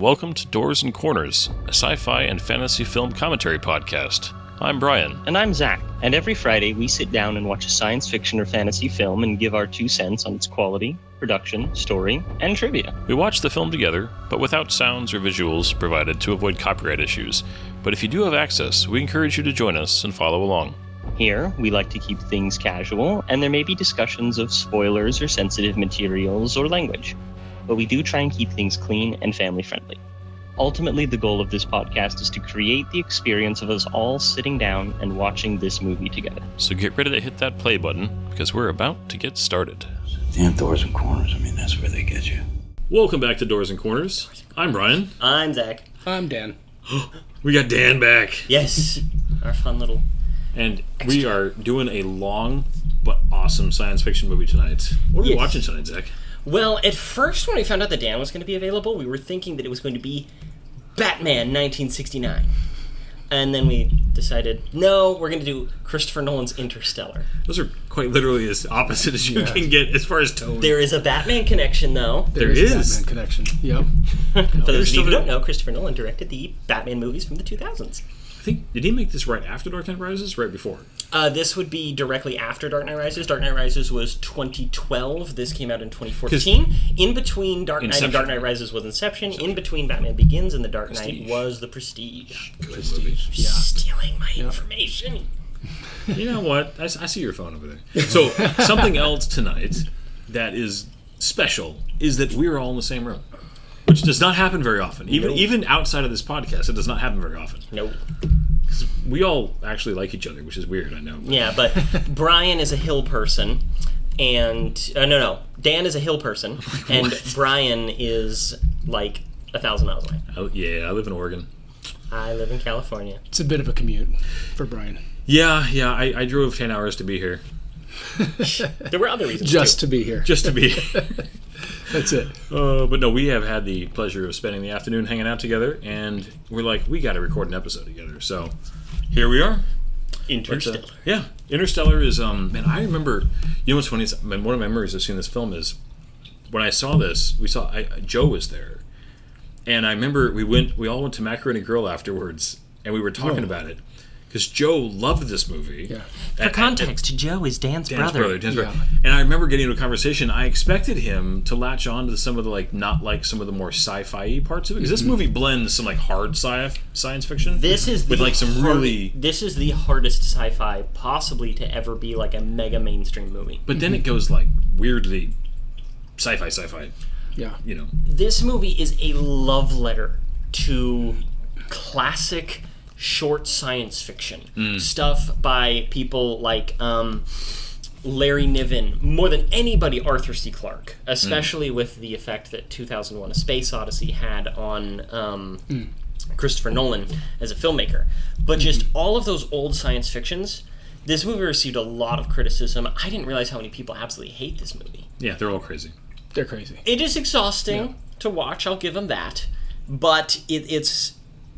welcome to Doors and Corners, a sci-fi and fantasy film commentary podcast. I'm Brian. And I'm Zach. And every Friday we sit down and watch a science fiction or fantasy film and give our 2 cents on its quality, production, story, and trivia. We watch the film together, but without sounds or visuals provided to avoid copyright issues. But if you do have access, we encourage you to join us and follow along. Here, we like to keep things casual, and there may be discussions of spoilers or sensitive materials or language. But we do try and keep things clean and family-friendly. Ultimately, the goal of this podcast is to create the experience of us all sitting down and watching this movie together. So get ready to hit that play button, because we're about to get started. Damn Doors and Corners, that's where they get you. Welcome back to Doors and Corners. I'm Brian. I'm Zach. I'm Dan. We got Dan back. Yes, our fun little... And we are doing a long but awesome science fiction movie tonight. What are we watching tonight, Zach? Well, at first, when we found out that Dan was going to be available, we were thinking that it was going to be Batman 1969. And then we decided, no, we're going to do Christopher Nolan's Interstellar. Those are quite literally as opposite as you can get as far as tone. There is a Batman connection, though. There is a Batman connection, yep. For those of you who don't know, Christopher Nolan directed the Batman movies from the 2000s. Did he make this right after Dark Knight Rises, right before? This would be directly after Dark Knight Rises. Dark Knight Rises was 2012. This came out in 2014. In between Dark Knight and Dark Knight Rises was Inception. In between Batman Begins and The Dark Knight was The Prestige. Prestige. Yeah. Stealing my information. You know what? I see your phone over there. So, something else tonight that is special is that we're all in the same room. Which does not happen very often. Even outside of this podcast, it does not happen very often. Nope. We all actually like each other, which is weird, I know. Yeah, but Brian is a hill person, and... no. Dan is a hill person, and Brian is, 1,000 miles away. I live in Oregon. I live in California. It's a bit of a commute for Brian. Yeah, I drove 10 hours to be here. There were other reasons, Just to be here. Just to be here. That's it. But no, we have had the pleasure of spending the afternoon hanging out together, and we're like, we got to record an episode together. So here we are. Interstellar. Interstellar is, man, I remember, you know what's funny is, one of my memories of seeing this film is, when I saw this, Joe was there, and I remember we all went to Macaroni Grill afterwards, and we were talking about it. Because Joe loved this movie. Yeah. For context, Joe is Dan's brother. Dan's brother. And I remember getting into a conversation. I expected him to latch on to some of the not some of the more sci-fi parts of it. Because this movie blends some hard science fiction. This is with some really. This is the hardest sci-fi possibly to ever be a mega mainstream movie. But then it goes weirdly sci-fi. Yeah. This movie is a love letter to classic short science fiction stuff by people like Larry Niven, more than anybody Arthur C. Clarke, especially with the effect that 2001: A Space Odyssey had on Christopher Nolan as a filmmaker. But just all of those old science fictions, this movie received a lot of criticism. I didn't realize how many people absolutely hate this movie. Yeah, they're all crazy. They're crazy. It is exhausting to watch, I'll give them that. But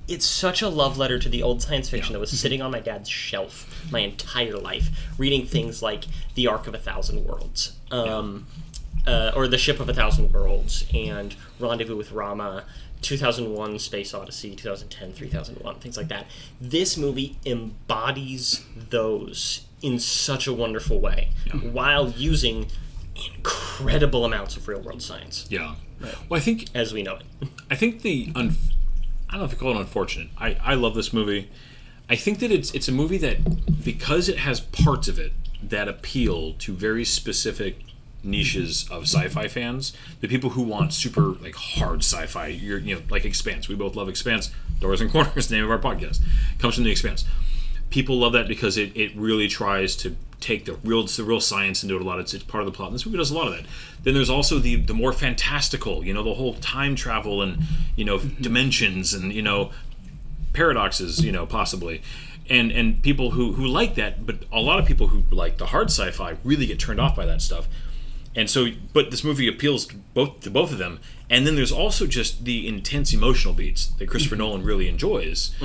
it's such a love letter to the old science fiction that was sitting on my dad's shelf my entire life, reading things like The Ark of 1,000 Worlds, or The Ship of 1,000 Worlds, and Rendezvous with Rama, 2001: Space Odyssey, 2010, 3001, things like that. This movie embodies those in such a wonderful way, while using incredible amounts of real-world science. Yeah. Well, I think... As we know it. I think I don't know if you call it unfortunate. I love this movie. I think that it's a movie that, because it has parts of it that appeal to very specific niches of sci-fi fans, the people who want super hard sci-fi, like Expanse. We both love Expanse. Doors and Corners, the name of our podcast, comes from The Expanse. People love that because it really tries to take the real science into it a lot. It's part of the plot. And this movie does a lot of that. Then there's also the more fantastical, the whole time travel and, dimensions and, paradoxes, possibly. And people who like that, but a lot of people who like the hard sci-fi really get turned off by that stuff. And so, but this movie appeals to both of them. And then there's also just the intense emotional beats that Christopher Nolan really enjoys.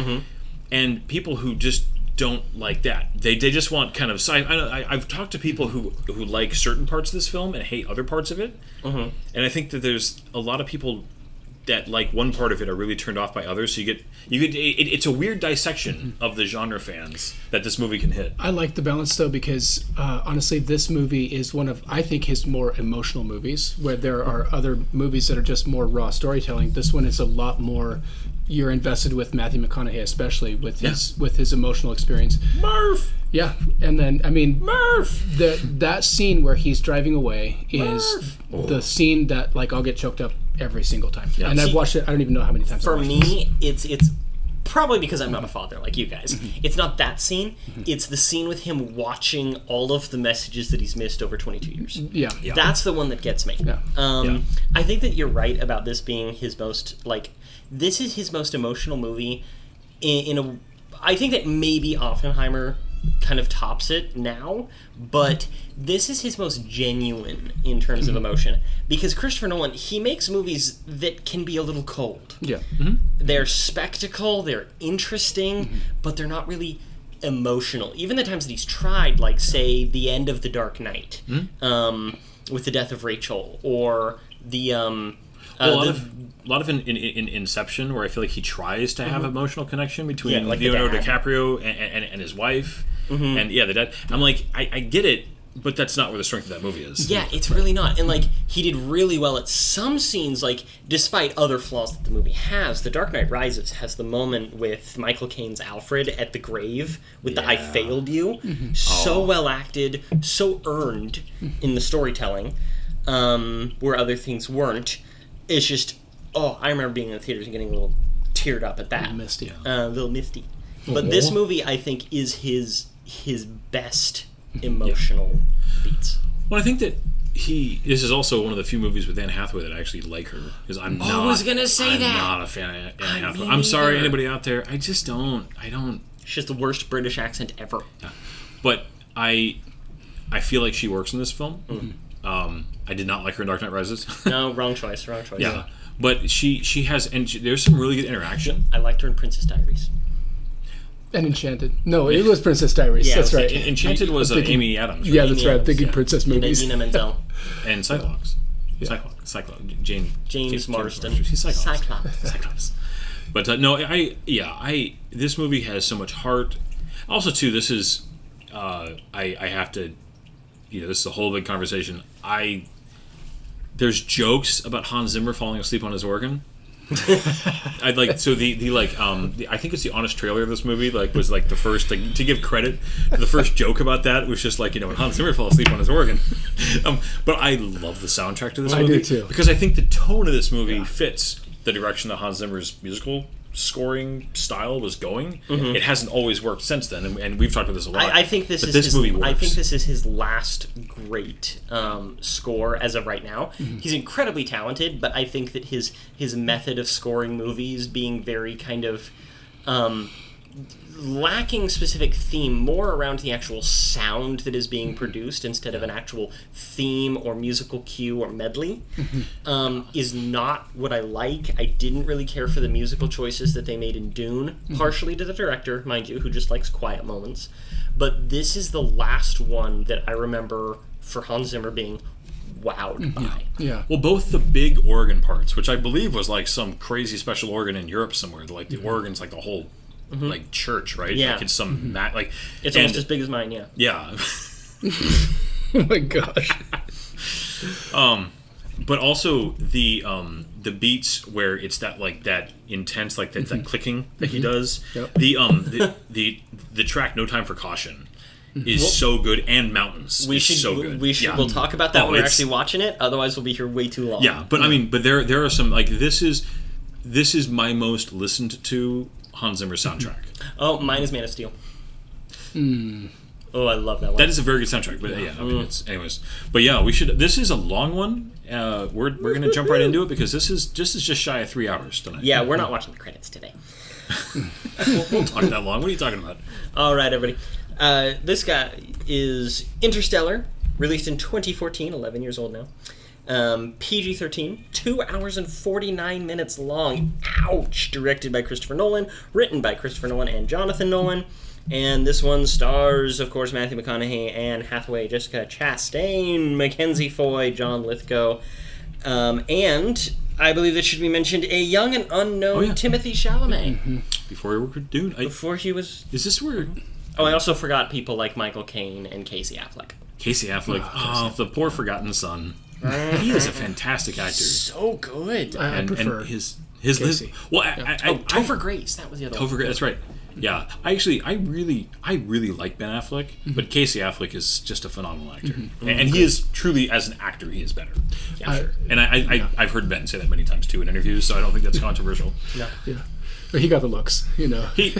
And people who just don't like that. They just want kind of I've talked to people who like certain parts of this film and hate other parts of it. And I think that there's a lot of people that like one part of it are really turned off by others. So you get it's a weird dissection of the genre fans that this movie can hit. I like the balance though because honestly, this movie is one of I think his more emotional movies. Where there are other movies that are just more raw storytelling. This one is a lot more. You're invested with Matthew McConaughey, especially with his emotional experience. Murph. Yeah, and then I mean, Murph. That scene where he's driving away is the scene that like I'll get choked up every single time. Yeah. And I've watched it. I don't even know how many times. For me, it's probably because I'm not a father like you guys. It's not that scene. It's the scene with him watching all of the messages that he's missed over 22 years. Yeah. That's the one that gets me. Yeah. I think that you're right about this being his most this is his most emotional movie. I think that maybe Oppenheimer kind of tops it now, but this is his most genuine in terms of emotion because Christopher Nolan, he makes movies that can be a little cold. Yeah. They're spectacle, they're interesting, but they're not really emotional. Even the times that he's tried, like say the end of The Dark Knight, with the death of Rachel, or the a lot of in Inception, where I feel like he tries to have emotional connection between Leonardo DiCaprio and his wife, and the dad. I'm like, I get it, but that's not where the strength of that movie is. Yeah, it's really not. And like, he did really well at some scenes. Like, despite other flaws that the movie has, The Dark Knight Rises has the moment with Michael Caine's Alfred at the grave with the "I failed you," so well acted, so earned in the storytelling, where other things weren't. It's just, I remember being in the theaters and getting a little teared up at that. A little misty. But this movie, I think, is his best emotional beats. Well, I think that this is also one of the few movies with Anne Hathaway that I actually like her, because I'm not a fan of Anne Hathaway. I'm sorry, anybody out there. I just don't. She has the worst British accent ever. Yeah. But I feel like she works in this film. I did not like her in Dark Knight Rises. No, wrong choice. Yeah, but she has, and there's some really good interaction. I liked her in Princess Diaries. And Enchanted. No, it was Princess Diaries. Yeah, that's right. Enchanted was Amy Adams. Right? Yeah, that's right. I'm thinking princess movies. Idina Menzel. And Cyclops. Yeah. Cyclops. James Marsden. She's Cyclops. But no, this movie has so much heart. Also, too, this is, I have to, this is a whole big conversation. There's jokes about Hans Zimmer falling asleep on his organ. I think it's the honest trailer of this movie. Was the first to give credit. The first joke about that was just when Hans Zimmer fell asleep on his organ. But I love the soundtrack to this movie. I do too, because I think the tone of this movie fits the direction that Hans Zimmer's musical scoring style was going. It hasn't always worked since then, and we've talked about this a lot. I think this movie works. I think this is his last great score as of right now. He's incredibly talented, but I think that his method of scoring movies being very kind of lacking specific theme, more around the actual sound that is being produced instead of an actual theme or musical cue or medley, is not what I like. I didn't really care for the musical choices that they made in Dune, partially to the director, mind you, who just likes quiet moments. But this is the last one that I remember for Hans Zimmer being wowed by. Yeah. Well, both the big organ parts, which I believe was some crazy special organ in Europe somewhere, the organ's the whole church, right? Yeah. It's some it's almost as big as mine. Yeah. Yeah. Oh my gosh. But also the beats where it's that that intense that clicking that he does. Yep. The track "No Time for Caution" is so good, and Mountains so good. We'll talk about that when we're actually watching it. Otherwise, we'll be here way too long. Yeah, but but there are some this is my most listened to Hans Zimmer soundtrack. Oh, mine is Man of Steel. Oh, I love that one. That is a very good soundtrack. But it's anyways. But yeah, we should. This is a long one. We're gonna jump right into it because this is just shy of 3 hours tonight. Yeah, we're not watching the credits today. We'll talk that long. What are you talking about? All right, everybody. This guy is Interstellar, released in 2014, 11 years old now. PG-13, 2 hours and 49 minutes long. Ouch! Directed by Christopher Nolan, written by Christopher Nolan and Jonathan Nolan. And this one stars, of course, Matthew McConaughey, Anne Hathaway, Jessica Chastain, Mackenzie Foy, John Lithgow. And I believe it should be mentioned a young and unknown Timothy Chalamet. Before we were Dune. Before he was... Is this where... Oh, I also forgot people like Michael Caine and Casey Affleck. Casey Affleck. The poor forgotten son. He is a fantastic actor. So good. I prefer and his Casey. well, Topher Grace. That was the other one. Topher Grace. That's right. Yeah, I really like Ben Affleck, but Casey Affleck is just a phenomenal actor, and he is truly, as an actor, he is better. Yeah, sure. And I've heard Ben say that many times too in interviews, so I don't think that's controversial. No. Yeah, but he got the looks, you know. He's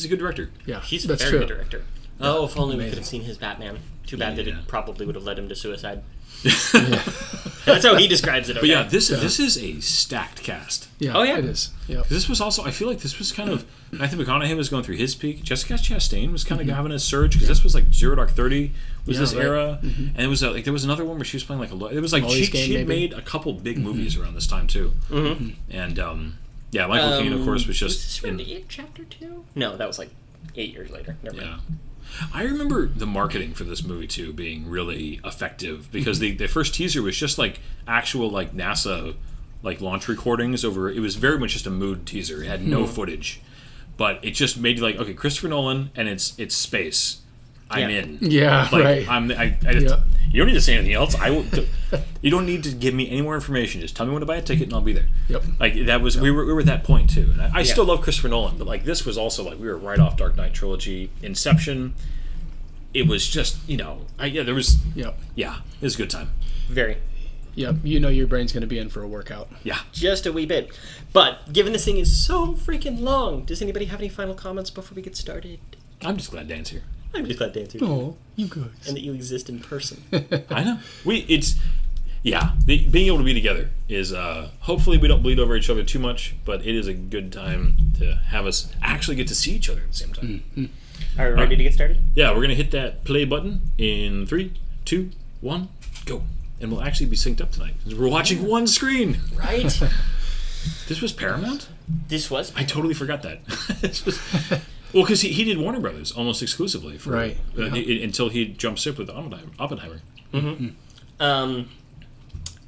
a good director. Yeah, He's a that's very true. good director. Oh, if only we could have seen his Batman. Too bad that it probably would have led him to suicide. That's how he describes it. Okay? But yeah, this is a stacked cast. Yeah, Oh, yeah. it is. Yeah, This was also, I feel like this was kind of, Matthew McConaughey was going through his peak. Jessica Chastain was kind of having a surge, because this was like Zero Dark 30 was this right. era. And it was like, there was another one where she was playing like it was like Molly's she Game, had maybe? made a couple big movies around this time too. And Michael Caine, of course, was just Was this It Chapter 2? No, that was like 8 years later. Never mind. yeah. I remember the marketing for this movie too being really effective, because the first teaser was just like actual like NASA like launch recordings over. It was very much just a mood teaser. It had no footage, but it just made you like, okay, Christopher Nolan, and it's space. I'm in. Yeah, Like, right. You don't need to say anything else. You don't need to give me any more information. Just tell me when to buy a ticket, and I'll be there. Yep. Like that was we were at that point too. And I still love Christopher Nolan, but like this was also like we were right off Dark Knight trilogy, Inception. It was just there was Yep. it was a good time. Very. Yep. You know your brain's going to be in for a workout. Yeah. Just a wee bit. But given this thing is so freaking long, does anybody have any final comments before we get started? I'm just glad Dan's here. I'm just glad to answer. Oh, you guys. And that you exist in person. I know. Being able to be together is hopefully we don't bleed over each other too much, but it is a good time to have us actually get to see each other at the same time. Are we ready to get started? Yeah, we're gonna hit that play button in 3, 2, 1, go, and we'll actually be synced up tonight. We're watching one screen. Right? This was Paramount? This was... I totally forgot that. Well, because he did Warner Brothers almost exclusively for Right. until he jumped ship with Oppenheimer.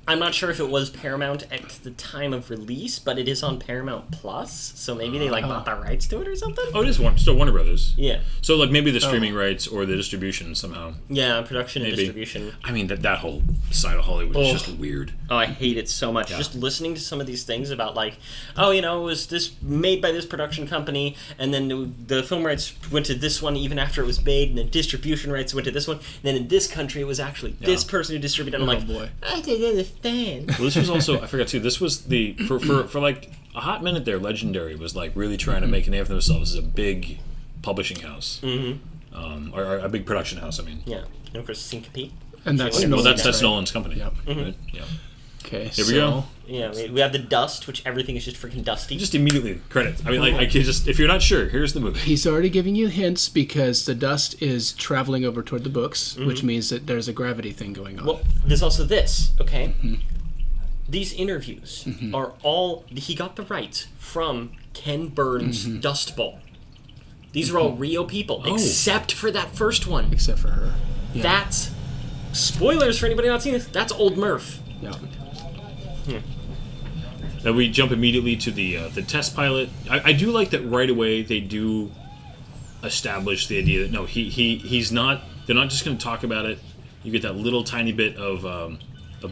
I'm not sure if it was Paramount at the time of release, but it is on Paramount Plus, so maybe they bought the rights to it or something? Oh, it is still Warner Brothers. Yeah. So like maybe the streaming rights or the distribution somehow. Yeah, production and Maybe. distribution. I mean that whole side of Hollywood is just weird. Oh, I hate it so much. Yeah. Just listening to some of these things about was this made by this production company, and then the film rights went to this one even after it was made, and then distribution rights went to this one, and then in this country it was actually this person who distributed it. I'm like, boy. I didn't understand. Well, this was also I forgot too. This was the for like a hot minute there. Legendary was like really trying to make a name for themselves as a big publishing house, or a big production house. I mean, Yeah. And of course, Syncope. And that's Well, well, Nolan's, that's right? Nolan's company. Yep. Right? Yeah. Okay, Here we go. Yeah, we have the Dust, which everything is just freaking dusty. Just immediately credits. I mean, like I can just if you're not sure, here's the movie. He's already giving you hints because the dust is traveling over toward the books, which means that there's a gravity thing going on. Well, there's also this, okay? These interviews are all... He got the rights from Ken Burns' Dust Bowl. These are all real people, except for that first one. Except for her. Yeah. That's... Spoilers for anybody not seen this. That's Old Murph. Yeah. Then we jump immediately to the test pilot. I do like that right away they do establish the idea that no, he's not. They're not just going to talk about it. You get that little tiny bit of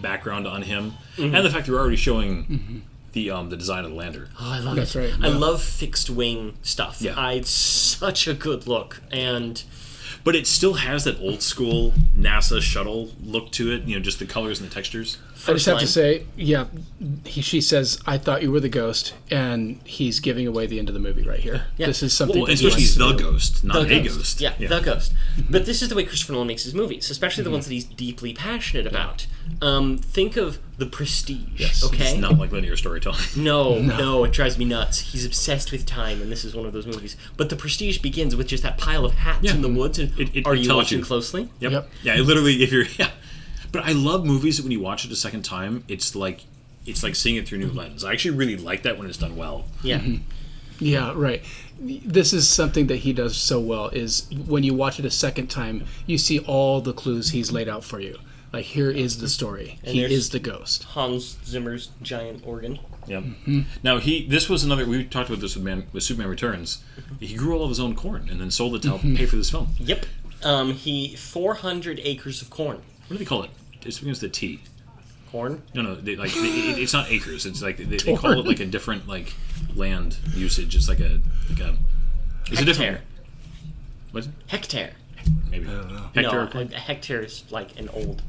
background on him, and the fact they're already showing the design of the lander. Oh, I love That's it. right, I yeah. love fixed wing stuff. Yeah. It's such a good look. And... But it still has that old school NASA shuttle look to it. You know, just the colors and the textures. I just have line. to say, yeah, she says, "I thought you were the ghost," and he's giving away the end of the movie right here. Yeah. This is something. Well, that he especially likes to the do. ghost, not The a ghost. Yeah, the ghost. But this is the way Christopher Nolan makes his movies, especially the ones that he's deeply passionate about. Think of The Prestige, Yes. okay? It's not like linear storytelling. No, it drives me nuts. He's obsessed with time, and this is one of those movies. But The Prestige begins with just that pile of hats Yeah. in the woods, and It are you tells watching you. closely? Yep. Yeah, it literally, if you're... Yeah. But I love movies that when you watch it a second time, it's like seeing it through a new lens. I actually really like that when it's done well. Yeah. Yeah, right. This is something that he does so well. Is when you watch it a second time, you see all the clues he's laid out for you. Like, here is the story. And He there's- is the ghost. Hans Zimmer's giant organ. Yep. Now this was another. We talked about this with Superman Returns. He grew all of his own corn and then sold it to help pay for this film. Yep. He 400 acres of corn. What do they call it? It begins with the T. Corn? No, it's not acres. It's like they call it like a different like land usage. It's like a it's a different. Hectare. What? Hectare. Maybe. Hectare. No, of corn? a hectare is like an old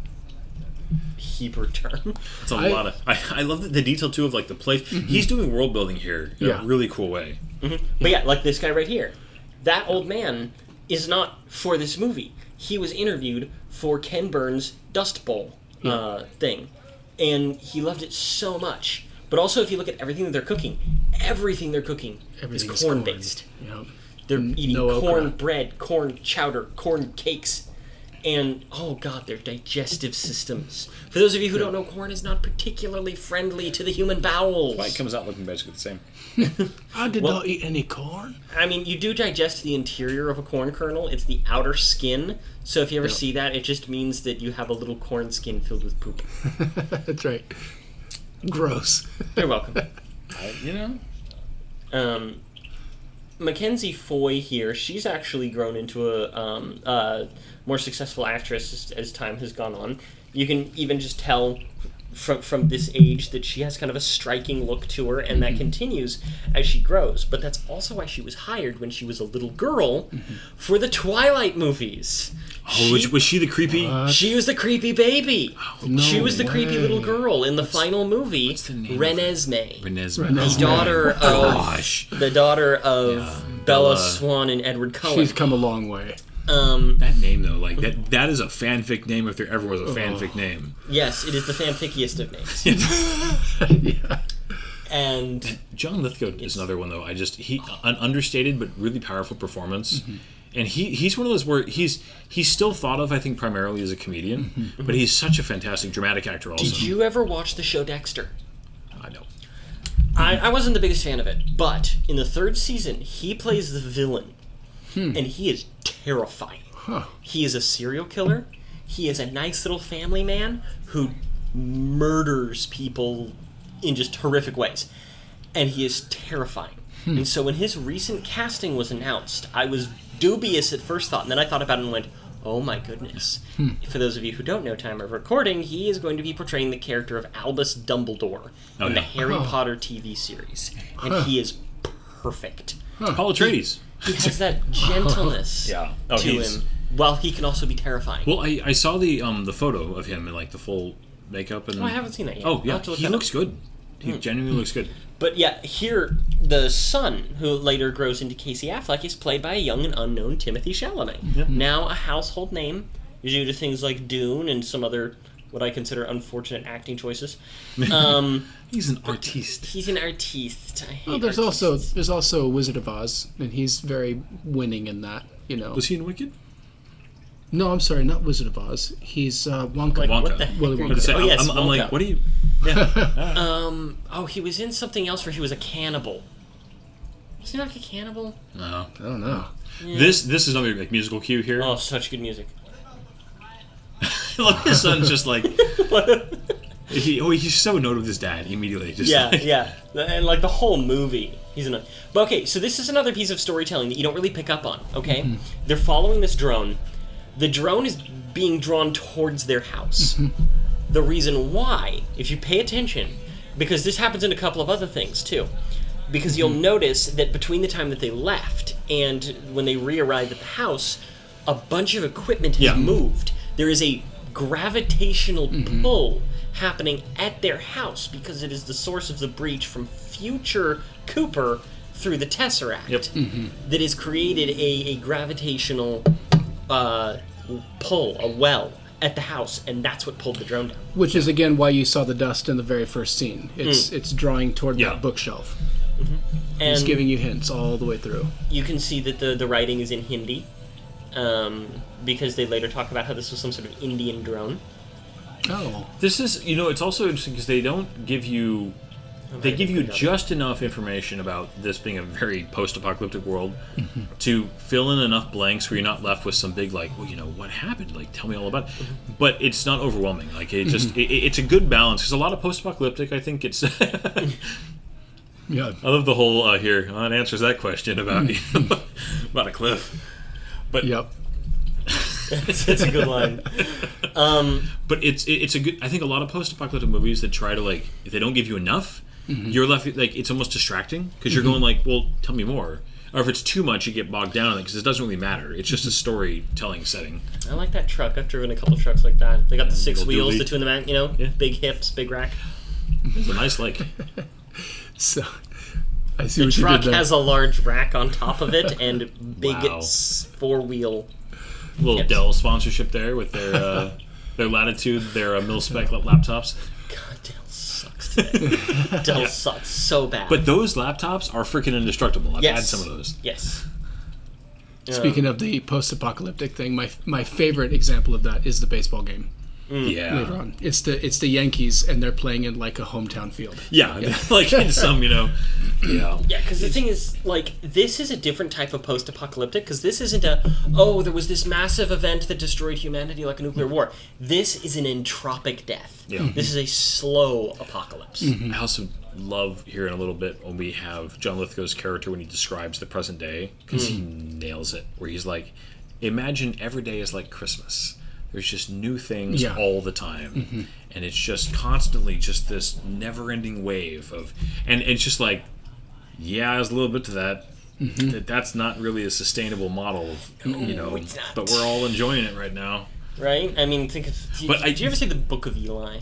Hebrew term. It's a lot of. I love the detail too of like the place. He's doing world building here in a really cool way. But yeah, like this guy right here. That old man is not for this movie. He was interviewed for Ken Burns' Dust Bowl thing. And he loved it so much. But also, if you look at everything that they're cooking, everything they're cooking Everything is is corn. corn-based. Yep. They're eating no corn okra. bread, corn chowder, corn cakes, and oh god, their digestive systems. For those of you who don't know, corn is not particularly friendly to the human bowels. It comes out looking basically the same. I did not eat any corn. I mean, you do digest the interior of a corn kernel. It's the outer skin. So if you ever see that, it just means that you have a little corn skin filled with poop. That's right. Gross. You're welcome. You know. Mackenzie Foy here, she's actually grown into a more successful actress as time has gone on. You can even just tell from this age that she has kind of a striking look to her, and that continues as she grows. But that's also why she was hired when she was a little girl for the Twilight movies. Oh, was she the creepy? She was the creepy baby. She was the creepy little way. girl in the final movie, what's the name of Renesmee. Renesmee. The daughter of Gosh. the daughter of Bella Bella. Swan and Edward Cullen. She's come a long way. That name though, like that is a fanfic name if there ever was a fanfic name. Yes, it is the fanfickiest of names. Yeah. And John Lithgow is another one though. An understated but really powerful performance. And he's one of those where he's still thought of, I think, primarily as a comedian, but he's such a fantastic dramatic actor also. did you ever watch the show Dexter? I know. I wasn't the biggest fan of it, but in the third season, he plays the villain, and he is terrifying. He is a serial killer. He is a nice little family man who murders people in just horrific ways, and he is terrifying. And so when his recent casting was announced, I was dubious at first thought, and then I thought about it and went, oh my goodness. For those of you who don't know time of recording, he is going to be portraying the character of Albus Dumbledore in the Harry Potter TV series. And he is perfect. Paul Atreides. He has that gentleness Yeah. Oh, to him, while he can also be terrifying. Well, I saw the photo of him in like the full makeup and. I haven't seen that yet. Oh I'll yeah, have to look he that looks up. good. He genuinely looks good. But yeah, here, the son, who later grows into Casey Affleck, is played by a young and unknown Timothy Chalamet. Now a household name, due to things like Dune and some other, what I consider unfortunate acting choices. He's an artiste. He's an artiste. I hate Well, there's artistes. also Wizard of Oz, and he's very winning in that. You know. Was he in Wicked? No, I'm sorry, not Wizard of Oz. He's Wonka. Like, Wonka. what the heck? Willy are you Wonka. But it's- Oh, yes, I'm like, Wonka. what do you? Oh, he was in something else where he was a cannibal. Was he not like a cannibal? No. I don't know. This is another like musical cue here. Oh, such good music. Look, his son's just like. He's so annoyed with his dad immediately. Just Yeah, like, yeah. And like the whole movie, he's in a. But okay, so this is another piece of storytelling that you don't really pick up on. Okay, they're following this drone. The drone is being drawn towards their house. The reason why, if you pay attention, because this happens in a couple of other things too, because you'll notice that between the time that they left and when they re-arrived at the house, a bunch of equipment has moved. There is a gravitational pull happening at their house because it is the source of the breach from future Cooper through the Tesseract that has created a gravitational pull, a well at the house, and that's what pulled the drone down. Which is again why you saw the dust in the very first scene. It's drawing toward that bookshelf. And It's giving you hints all the way through. you can see that the writing is in Hindi, because they later talk about how this was some sort of Indian drone. Oh, This is, it's also interesting because they don't give you they give you just enough information about this being a very post-apocalyptic world to fill in enough blanks where you're not left with some big like, well, what happened? Like, tell me all about it. But it's not overwhelming. Like, it just it's a good balance because a lot of post-apocalyptic, I think it's. Yeah, I love the whole here. It answers that question about about a cliff. But yep. It's a good line. But it's a good. I think a lot of post-apocalyptic movies that try to like, if they don't give you enough, you're left like it's almost distracting because you're going like, well, tell me more. Or if it's too much, you get bogged down in it because it doesn't really matter. It's just a storytelling setting. I like that truck. I've driven a couple trucks like that. They got the 6 wheels, dually. the two in the back. Yeah. Big hips, big rack. It's a nice lake. So I see The what you truck did there. has a large rack on top of it and big Wow. 4-wheel. Little Yes. Dell sponsorship there with their Latitude, their mil-spec laptops. God, Dell sucks today. Dell sucks so bad. But those laptops are freaking indestructible. I've had some of those. Yes. Speaking of the post-apocalyptic thing, my favorite example of that is the baseball game. Yeah. Later on, it's the Yankees, and they're playing in like a hometown field. Yeah, like in some, Yeah. Yeah, because the thing is, like, this is a different type of post-apocalyptic, because this isn't there was this massive event that destroyed humanity like a nuclear war. This is an entropic death. Yeah. This is a slow apocalypse. I also love hearing a little bit when we have John Lithgow's character when he describes the present day, because he nails it, where he's like, imagine every day is like Christmas. There's just new things all the time. And it's just constantly just this never-ending wave of... And it's just like, yeah, there's a little bit to that. That's not really a sustainable model, it's not. But we're all enjoying it right now. Right? I mean, think of... Did you ever see the Book of Eli?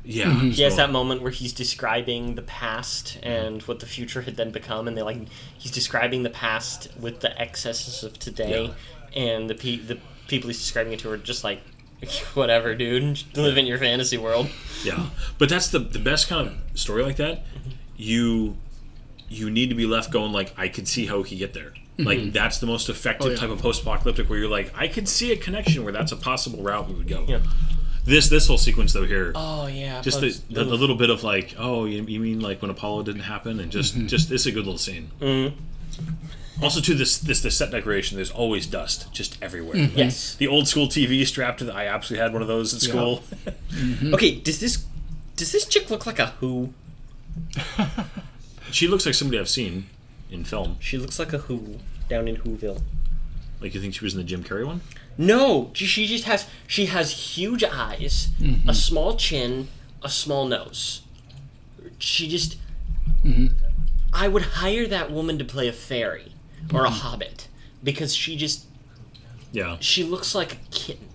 Yeah. He has that moment where he's describing the past and what the future had then become, and he's describing the past with the excesses of today, and the people he's describing it to are just like, whatever, dude, just live in your fantasy world. Yeah, but that's the best kind of story like that. You need to be left going like, I could see how he could get there. Like, that's the most effective type of post-apocalyptic where you're like, I could see a connection where that's a possible route we would go. Yeah. This whole sequence though here, Oh yeah, just the little bit of like, oh, you mean like when Apollo didn't happen, and just it's a good little scene. Also, to this set decoration, there's always dust just everywhere. Yes. The old school TV strapped to the. I absolutely had one of those at school. Okay, does this chick look like a Who? She looks like somebody I've seen in film. She looks like a Who down in Whoville. Like, you think she was in the Jim Carrey one? No, she has huge eyes, a small chin, a small nose. She just... I would hire that woman to play a fairy or a hobbit because she looks like a kitten.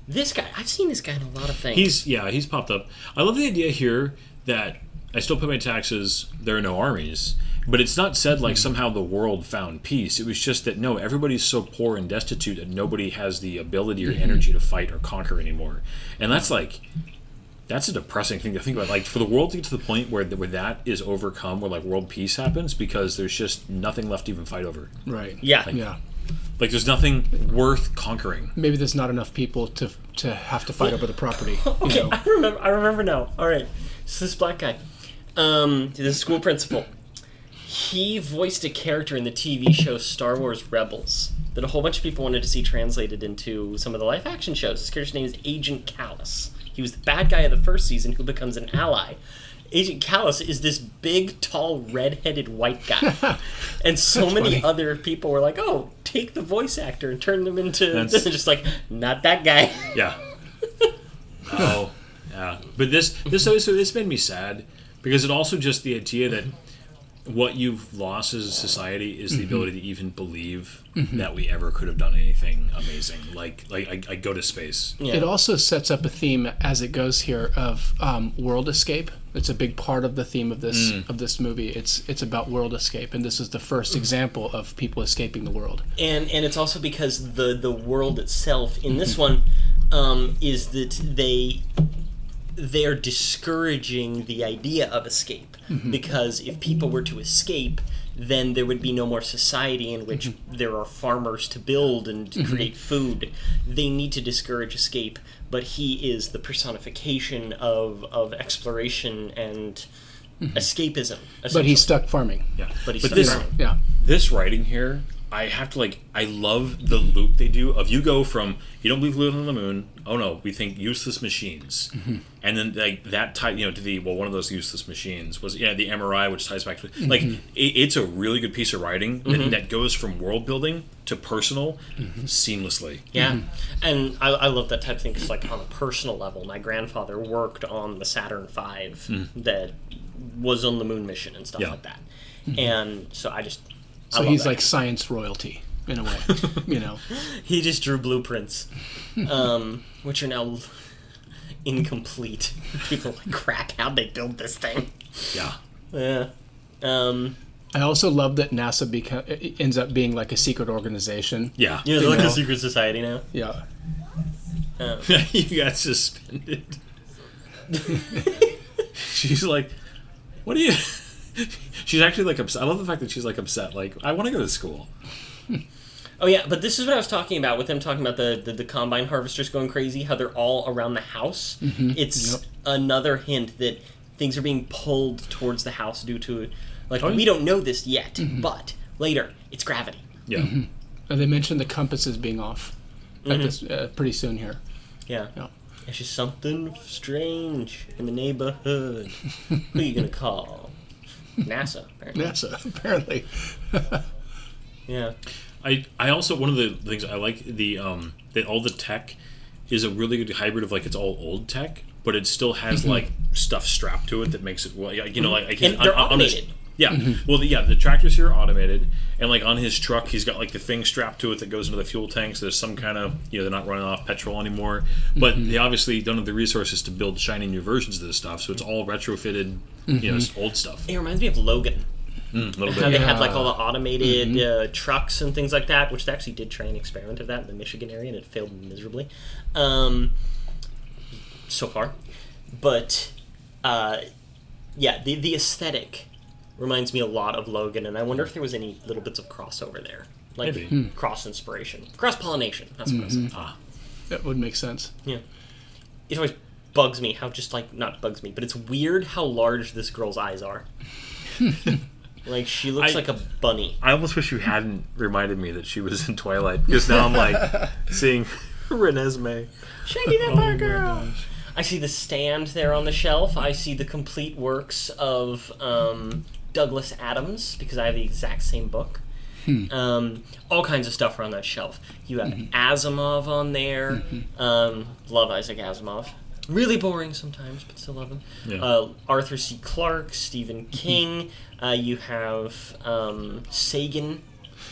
This guy, I've seen this guy in a lot of things. He's popped up. I love the idea here that I still pay my taxes, there are no armies, but it's not said like somehow the world found peace. It was just that, no, everybody's so poor and destitute that nobody has the ability or energy to fight or conquer anymore. And that's a depressing thing to think about. Like, for the world to get to the point where that is overcome, where like world peace happens, because there's just nothing left to even fight over. Right. Yeah. Like, there's nothing worth conquering. Maybe there's not enough people to have to fight over the property. Okay, I remember now. All right, so this black guy, the school principal, he voiced a character in the TV show Star Wars Rebels that a whole bunch of people wanted to see translated into some of the live action shows. His character's name is Agent Callus. He was the bad guy of the first season who becomes an ally. Agent Callus is this big, tall, red-headed white guy. And so many other people were like, oh, take the voice actor and turn them into this. And just like, not that guy. Yeah. Oh, yeah. But this made me sad, because it also just the idea that what you've lost as a society is the ability to even believe that we ever could have done anything amazing. Like I go to space. Yeah. It also sets up a theme as it goes here of world escape. It's a big part of the theme of this movie. It's about world escape, and this is the first example of people escaping the world. And it's also because the world itself in this one is that they're discouraging the idea of escape, because if people were to escape, then there would be no more society in which there are farmers to build and to create food. They need to discourage escape, but he is the personification of exploration and escapism. But he's stuck farming. Yeah. But he's but stuck this farming. Yeah. this writing here, I have to I love the loop they do of you go from you don't believe living on the moon, oh no, we think useless machines, and then that tie to the one of those useless machines was the MRI, which ties back to it's a really good piece of writing that goes from world building to personal seamlessly. Yeah, and I love that type of thing because on a personal level, my grandfather worked on the Saturn V that was on the moon mission and stuff like that, and so I love he's that. like science royalty in a way, He just drew blueprints, which are now incomplete. People are like, crap, how'd they build this thing? Yeah. Yeah. I also love that NASA ends up being like a secret organization. Yeah. Yeah, they're like a secret society now. Yeah. You got suspended. She's like, what are you... She's actually upset. I love the fact that she's upset. I want to go to school. Oh yeah, but this is what I was talking about with them talking about the combine harvesters going crazy, how they're all around the house. It's another hint that things are being pulled towards the house due to, we don't know this yet, but later, it's gravity. Yeah. And they mentioned the compasses being off at this pretty soon here. Yeah. It's just something strange in the neighborhood. Who are you going to call? NASA, apparently. NASA, apparently. Yeah. I also, one of the things I like, that all the tech is a really good hybrid of it's all old tech, but it still has stuff strapped to it that makes it And they're automated. Well, the tractors here are automated, and on his truck, he's got the thing strapped to it that goes into the fuel tank. So there's some kind of they're not running off petrol anymore, but they obviously don't have the resources to build shiny new versions of this stuff. So it's all retrofitted, old stuff. It reminds me of Logan. A little How bit. they had all the automated trucks and things like that, which they actually did try an experiment of that in the Michigan area, and it failed miserably. So far, but the aesthetic reminds me a lot of Logan, and I wonder if there was any little bits of crossover there, Maybe. cross inspiration, cross pollination. That's what I said. That would make sense. Yeah, it always bugs me how not bugs me, but it's weird how large this girl's eyes are. She looks like a bunny. I almost wish you hadn't reminded me that she was in Twilight, because now I'm seeing Renesmee. Shaggy Vampire Girl. I see the stand there on the shelf. I see the complete works of Douglas Adams, because I have the exact same book. All kinds of stuff are on that shelf. You have Asimov on there. Love Isaac Asimov. Really boring sometimes, but still love him. Yeah. Arthur C. Clarke, Stephen King. You have Sagan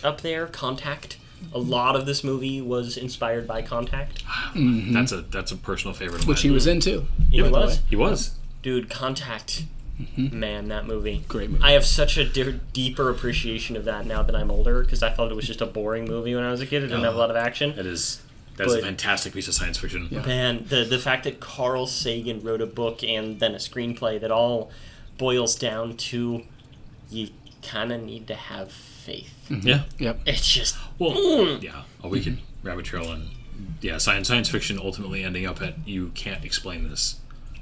up there, Contact. A lot of this movie was inspired by Contact. That's a personal favorite of mine. Which he was into. He by the was. way. He was. Dude, Contact. Man, that movie. Great movie. I have such a deeper appreciation of that now that I'm older, because I thought it was just a boring movie when I was a kid. It didn't have a lot of action. That's a fantastic piece of science fiction. Yeah. Man, the fact that Carl Sagan wrote a book and then a screenplay that all boils down to you kind of need to have faith. Yeah. Yep. It's just... Yeah. We could rabbit trail and science fiction ultimately ending up at you can't explain this.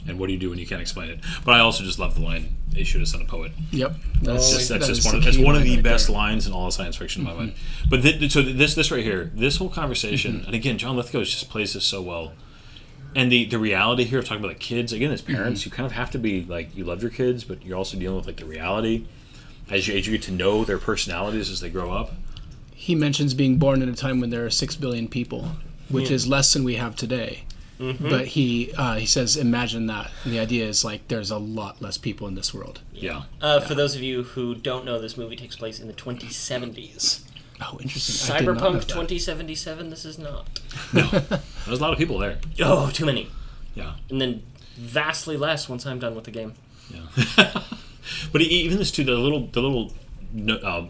And what do you do when you can't explain it? But I also just love the line, "They should have sent a poet." Yep. That's one of the best lines in all of science fiction in my mind. But this right here, this whole conversation, and again, John Lithgow just plays this so well. And the reality here of talking about the kids, again, as parents, you kind of have to be you love your kids, but you're also dealing with the reality as you get to know their personalities as they grow up. He mentions being born in a time when there are 6 billion people, which is less than we have today. But he says, imagine that. And the idea is there's a lot less people in this world. Yeah. For those of you who don't know, this movie takes place in the 2070s. Oh, interesting. I did not know Cyberpunk that. 2077, this is not. No. There's a lot of people there. Oh, too many. Yeah. And then vastly less once I'm done with the game. Yeah. But even this too, the little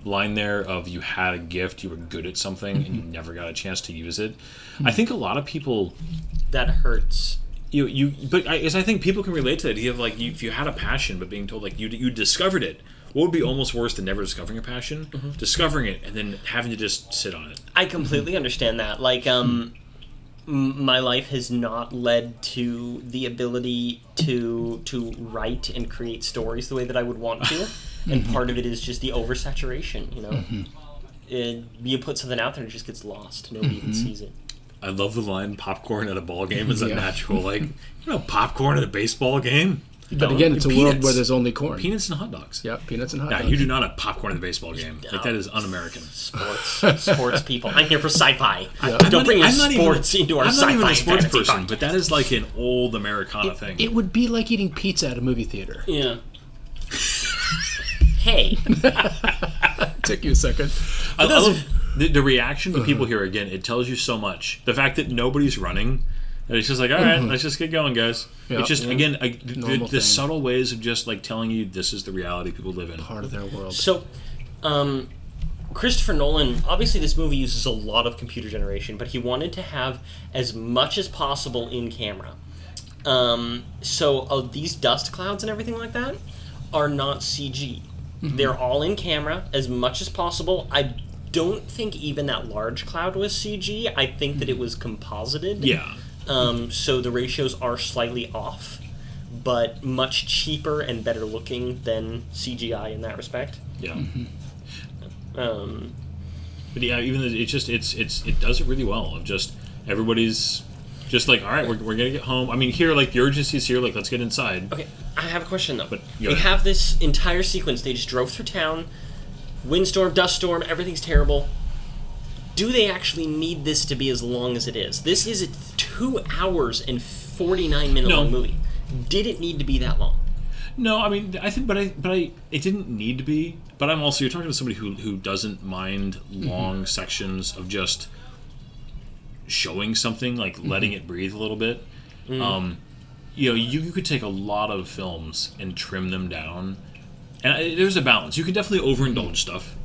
line there of you had a gift, you were good at something, and you never got a chance to use it. I think a lot of people... That hurts. But I think people can relate to that idea of if you had a passion, but being told you discovered it. What would be almost worse than never discovering a passion? Discovering it and then having to just sit on it. I completely understand that. my life has not led to the ability to write and create stories the way that I would want to, and part of it is just the oversaturation. You know, you put something out there and it just gets lost. Nobody even sees it. I love the line "popcorn at a ball game is unnatural." Like, popcorn at a baseball game. But again, it's a world where there's only corn. Peanuts and hot dogs. Yeah, peanuts and hot Yeah, dogs. you do not have popcorn at the baseball game. Like, that is un-American. Sports people. I'm here for sci-fi. Yeah. Don't bring your sports into our sci-fi. I'm not even a sports fantasy person, podcast. but that is like an old Americana thing. It would be like eating pizza at a movie theater. Yeah. Hey. Took you a second. I love the reaction to people here. Again, it tells you so much. The fact that nobody's running, that it's just like, all right, let's just get going, guys. Yeah. It's just again Normal the thing. subtle ways of just like telling you this is the reality people live in. Part of their world. So, Christopher Nolan, obviously this movie uses a lot of computer generation, but he wanted to have as much as possible in camera. So these dust clouds and everything like that are not CG. They're all in camera as much as possible. I don't think even that large cloud was CG. I think that it was composited. Yeah. So the ratios are slightly off, but much cheaper and better looking than CGI in that respect. Yeah. But yeah, even though it does it really well. Of just everybody's just like, all right, we're gonna get home. I mean, here like the urgency is here. Like, let's get inside. Okay, I have a question though. But they have this entire sequence. They just drove through town, windstorm, dust storm, everything's terrible. Do they actually need this to be as long as it is? This is a 2 hours and 49-minute long movie. Did it need to be that long? No, I mean, I think, it didn't need to be. But I'm also, you're talking to somebody who doesn't mind long sections of just showing something, like letting it breathe a little bit. You could take a lot of films and trim them down, and there's a balance. You can definitely overindulge stuff.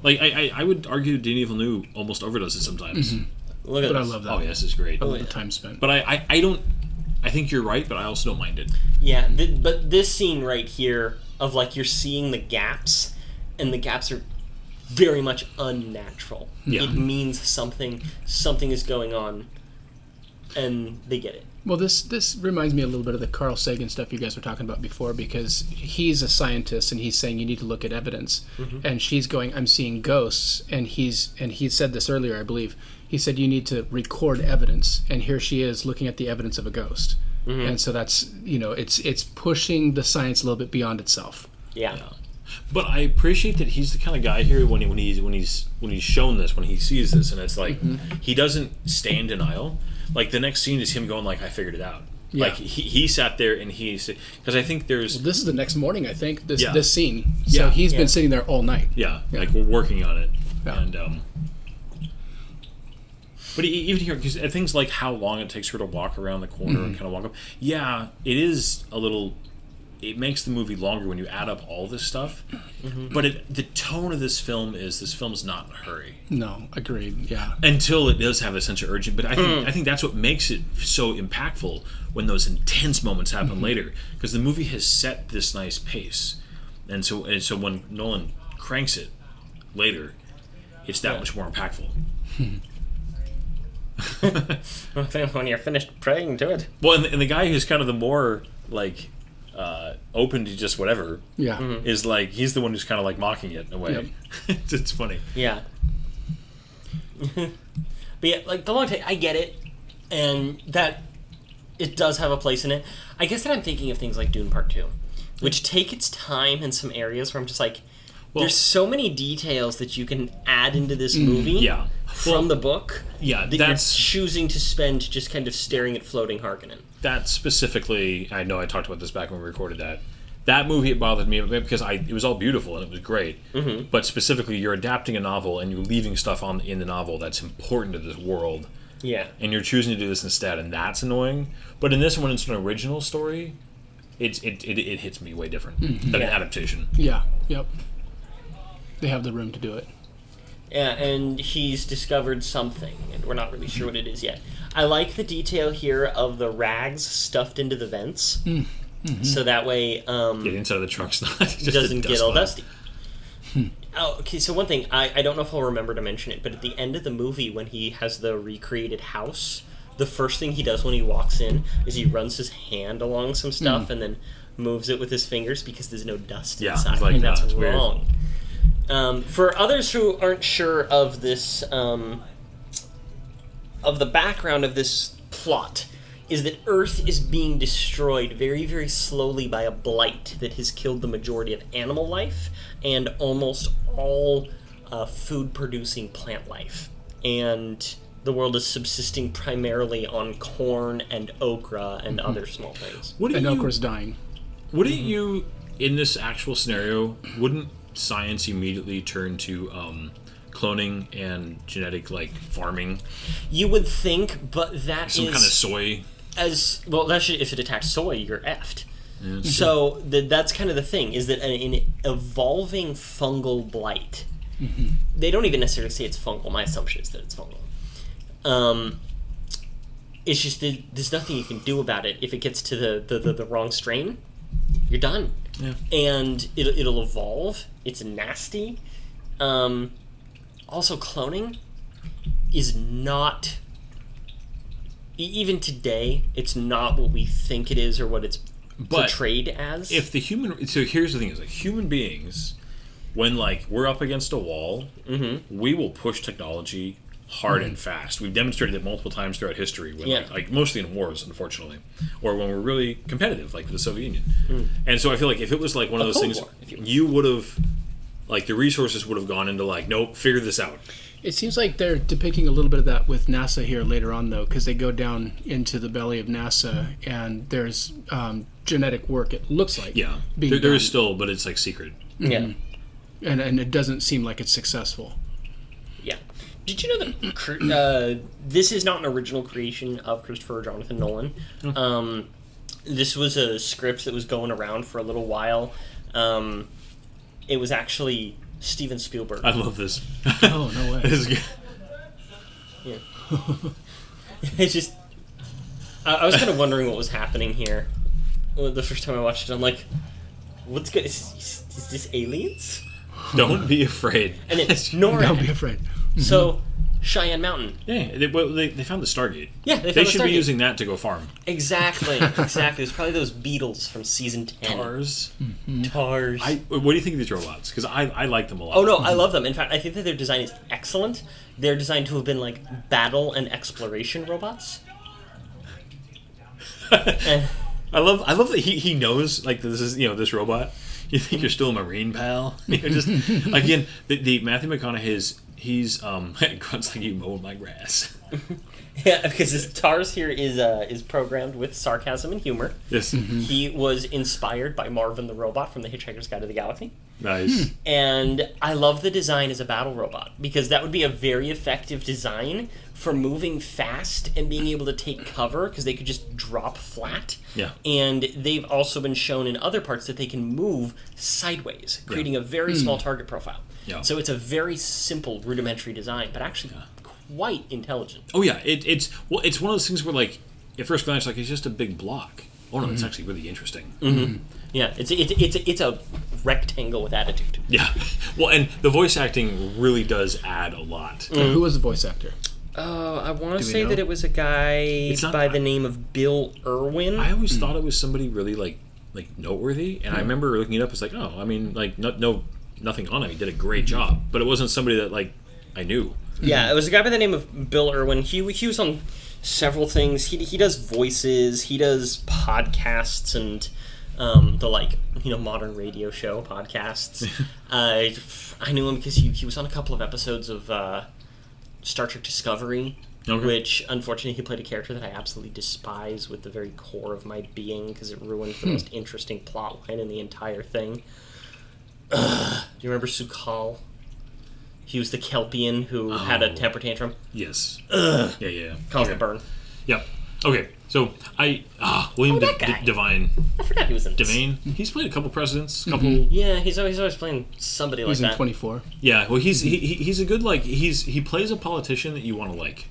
Like I would argue Denis Villeneuve almost overdoes it sometimes. Look at But I this. love that. Oh yes, it's great. I love the time spent. But I don't. I think you're right, but I also don't mind it. Yeah, but this scene right here of like you're seeing the gaps, and the gaps are very much unnatural. Yeah. It means something is going on, and they get it. Well, this reminds me a little bit of the Carl Sagan stuff you guys were talking about before, because he's a scientist and he's saying you need to look at evidence, and she's going, I'm seeing ghosts, and he said this earlier, I believe. He said you need to record evidence, and here she is looking at the evidence of a ghost, and so that's it's pushing the science a little bit beyond itself. Yeah. But I appreciate that he's the kind of guy here when he's shown this, when he sees this, and it's like he doesn't stay in denial. Like the next scene is him going like, I figured it out. Yeah. Like he sat there and because I think there's This is the next morning, I think. This Yeah. this scene. So Yeah. he's been sitting there all night. like we're working on it, Yeah. and but even here, because things like how long it takes her to walk around the corner and kind of walk up. Yeah, it is a little. It makes the movie longer when you add up all this stuff. But the tone of this film is not in a hurry. No, agreed. Yeah. Until it does have a sense of urgency. But I think that's what makes it so impactful when those intense moments happen later. Because the movie has set this nice pace. And so when Nolan cranks it later, it's that much more impactful. When you're finished praying to it. Well, and the guy who's kind of the more, like, open to just whatever Yeah. is like, he's the one who's kind of like mocking it in a way. Yep. It's funny. Yeah. But yeah, like the long take, I get it, and that it does have a place in it. I guess that I'm thinking of things like Dune Part 2, which take its time in some areas where I'm just like, there's so many details that you can add into this movie Yeah. from the book Yeah, that that's you're choosing to spend just kind of staring at floating Harkonnen. that specifically. I know I talked about this back when we recorded that. That movie, it bothered me because it was all beautiful and it was great. But specifically, you're adapting a novel and you're leaving stuff in the novel that's important to this world. Yeah. And you're choosing to do this instead, and that's annoying. But in this one, it's an original story. It hits me way different than an adaptation. Yeah. Yep. They have the room to do it. Yeah, and he's discovered something, and we're not really sure what it is yet. I like the detail here of the rags stuffed into the vents, so that way Get inside of the truck's not just it doesn't a dust get all cloud. dusty. Oh, okay, so one thing, I don't know if I'll remember to mention it, but at the end of the movie, when he has the recreated house the first thing he does when he walks in is he runs his hand along some stuff and then moves it with his fingers because there's no dust inside. It's like, and that's it's weird. wrong. For others who aren't sure of this, of the background of this plot, is that Earth is being destroyed very, very slowly by a blight that has killed the majority of animal life and almost all food-producing plant life. And the world is subsisting primarily on corn and okra and other small things. And okra's dying. Wouldn't you, in this actual scenario, wouldn't science immediately turn to cloning and genetic, like, farming? You would think, but that Some kind of soy? As well, that should, if it attacks soy, you're effed. So that's kind of the thing, is that an evolving fungal blight, they don't even necessarily say it's fungal. My assumption is that it's fungal. It's just that there's nothing you can do about it. If it gets to the wrong strain, you're done. Yeah. And it'll evolve. It's nasty. Also, cloning is not... Even today, it's not what we think it is or what it's portrayed as. If the human... So here's the thing, is like human beings, when like we're up against a wall, we will push technology hard and fast. We've demonstrated it multiple times throughout history, when like mostly in wars, unfortunately, or when we're really competitive, like the Soviet Union. And so I feel like if it was like one of those things, you would have, like, the resources would have gone into like, nope, figure this out. It seems like they're depicting a little bit of that with NASA here later on, though, because they go down into the belly of NASA and there's genetic work, it looks like. Yeah, being there is still, but it's like secret. Yeah. And it doesn't seem like it's successful. Yeah. Did you know that this is not an original creation of Christopher Jonathan Nolan? This was a script that was going around for a little while. It was actually Steven Spielberg. I love this. Oh, no way. This is good. Yeah. It's just... I was kind of wondering what was happening here. The first time I watched it, I'm like, what's good? Is this aliens? Don't be afraid. And it's NORAD. Don't be afraid. So, Cheyenne Mountain. Yeah, they found the Stargate. Yeah, they found They the should be Stargate. using that to go farm. Exactly, exactly. It's probably those beetles from season 10. Tars. Tars. What do you think of these robots? Because I like them a lot. Oh, no, I love them. In fact, I think that their design is excellent. They're designed to have been, like, battle and exploration robots. And I love that he knows, like, this is, this robot. You think you're still a Marine, pal? Just again, the Matthew McConaughey's, he's grunts like you mowing my grass. yeah, because his TARS here is programmed with sarcasm and humor. Yes. He was inspired by Marvin the Robot from The Hitchhiker's Guide to the Galaxy. Nice. And I love the design as a battle robot, because that would be a very effective design for moving fast and being able to take cover, because they could just drop flat. Yeah. And they've also been shown in other parts that they can move sideways, creating a very small target profile. Yeah. So it's a very simple, rudimentary design, but actually quite intelligent. Oh yeah, it's one of those things where, like, at first glance, like, it's just a big block. Oh no, it's actually really interesting. Yeah, it's a rectangle with attitude. Yeah. Well, and the voice acting really does add a lot. Who was the voice actor? I want to we say know? that it was a guy not- by the name of Bill Irwin. I always thought it was somebody really like noteworthy, and I remember looking it up. It's like, oh, I mean, like, nothing on him. He did a great job, but it wasn't somebody that, like, I knew. Yeah, it was a guy by the name of Bill Irwin. He was on several things. He does voices. He does podcasts and the, like, modern radio show podcasts. I knew him because he was on a couple of episodes of Star Trek Discovery, which unfortunately he played a character that I absolutely despise with the very core of my being, because it ruined the most interesting plot line in the entire thing. Do you remember Sukhal? He was the Kelpian who had a temper tantrum. Yes. Yeah. Caused the burn. Yep. Okay. So William that guy. Devine. I forgot he was in this. Devane. He's played a couple presidents. Couple. Yeah, he's always playing somebody He's like in that. 24. Yeah. Well, he's a good, like, he plays a politician that you want to like,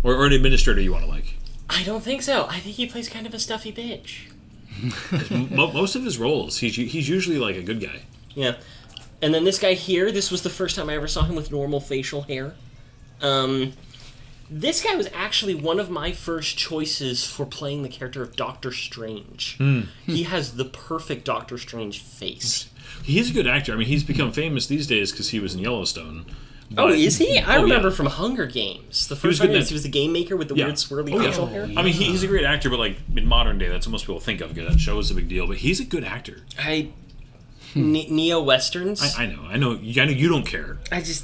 or an administrator you want to like. I don't think so. I think he plays kind of a stuffy bitch. Most of his roles, he's usually like a good guy. Yeah. And then this guy here, this was the first time I ever saw him with normal facial hair. This guy was actually one of my first choices for playing the character of Doctor Strange. He has the perfect Doctor Strange face. He's a good actor. I mean, he's become famous these days because he was in Yellowstone. Oh, But- is he? I remember yeah. from Hunger Games. The was first good Hunger in Games, that. he was the game maker with the Yeah. weird swirly Oh, yeah. facial hair. I mean, he's a great actor, but like in modern day, that's what most people think of because that show is a big deal. But he's a good actor. Neo westerns. I know. I know you don't care,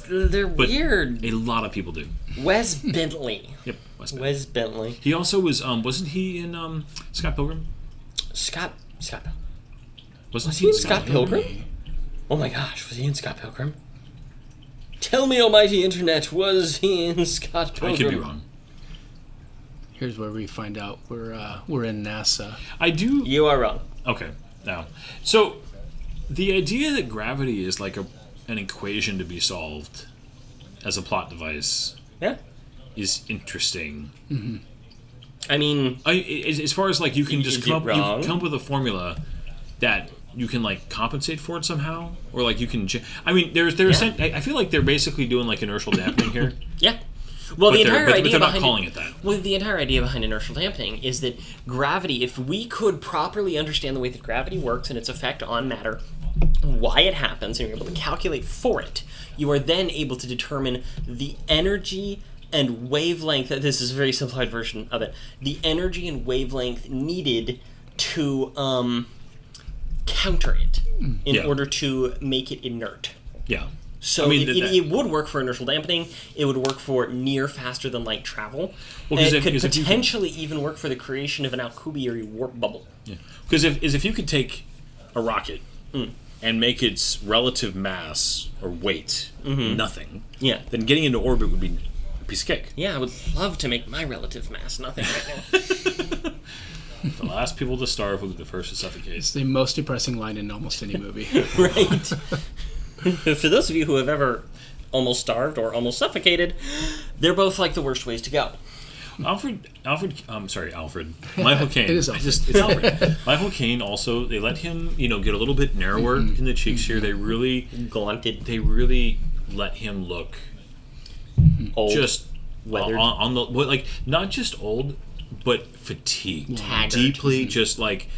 They're but weird. a lot of people do. Wes Bentley. Yep. Wes Bentley. Wes Bentley. He also was. Wasn't he in Scott Pilgrim? Scott. Wasn't Was he in Scott Pilgrim? Oh my gosh, was he in Scott Pilgrim? Tell me, almighty internet, was he in Scott Pilgrim? I could be wrong. Here's where we find out we're in NASA. I do. You are wrong. Okay. Now, so the idea that gravity is like an equation to be solved as a plot device Yeah. is interesting. I mean, As far as like you can just Is come it up, you wrong? come up with a formula that you can like compensate for it somehow, or like you can. I mean, I feel like they're basically doing like inertial dampening here. yeah. Well, the entire but idea they're not behind calling it that. Well, the entire idea behind inertial dampening is that gravity, if we could properly understand the way that gravity works and its effect on matter, why it happens, and you're able to calculate for it, you are then able to determine the energy and wavelength. This is a very simplified version of it. The energy and wavelength needed to counter it in Yeah. order to make it inert. Yeah. So I mean, it would work for inertial dampening. It would work for near faster than light travel. Well, And 'cause it if- could 'cause if you could- potentially even work for the creation of an Alcubierre warp bubble. Because if you could take a rocket and make its relative mass or weight nothing, Yeah. then getting into orbit would be a piece of cake. Yeah, I would love to make my relative mass nothing right now. The last people to starve will be the first to suffocate. It's the most depressing line in almost any movie. Right. For those of you who have ever almost starved or almost suffocated, they're both like the worst ways to go. Michael Caine. It is It's Alfred. Michael Caine also, they let him, get a little bit narrower in the cheeks here. They really let him look Old. just Weathered. on the, but like, not just old, but fatigued. Haggard. Deeply just like,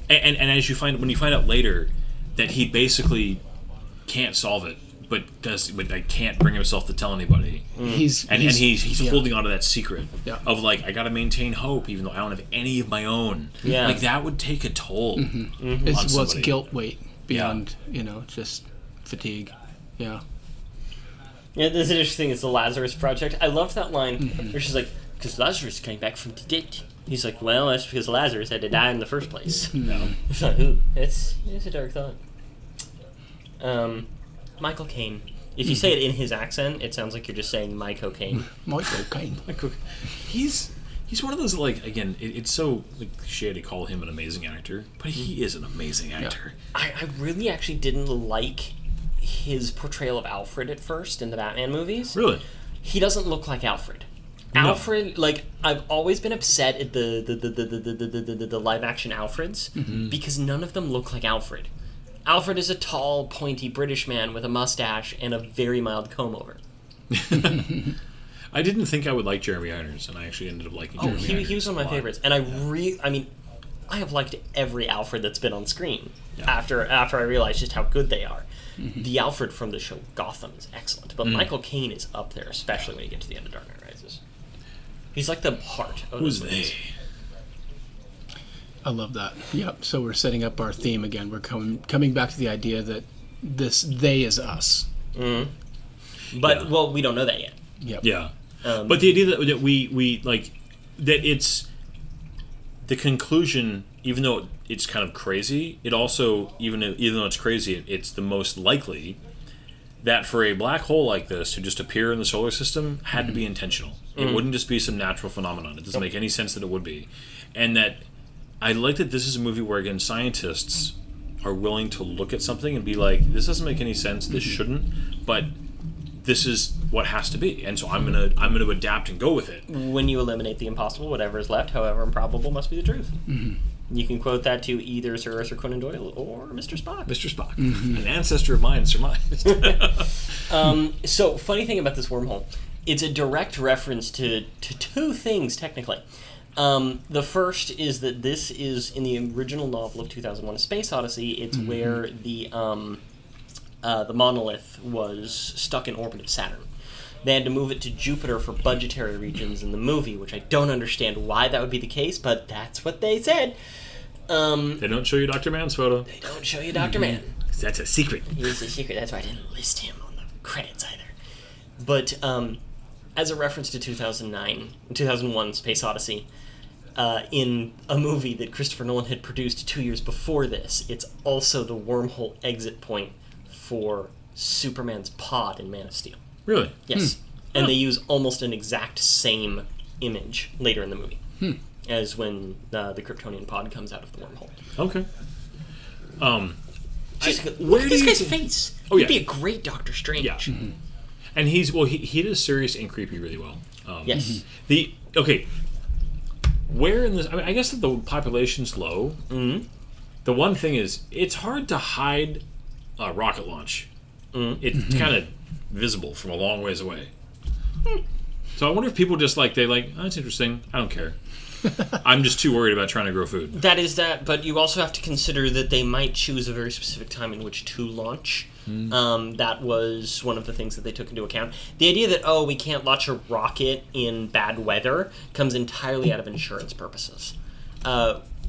and as when you find out later that he basically can't solve it, but can't bring himself to tell anybody. He's He's yeah. holding on to that secret Yeah. of like, I gotta maintain hope even though I don't have any of my own. Yeah. Like that would take a toll on It's somebody. guilt weight beyond just fatigue. Yeah. Yeah, this interesting is the Lazarus Project. I loved that line where she's like, because Lazarus came back from the dead. He's like, well, that's because Lazarus had to die in the first place. It's like, ooh, it's a dark thought. Michael Caine. If you say it in his accent, it sounds like you're just saying my cocaine. Michael Caine. He's one of those, like, again, it's so like cliche to call him an amazing actor, but he is an amazing actor. I really actually didn't like his portrayal of Alfred at first in the Batman movies. Really? He doesn't look like Alfred. No. Alfred, like, I've always been upset at the live action Alfreds because none of them look like Alfred. Alfred is a tall, pointy British man with a mustache and a very mild comb over. I didn't think I would like Jeremy Irons, and I actually ended up liking Jeremy Irons. He was one of a my lot. favorites, and I have liked every Alfred that's been on screen after I realized just how good they are. The Alfred from the show Gotham is excellent, but Michael Caine is up there, especially when you get to the end of Dark Knight Rises. He's like the heart of Who's those they? movies. I love that. Yep. So we're setting up our theme again. We're coming back to the idea that this they is us. But, well, we don't know that yet. Yep. Yeah. But the idea that we like, that it's the conclusion, even though it's kind of crazy, it also, even though it's crazy, it's the most likely that for a black hole like this to just appear in the solar system had to be intentional. It wouldn't just be some natural phenomenon. It doesn't make any sense that it would be. And that I like that this is a movie where, again, scientists are willing to look at something and be like, this doesn't make any sense, this shouldn't, but this is what has to be, and so I'm gonna adapt and go with it. When you eliminate the impossible, whatever is left, however improbable, must be the truth. You can quote that to either Sir Arthur Conan Doyle or Mr. Spock. Mr. Spock, an ancestor of mine surmised. So, funny thing about this wormhole. It's a direct reference to two things, technically. The first is that this is in the original novel of 2001: A Space Odyssey. It's where the monolith was stuck in orbit of Saturn. They had to move it to Jupiter for budgetary reasons in the movie, which I don't understand why that would be the case, but that's what they said. They don't show you Dr. Man's photo. They don't show you Dr. Man. That's a secret. He's a secret. That's why I didn't list him on the credits either. But as a reference to 2001: Space Odyssey, in a movie that Christopher Nolan had produced 2 years before this, it's also the wormhole exit point for Superman's pod in Man of Steel. Really? Yes. And they use almost an exact same image later in the movie as when the Kryptonian pod comes out of the wormhole. Okay. Look at this guy's face. Oh, yeah. He'd be a great Doctor Strange. Yeah. And he does serious and creepy really well. Yes. Where in this? I mean, I guess that the population's low. Mm-hmm. The one thing is, it's hard to hide a rocket launch. It's kind of visible from a long ways away. So I wonder if people just oh, that's interesting. I don't care. I'm just too worried about trying to grow food. That is that, but you also have to consider that they might choose a very specific time in which to launch. That was one of the things that they took into account. The idea that, we can't launch a rocket in bad weather comes entirely out of insurance purposes.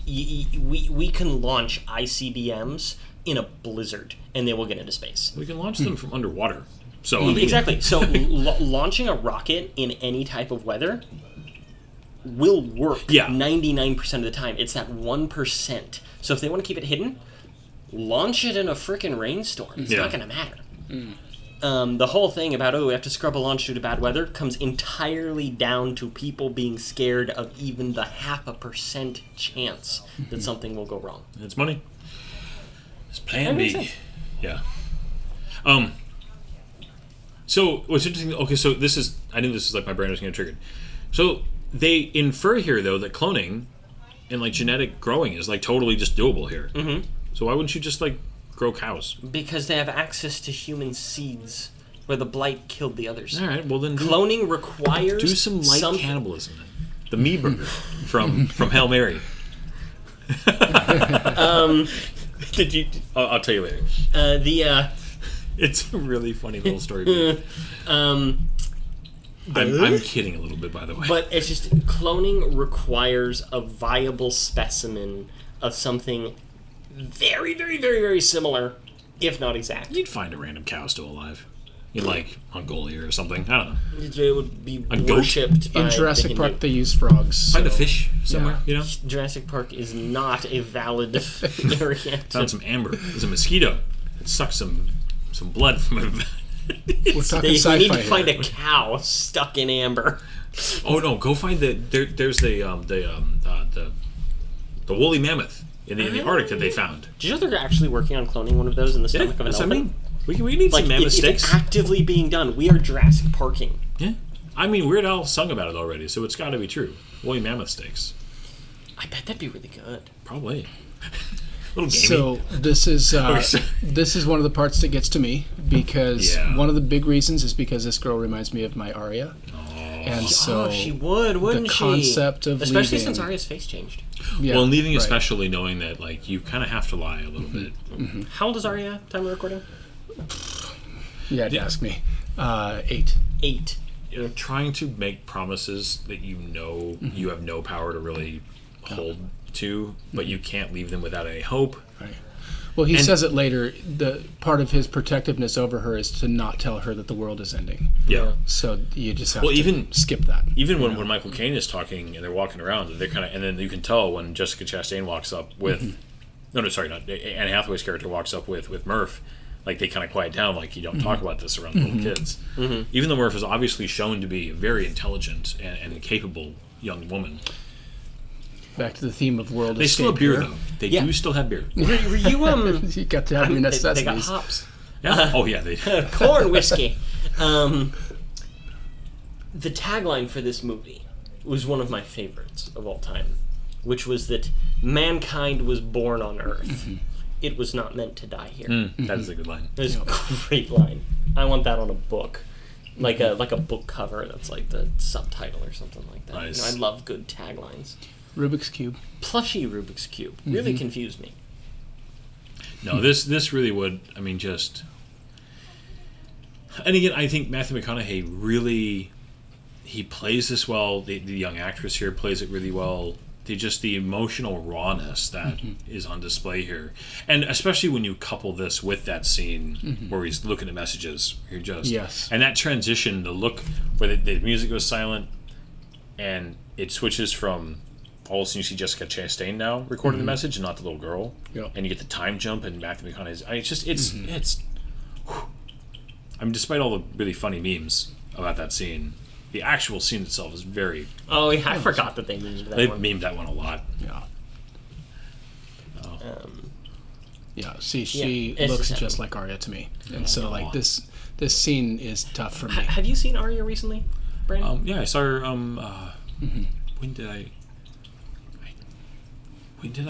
We can launch ICBMs in a blizzard, and they will get into space. We can launch them from underwater. So Exactly. So launching a rocket in any type of weather will work 99% of the time. It's that 1%. So if they want to keep it hidden, launch it in a frickin' rainstorm. It's not going to matter. The whole thing about, we have to scrub a launch due to bad weather comes entirely down to people being scared of even the 0.5% chance that something will go wrong. It's money. It's plan B. Yeah. So what's interesting? Okay, so this is. I knew this is my brain was going to trigger. So they infer here though that cloning and genetic growing is totally just doable here. Mm-hmm. So why wouldn't you just grow cows? Because they have access to human seeds, where the blight killed the others. All right. Well then, cloning requires do some light cannibalism. Then. The me burger from Hail Mary. Did you? I'll tell you later. It's a really funny little story. I'm kidding a little bit, by the way. But it's just cloning requires a viable specimen of something very, very, very, very similar, if not exact. You'd find a random cow still alive in Mongolia or something. I don't know. It would be worshipped by in Jurassic the Park. They use frogs. Find a fish somewhere. Yeah. Jurassic Park is not a valid area. Found some amber. There's a mosquito. It sucked some blood from it. We're talking we sci-fi need to here. find a cow stuck in amber. Oh no! Go find there's the woolly mammoth in the Arctic that they found. Did you know they're actually working on cloning one of those in the stomach of an that's elephant? what I mean. We need some mammoth steaks. It's actively being done. We are Jurassic Parking. Yeah. I mean, Weird Al sung about it already, so it's got to be true. Woolly mammoth steaks. I bet that'd be really good. Probably. A little gamey. So this is one of the parts that gets to me because one of the big reasons is because this girl reminds me of my Arya. And so she would, wouldn't the she? concept of especially leaving, since Arya's face changed. Yeah, well, leaving right. especially knowing that you kind of have to lie a little bit. Mm-hmm. How old is Arya? Time of recording? Yeah, ask me. 8. 8. Trying to make promises that you have no power to really hold to, but you can't leave them without any hope. Right. Well, he says it later. The part of his protectiveness over her is to not tell her that the world is ending. Yeah. So you just have to skip that. Even when Michael Caine is talking and they're walking around, they're and then you can tell when Jessica Chastain walks up with, not Anne Hathaway's character walks up with Murph, they kind of quiet down, you don't talk about this around little kids. Mm-hmm. Even though Murph is obviously shown to be a very intelligent and capable young woman. Back to the theme of world They escape still have beer, here. though. They do still have beer. Were you You got to have your necessities. They got hops. Yeah. Oh, yeah. They Corn whiskey. The tagline for this movie was one of my favorites of all time, which was that mankind was born on Earth. Mm-hmm. It was not meant to die here. That is a good line. It was a great line. I want that on a book. like a book cover that's like the subtitle or something like that. Nice. I love good taglines. Rubik's Cube. Plushy Rubik's Cube really confused me. No, this really would. I mean, just. And again, I think Matthew McConaughey really, he plays this well. The young actress here plays it really well. The emotional rawness that is on display here, and especially when you couple this with that scene where he's looking at messages, you're just and that transition, the look where the music goes silent, and it switches from all of a sudden you see Jessica Chastain now recording the message and not the little girl, and you get the time jump and Matthew McConaughey's. It's I mean, despite all the really funny memes about that scene, the actual scene itself is very. Oh, yeah, I forgot that they memed that one. They memed that one a lot. Yeah. Yeah. See, Yeah, she it's looks just just like Arya to me, and so like this scene is tough for me. Have you seen Arya recently, Brandon? Yeah, I saw her. When did I?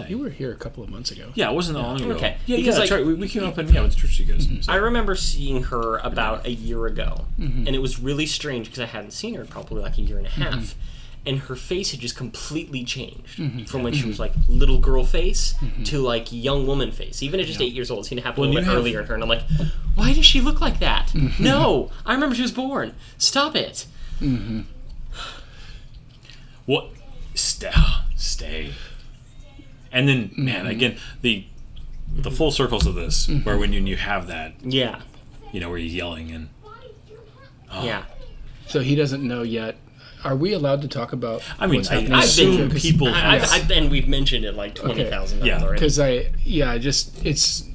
You were here a couple of months ago. Yeah, it wasn't that long ago. Okay. Yeah, Because, that's like- right. We came up and went to church with you guys. So. I remember seeing her about a year ago, and it was really strange because I hadn't seen her probably like a year and a half, and her face had just completely changed from when she was like little girl face to like young woman face. Even at just 8 years old, it seemed to happen a little bit earlier in her, and I'm like, why does she look like that? No, I remember she was born. Stop it. What? Stay. And then, man, again, the full circles of this, where when you have that, Yeah. where you're yelling and. Yeah. So he doesn't know yet. Are we allowed to talk about? I mean, what's I happening? assume people. I've been. We've mentioned it like 20,000 times Yeah. already. Because it's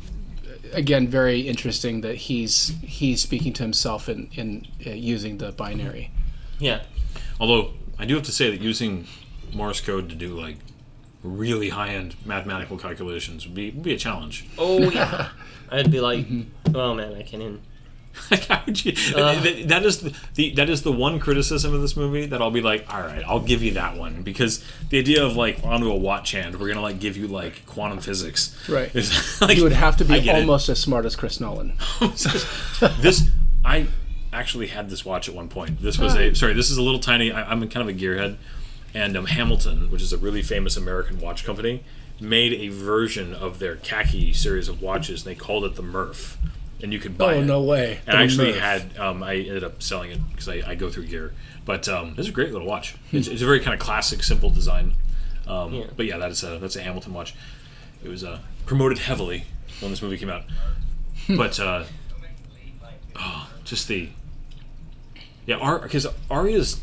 again very interesting that he's speaking to himself in using the binary. Yeah. Although I do have to say that using Morse code to do like really high-end mathematical calculations would be a challenge. Oh yeah. I'd be like, oh man, I can't even. Like, how would you? That is the one criticism of this movie that I'll be like, all right, I'll give you that one, because the idea of like onto a watch hand, we're gonna like give you like quantum physics, Right. is, like, He would have to I be get it. almost as smart as Chris Nolan. I actually had this watch at one point. This was this is a little tiny. I'm kind of a gearhead, and Hamilton, which is a really famous American watch company, made a version of their khaki series of watches. And they called it the Murph, and you could buy it. Oh no way! And I The actually Murph. had, I ended up selling it because I go through gear. But it's a great little watch. It's a very kind of classic, simple design. But yeah, that's a Hamilton watch. It was promoted heavily when this movie came out. But just the because Arya's,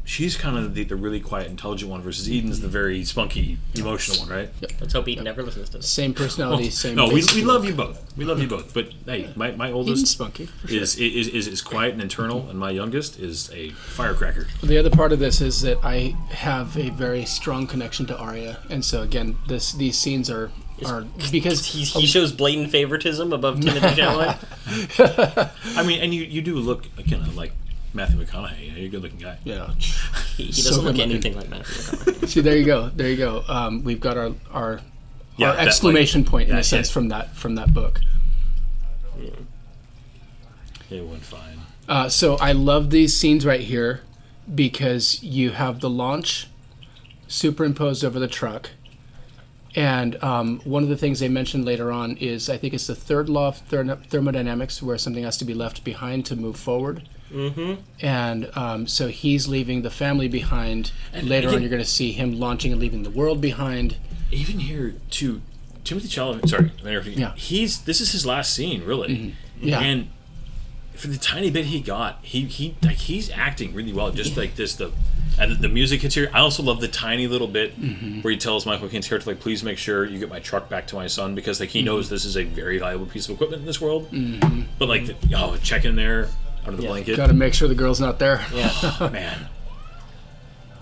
she's kind of the really quiet, intelligent one versus Eden's the very spunky, emotional one, right? Let's hope Eden never listens to this. Same personality, same. No, we basic love look. you both. We love you both. But hey, my Eden's oldest spunky. For sure. is quiet and internal, and my youngest is a firecracker. The other part of this is that I have a very strong connection to Arya, and so again, these scenes are because He shows blatant favoritism above Timothy Chalamet. I mean, and you do look again like Matthew McConaughey. You're a good-looking guy. yeah. He So doesn't look good anything like Matthew McConaughey. See, there you go. We've got our Yeah, that, exclamation like, point in a that sense hit. from that book. It went fine. So I love these scenes right here because you have the launch superimposed over the truck. And one of the things they mentioned later on is, I think it's the third law of thermodynamics, where something has to be left behind to move forward. Mm-hmm. And so he's leaving the family behind. And Later again- on, you're going to see him launching and leaving the world behind. Even here, too, Timothy Chalamet. Sorry, Yeah. This is his last scene, really. Yeah. And for the tiny bit he got, he's acting really well. Just like this, and the music hits here. I also love the tiny little bit where he tells Michael Caine's character, like, please make sure you get my truck back to my son, because like he knows this is a very valuable piece of equipment in this world. But like, check in there under the blanket. Got to make sure the girl's not there. Yeah. Oh, man.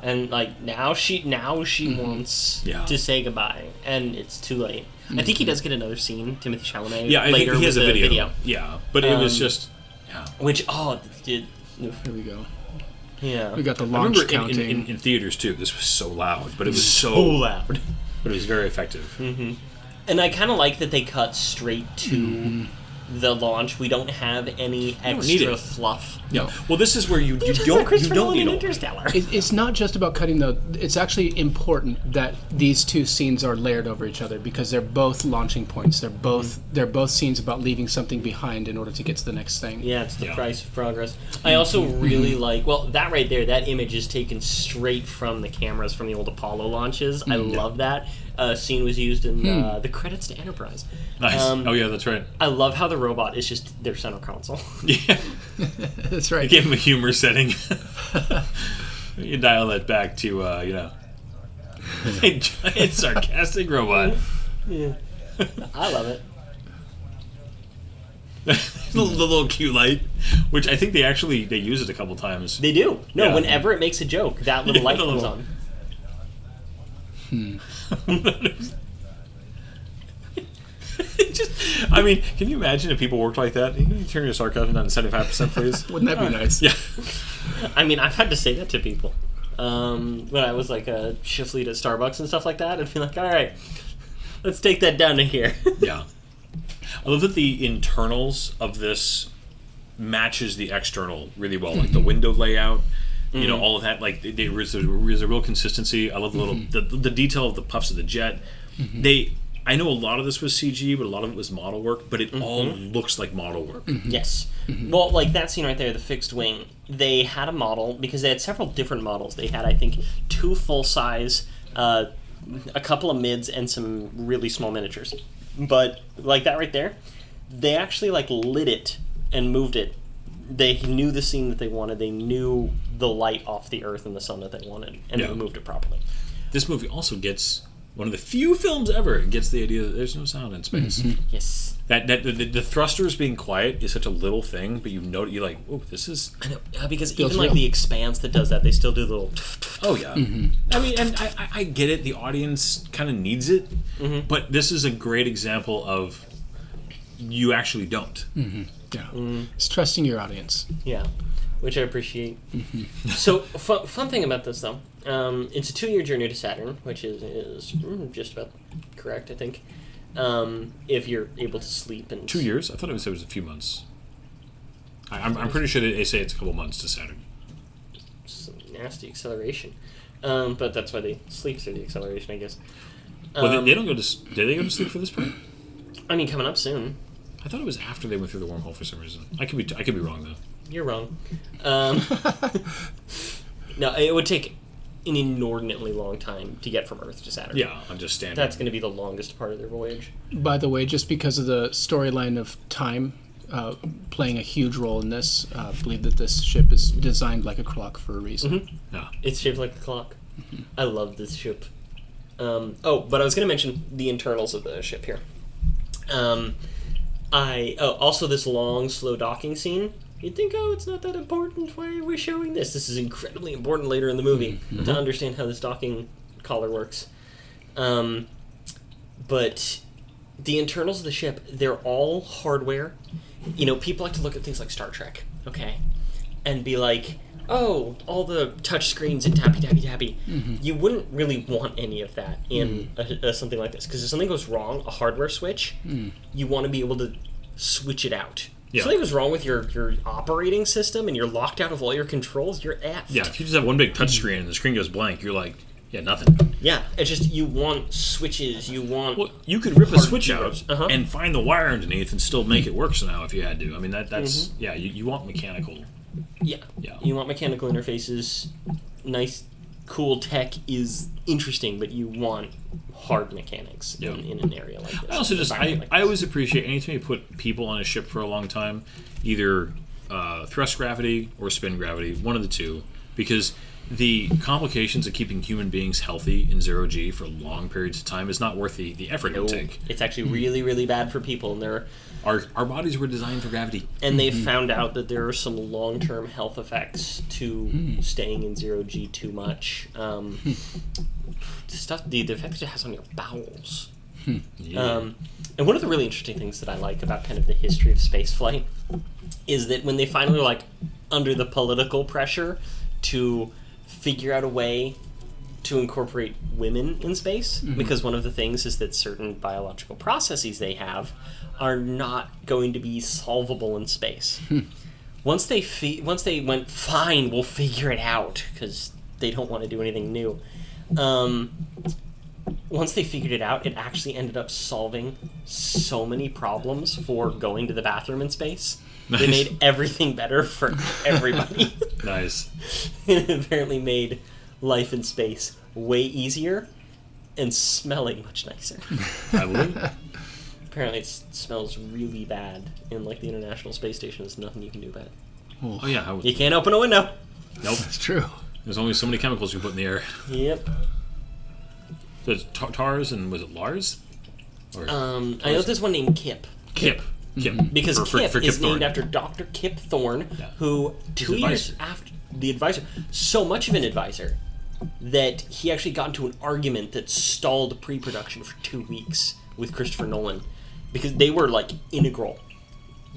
And like now she wants Yeah. to say goodbye, and it's too late. I think he does get another scene, Timothy Chalamet. Yeah, I later think he has a with the video. Yeah, but it was just. Yeah. Which Here we go. yeah. We got the I launch remember counting. in theaters too. This was so loud, but it was so loud. But it was very effective. And I kind of like that they cut straight to the launch. We don't have any don't need extra it. fluff. Yeah. Well, this is where you Just don't like Christopher Nolan need in all. Interstellar. It's not just about cutting it's actually important that these two scenes are layered over each other because they're both launching points. They're both scenes about leaving something behind in order to get to the next thing. Yeah, it's the price of progress. I also really like, well, that right there, that image is taken straight from the cameras from the old Apollo launches. I love that. Scene was used in the credits to Enterprise. Nice. Oh yeah, that's right. I love how the robot is just their center console. Yeah. That's right. You gave him a humor setting. You dial that back to a giant sarcastic robot. Yeah. I love it. The little cute light, which I think they use it a couple times. They do. No, Yeah. whenever it makes a joke, that little light the comes little- on. I mean, can you imagine if people worked like that? Can you turn your sarcasm down to 75%, please? Wouldn't that be nice? Yeah. I mean, I've had to say that to people. When I was like a shift lead at Starbucks and stuff like that, I'd be like, all right, let's take that down to here. Yeah. I love that the internals of this matches the external really well, like the window layout, all of that. Like there's a real consistency. I love the little the detail of the puffs of the jet. I know a lot of this was CG, but a lot of it was model work. But it all looks like model work. Yes. Well, like that scene right there, the fixed wing, they had a model, because they had several different models. They had, I think, 2 full-size, a couple of mids, and some really small miniatures. But, like that right there, they actually, like, lit it and moved it. They knew the scene that they wanted. They knew the light off the Earth and the sun that they wanted, and they moved it properly. This movie also gets one of the few films ever gets the idea that there's no sound in space. Yes. That the thrusters being quiet is such a little thing, but you know you're like, oh, this is. I know, because Feels even like real. The Expanse that does that, they still do the little. Oh yeah. I mean, and I get it. The audience kind of needs it, but this is a great example of you actually don't. Yeah. It's trusting your audience. Yeah, which I appreciate. So, fun thing about this, though, it's a 2-year journey to Saturn, which is just about correct, I think. If you're able to sleep and 2 years? I thought it was a few months. I'm pretty sure they say it's a couple months to Saturn. some nasty acceleration. But that's why they sleep through the acceleration, I guess. Well, they don't go to. Did they go to sleep for this part? I mean, coming up soon. I thought it was after they went through the wormhole for some reason. I could be wrong though. You're wrong. No, it would take an inordinately long time to get from Earth to Saturn. Yeah, I'm just standing. That's going to be the longest part of their voyage. By the way, just because of the storyline of time playing a huge role in this, I believe that this ship is designed like a clock for a reason. Yeah. It's shaped like a clock. I love this ship. But I was going to mention the internals of the ship here. Also this long, slow docking scene. You'd think, it's not that important. Why are we showing this? This is incredibly important later in the movie to understand how this docking collar works. But the internals of the ship, they're all hardware. You know, people like to look at things like Star Trek, okay, and be like, oh, all the touch screens and tappy, tappy, tappy. You wouldn't really want any of that in something like this, because if something goes wrong, a hardware switch, you want to be able to switch it out. Yeah. If something goes wrong with your operating system and you're locked out of all your controls, you're effed. Yeah, if you just have one big touch screen and the screen goes blank, you're like, yeah, nothing. Yeah, it's just you want switches, you want... Well, you could rip a hard switch keyboards. out and find the wire underneath and still make it work somehow if you had to. I mean, that's yeah, you want mechanical. Yeah. Yeah. You want mechanical interfaces. Nice, cool tech is interesting, but you want hard mechanics in an area like this. I also just, environment like I this. always appreciate anytime you put people on a ship for a long time, either thrust gravity or spin gravity, one of the two, because the complications of keeping human beings healthy in zero-G for long periods of time is not worth the effort it would take. It's actually really, really bad for people, and Our bodies were designed for gravity. and they've found out that there are some long-term health effects to staying in zero-G too much. The effects it has on your bowels. Yeah. And one of the really interesting things that I like about kind of the history of spaceflight is that when they finally were like under the political pressure to figure out a way to incorporate women in space, because one of the things is that certain biological processes they have are not going to be solvable in space. Once they went, fine, we'll figure it out, because they don't want to do anything new. Once they figured it out, it actually ended up solving so many problems for going to the bathroom in space. Nice. They made everything better for everybody. Nice. It apparently made life in space way easier and smelling much nicer. I believe it. Apparently it smells really bad in like the International Space Station. There's nothing you can do about it. Oh yeah. You can't open a window. Nope. That's true. There's only so many chemicals you put in the air. Yep. There's TARS and was it Lars? Or I know there's one named Kip. Kip. Because Kip for is Thorne. named after Dr. Kip Thorne, Yeah. who 2 years after the advisor, so much of an advisor that he actually got into an argument that stalled pre-production for 2 weeks with Christopher Nolan because they were like integral.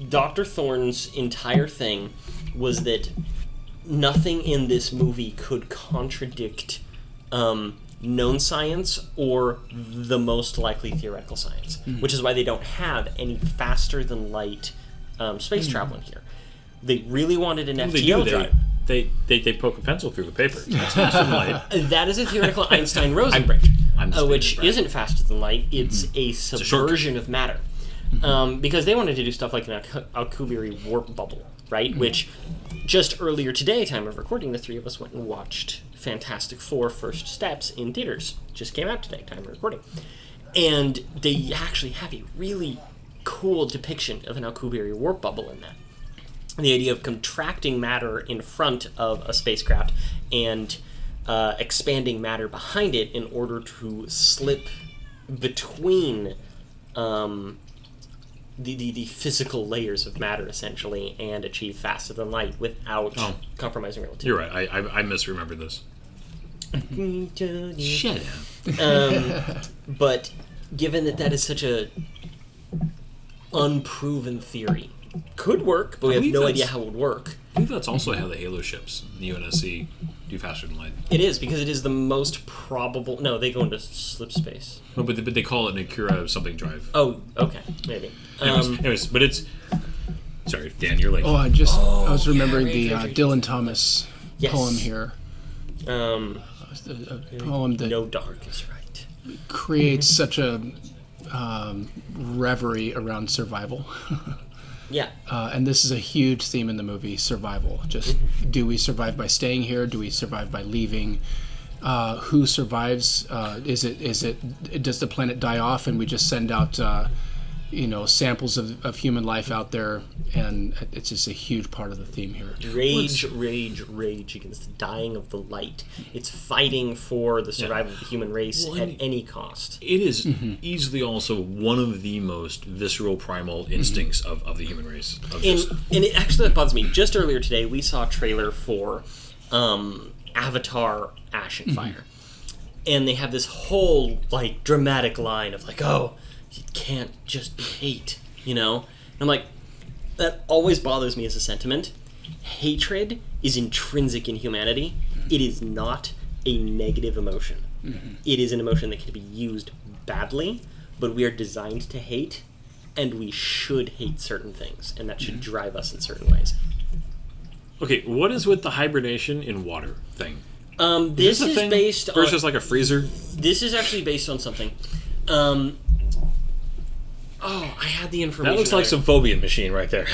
Dr. Thorne's entire thing was that nothing in this movie could contradict known science or the most likely theoretical science, which is why they don't have any faster than light space travel in here. They really wanted an FTL drive. They poke a pencil through the paper. That's faster than light. That is a theoretical Einstein-Rosen bridge, which isn't faster than light. It's a subversion of matter. Because they wanted to do stuff like an Alcubierre warp bubble, right? Which just earlier today, time of recording, the three of us went and watched Fantastic Four First Steps in theaters. Just came out today, time of recording. And they actually have a really cool depiction of an Alcubierre warp bubble in that. The idea of contracting matter in front of a spacecraft and expanding matter behind it in order to slip between the physical layers of matter, essentially, and achieve faster than light without compromising relativity. You're right. I misremembered this. Shut up. But given that is such a unproven theory, could work, but we have no idea how it would work. I think that's also how the Halo ships, the UNSC, do faster than light. It is, because it is the most probable... No, they go into slip space. No, but they call it an Akira something drive. Oh, okay, maybe. Anyways, but it's... Sorry, Dan, you're late. I was remembering the Dylan Thomas poem here. A poem that No dark is right. creates such a reverie around survival. Yeah. And this is a huge theme in the movie, survival. Just, do we survive by staying here? Do we survive by leaving? Who survives? Does the planet die off and we just send out samples of human life out there? And it's just a huge part of the theme here. Rage against the dying of the light. It's fighting for the survival of the human race at any cost. It is easily also one of the most visceral, primal instincts of the human race. And it actually, that bothers me. Just earlier today, we saw a trailer for Avatar Ash and Fire. And they have this whole, dramatic line of, you can't just be hate, And I'm like, that always bothers me as a sentiment. Hatred is intrinsic in humanity. It is not a negative emotion. It is an emotion that can be used badly, but we are designed to hate, and we should hate certain things, and that should drive us in certain ways. Okay, what is with the hibernation in water thing? This is based on... Versus like a freezer? This is actually based on something. I had the information. That looks like some Phobian machine right there.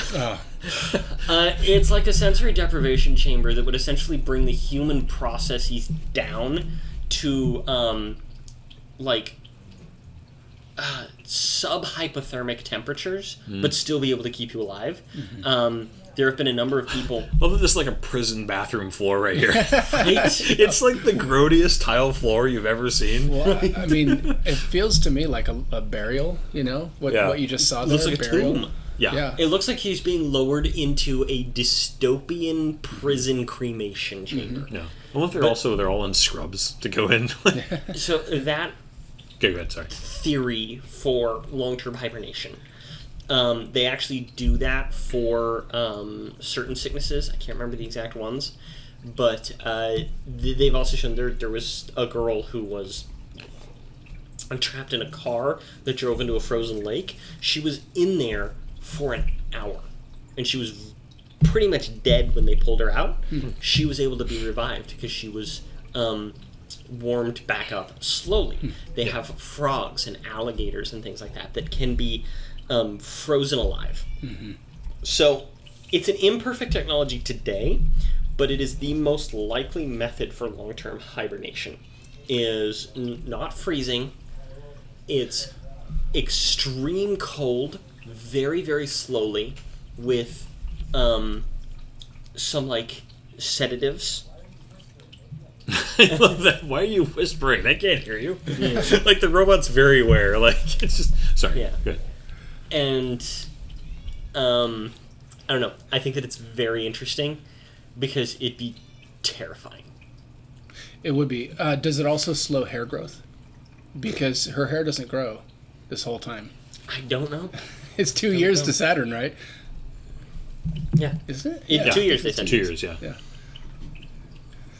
It's like a sensory deprivation chamber that would essentially bring the human processes down to, sub-hypothermic temperatures, but still be able to keep you alive. There have been a number of people... Love that this is like a prison bathroom floor right here. It's like the grodiest tile floor you've ever seen. Well, I mean, it feels to me like a burial, what you just saw there. It looks like a tomb. Yeah. It looks like he's being lowered into a dystopian prison cremation chamber. Yeah. I wonder if they're all in scrubs to go in. So that okay, go ahead, sorry. theory for long-term hibernation... they actually do that for certain sicknesses. I can't remember the exact ones. but they've also shown there was a girl who was trapped in a car that drove into a frozen lake. She was in there for an hour, and she was pretty much dead when they pulled her out. She was able to be revived because she was warmed back up slowly. They have frogs and alligators and things like that can be frozen alive. So it's an imperfect technology today, but it is the most likely method for long-term hibernation. Is not freezing. It's extreme cold, very, very slowly, with some like sedatives. I love that. Why are you whispering? They can't hear you. Like the robot's very aware. Like it's just sorry. Yeah. Good. And I don't know. I think that it's very interesting because it'd be terrifying. It would be. Does it also slow hair growth? Because her hair doesn't grow this whole time. I don't know. It's 2 years to Saturn, right? Yeah. Isn't it? In 2 years, they said. 2 years, yeah. Yeah.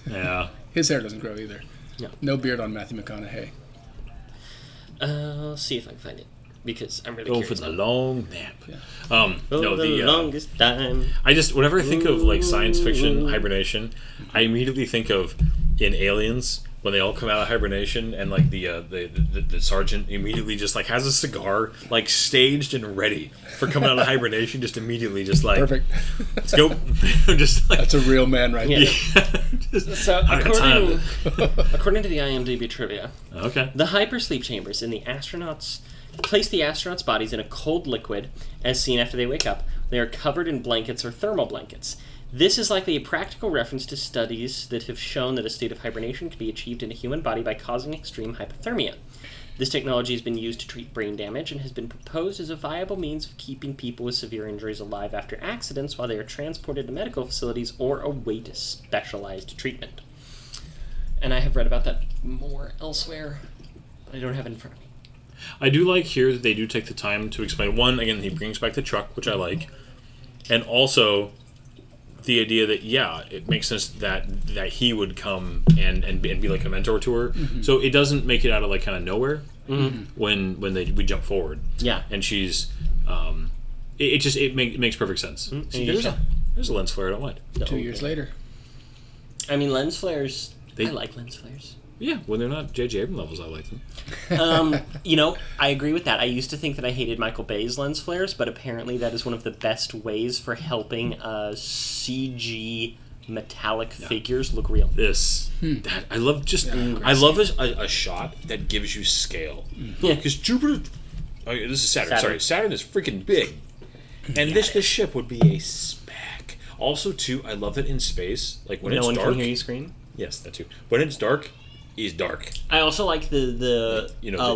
Yeah. His hair doesn't grow either. No. No beard on Matthew McConaughey. I'll see if I can find it because I'm really Go for curious. the long nap. Yeah. No, the longest time. I just whenever I think of like science fiction hibernation, I immediately think of in Aliens when they all come out of hibernation and like the sergeant immediately just like has a cigar like staged and ready for coming out of hibernation, just immediately just like Perfect. let's go. Just like That's a real man right there. So I got time. according to the IMDb trivia, Okay. the hypersleep chambers in the astronauts place the astronauts' bodies in a cold liquid as seen after they wake up. They are covered in blankets or thermal blankets. This is likely a practical reference to studies that have shown that a state of hibernation can be achieved in a human body by causing extreme hypothermia. This technology has been used to treat brain damage and has been proposed as a viable means of keeping people with severe injuries alive after accidents while they are transported to medical facilities or await specialized treatment. And I have read about that more elsewhere, but I don't have it in front of me. I do like here that they do take the time to explain. One, again, he brings back the truck, which I like, and also the idea that it makes sense that he would come and be like a mentor to her. So it doesn't make it out of like kind of nowhere when we jump forward. Yeah. And she's it makes perfect sense. See, there's a lens flare I don't mind. 2 years later. I mean, lens flares. I like lens flares. Yeah, when they're not J.J. Abrams levels, I like them. I agree with that. I used to think that I hated Michael Bay's lens flares, but apparently that is one of the best ways for helping CG metallic figures look real. That I love. I love a shot that gives you scale. Yeah. Because Jupiter, this is Saturn. Sorry, Saturn is freaking big, and this ship would be a speck. Also, too, I love that in space, like when it's dark. No one can hear you scream. Yes, that too. When it's dark, is dark. I also like the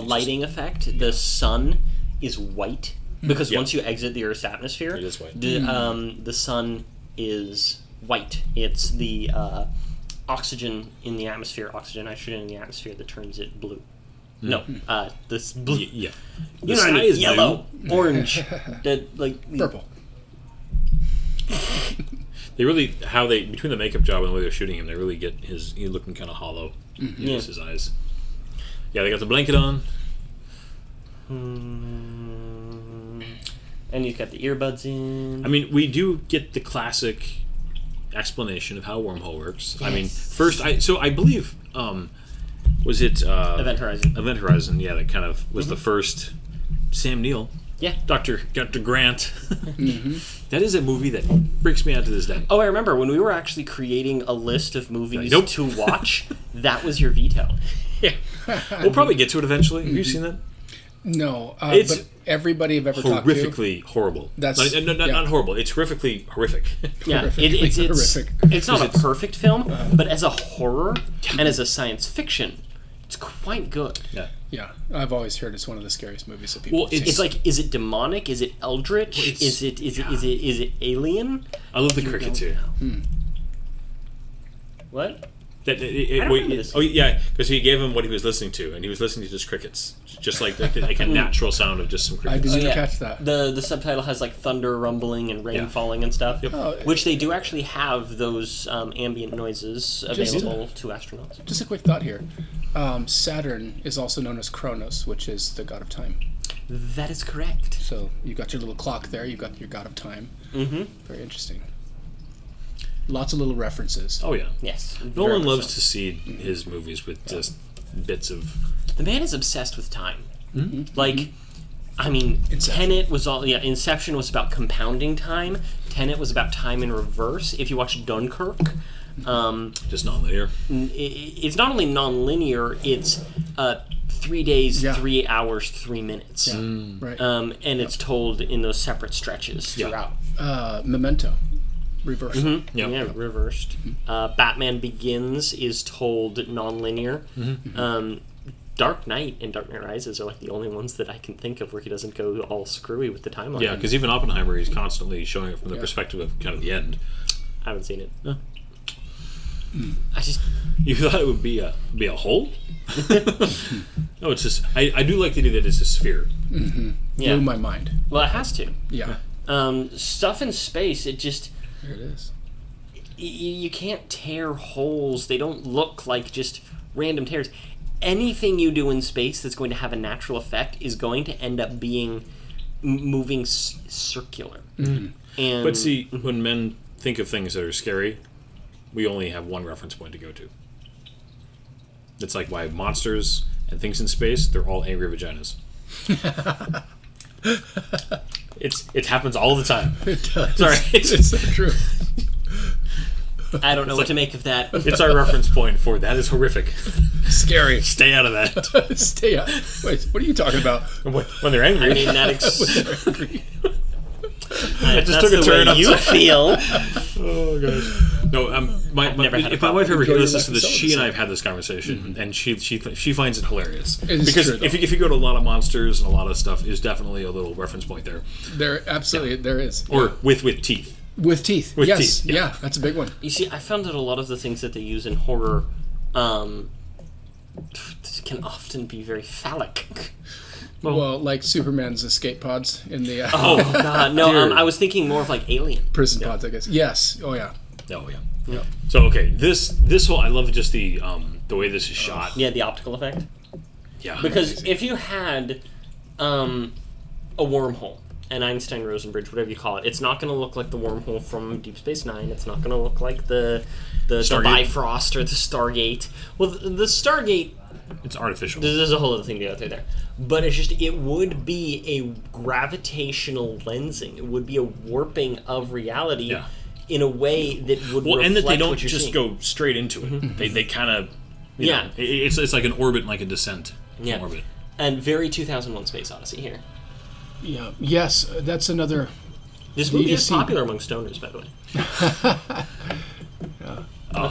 lighting effect. The sun is white because once you exit the Earth's atmosphere, it is white. The sun is white. It's the oxygen in the atmosphere, nitrogen in the atmosphere that turns it blue. No, this blue. Yeah. The sky is yellow, orange, Purple. They really between the makeup job and the way they're shooting him, they really get he's looking kind of hollow. His eyes. Yeah, they got the blanket on. And he's got the earbuds in. I mean, we do get the classic explanation of how a wormhole works. Yes. I mean, first, I believe, was it Event Horizon? Event Horizon, yeah, that kind of was the first Sam Neill. Yeah. Dr. Grant. That is a movie that freaks me out to this day. Oh, I remember when we were actually creating a list of movies to watch, that was your veto. Yeah. We'll probably get to it eventually. Have you seen that? No. It's but everybody I've ever talked to... horrifically horrible. That's... Not horrible. It's horrifically horrific. Yeah. It's horrific. It's not a perfect film, but as a horror and as a science fiction, it's quite good. Yeah. Yeah, I've always heard it's one of the scariest movies that people. It's like, is it demonic? Is it eldritch? Is it alien? I love the cricket too. What? That don't remember this. Oh yeah, because he gave him what he was listening to, and he was listening to just crickets, just like a natural sound of just some I crickets. didn't catch that. The subtitle has like thunder rumbling and rain Yeah. falling and stuff, Oh, which they do actually have those ambient noises available to astronauts. Just a quick thought here. Saturn is also known as Kronos, which is the god of time. That is correct. So you got your little clock there. You got your god of time. Mm-hmm. Very interesting. Lots of little references. Oh yeah, Yes. Nolan very much loves so. to seed his movies with just bits of. The man is obsessed with time. Like, I mean, Inception. Tenet was all. Yeah, Inception was about compounding time. Tenet was about time in reverse. If you watch Dunkirk, Just non-linear. it's not only non-linear. It's 3 days, Yeah. 3 hours, 3 minutes. Right. And it's told in those separate stretches Yeah. throughout. Memento. Reversal. Yep. Yeah, reversed. Batman Begins is told non-linear. Dark Knight and Dark Knight Rises are like the only ones that I can think of where he doesn't go all screwy with the timeline. Yeah, because even Oppenheimer, he's constantly showing it from the perspective of kind of the end. I haven't seen it. I just You thought it would be a hole? No, it's just I do like the idea that it's a sphere. yeah. Blew my mind. Well, it has to. Yeah. Stuff in space, it just There it is. you can't tear holes. They don't look like just random tears. Anything you do in space that's going to have a natural effect is going to end up being moving circular. And But see, when men think of things that are scary, we only have one reference point to go to. It's like why monsters and things in space, they're all angry vaginas. It happens all the time. It does. Sorry. It's so true. I don't know what to make of that. It's our reference point for that is horrific. Scary. Stay out of that. Stay up. Wait, what are you talking about? When they're angry. I mean, that It just that's took a the turn way you upside- feel. Oh gosh. No, never had a if my wife ever Enjoy your listens to life this, and she so and I have had this conversation, and she finds it hilarious. is Because true, though. if you go to a lot of monsters and a lot of stuff, is definitely a little reference point there. There absolutely there is. Or with teeth. With teeth. With yes. teeth, yeah. Yeah, that's a big one. You see, I found that a lot of the things that they use in horror can often be very phallic. Well, like Superman's escape pods in the Oh God, no! Dear. I was thinking more of like Alien. prison pods, I guess. Yes. Oh yeah. Oh yeah. Yeah. So okay, this whole I love just the way this is shot. Yeah, the optical effect. Yeah. Because if you had a wormhole, an Einstein-Rosen bridge, whatever you call it, it's not going to look like the wormhole from Deep Space Nine. It's not going to look like the Stargate. Bifrost or the Stargate. Well, the Stargate, it's artificial. there's a whole other thing to go through there. But it's just, it would be a gravitational lensing. It would be a warping of reality Yeah. in a way that would Well, reflect and that they don't what you're just seeing. go straight into it. They kind of Yeah. it's like an orbit, and like a descent from Yeah. orbit. And very 2001 Space Odyssey here. Yeah. Yes, that's another. This You movie just is see- popular among stoners, by the way.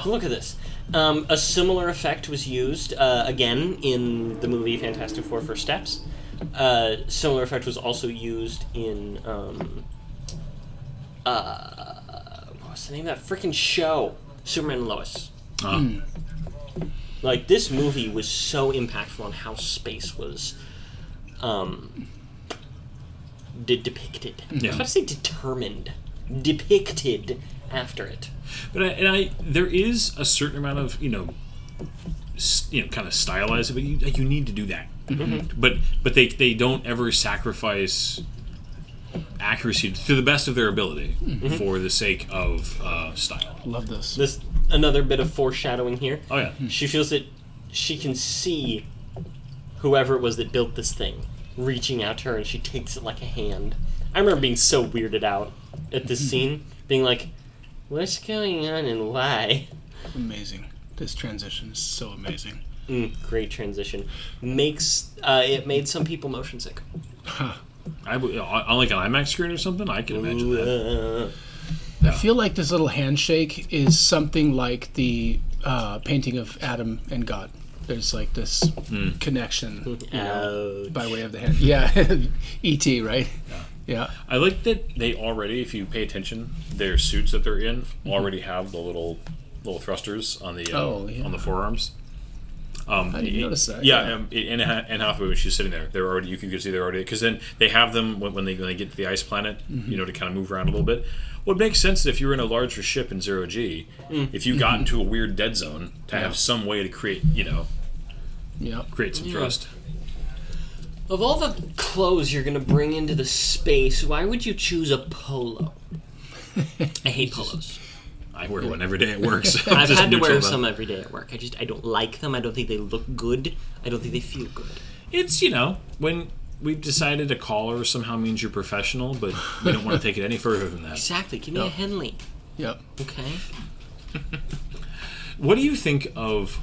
Look at this. A similar effect was used, again, in the movie Fantastic Four First Steps. Similar effect was also used in, what's the name of that freaking show? Superman and Lois. Like, this movie was so impactful on how space was depicted. I was about to say determined. Depicted after it. But there is a certain amount of kind of stylized it, but you need to do that. But they don't ever sacrifice accuracy to the best of their ability for the sake of style. Love this. This another bit of foreshadowing here. Oh yeah. She feels that she can see whoever it was that built this thing reaching out to her, and she takes it like a hand. I remember being so weirded out at this scene, being like, "What's going on and why?" Amazing. This transition is so amazing. Great transition. It made some people motion sick. On like an IMAX screen or something, I can imagine that. I feel like this little handshake is something like the painting of Adam and God. There's like this connection, by way of the hand. Yeah, E.T., right? Yeah. I like that they already, if you pay attention, their suits that they're in already have the little little thrusters on the yeah. on the forearms. I didn't notice that. Yeah, Anne Hathaway, when she's sitting there, they're already, you can see they're already, because then they have them when they get to the ice planet, to kind of move around a little bit. Well, it makes sense that if you're in a larger ship in 0G, if you got into a weird dead zone, to have some way to create, create some thrust. Of all the clothes you're going to bring into the space, why would you choose a polo? I hate polos. I wear one every day at work. So I've had to wear some every day at work. I don't like them. I don't think they look good. I don't think they feel good. It's, when we've decided a collar somehow means you're professional, but we don't want to take it any further than that. Exactly. Give me a Henley. Yep. Okay. What do you think of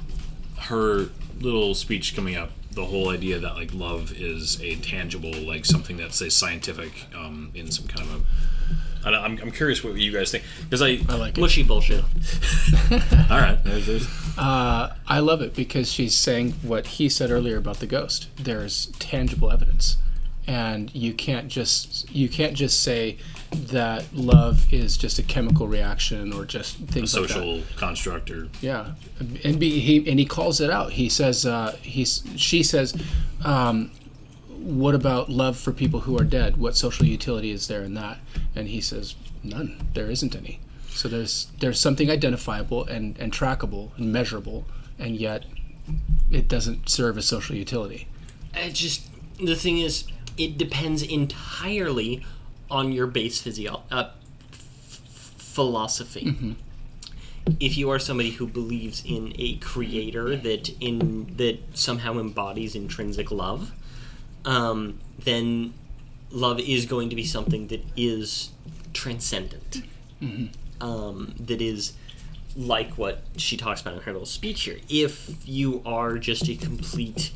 her little speech coming up? The whole idea that, like, love is a tangible, like, something that's, say, scientific in some kind of a... I'm curious what you guys think, because I like it. Mushy bullshit. All right, there's. I love it because she's saying what he said earlier about the ghost. There's tangible evidence, and you can't just say that love is just a chemical reaction or just things like that. Social construct, or and he calls it out. He says she says. What about love for people who are dead? What social utility is there in that? And he says, none. There isn't any. So there's something identifiable and trackable and measurable, and yet it doesn't serve a social utility. The thing is, it depends entirely on your base philosophy. If you are somebody who believes in a creator that somehow embodies intrinsic love, then love is going to be something that is transcendent. That is like what she talks about in her little speech here. If you are just a complete,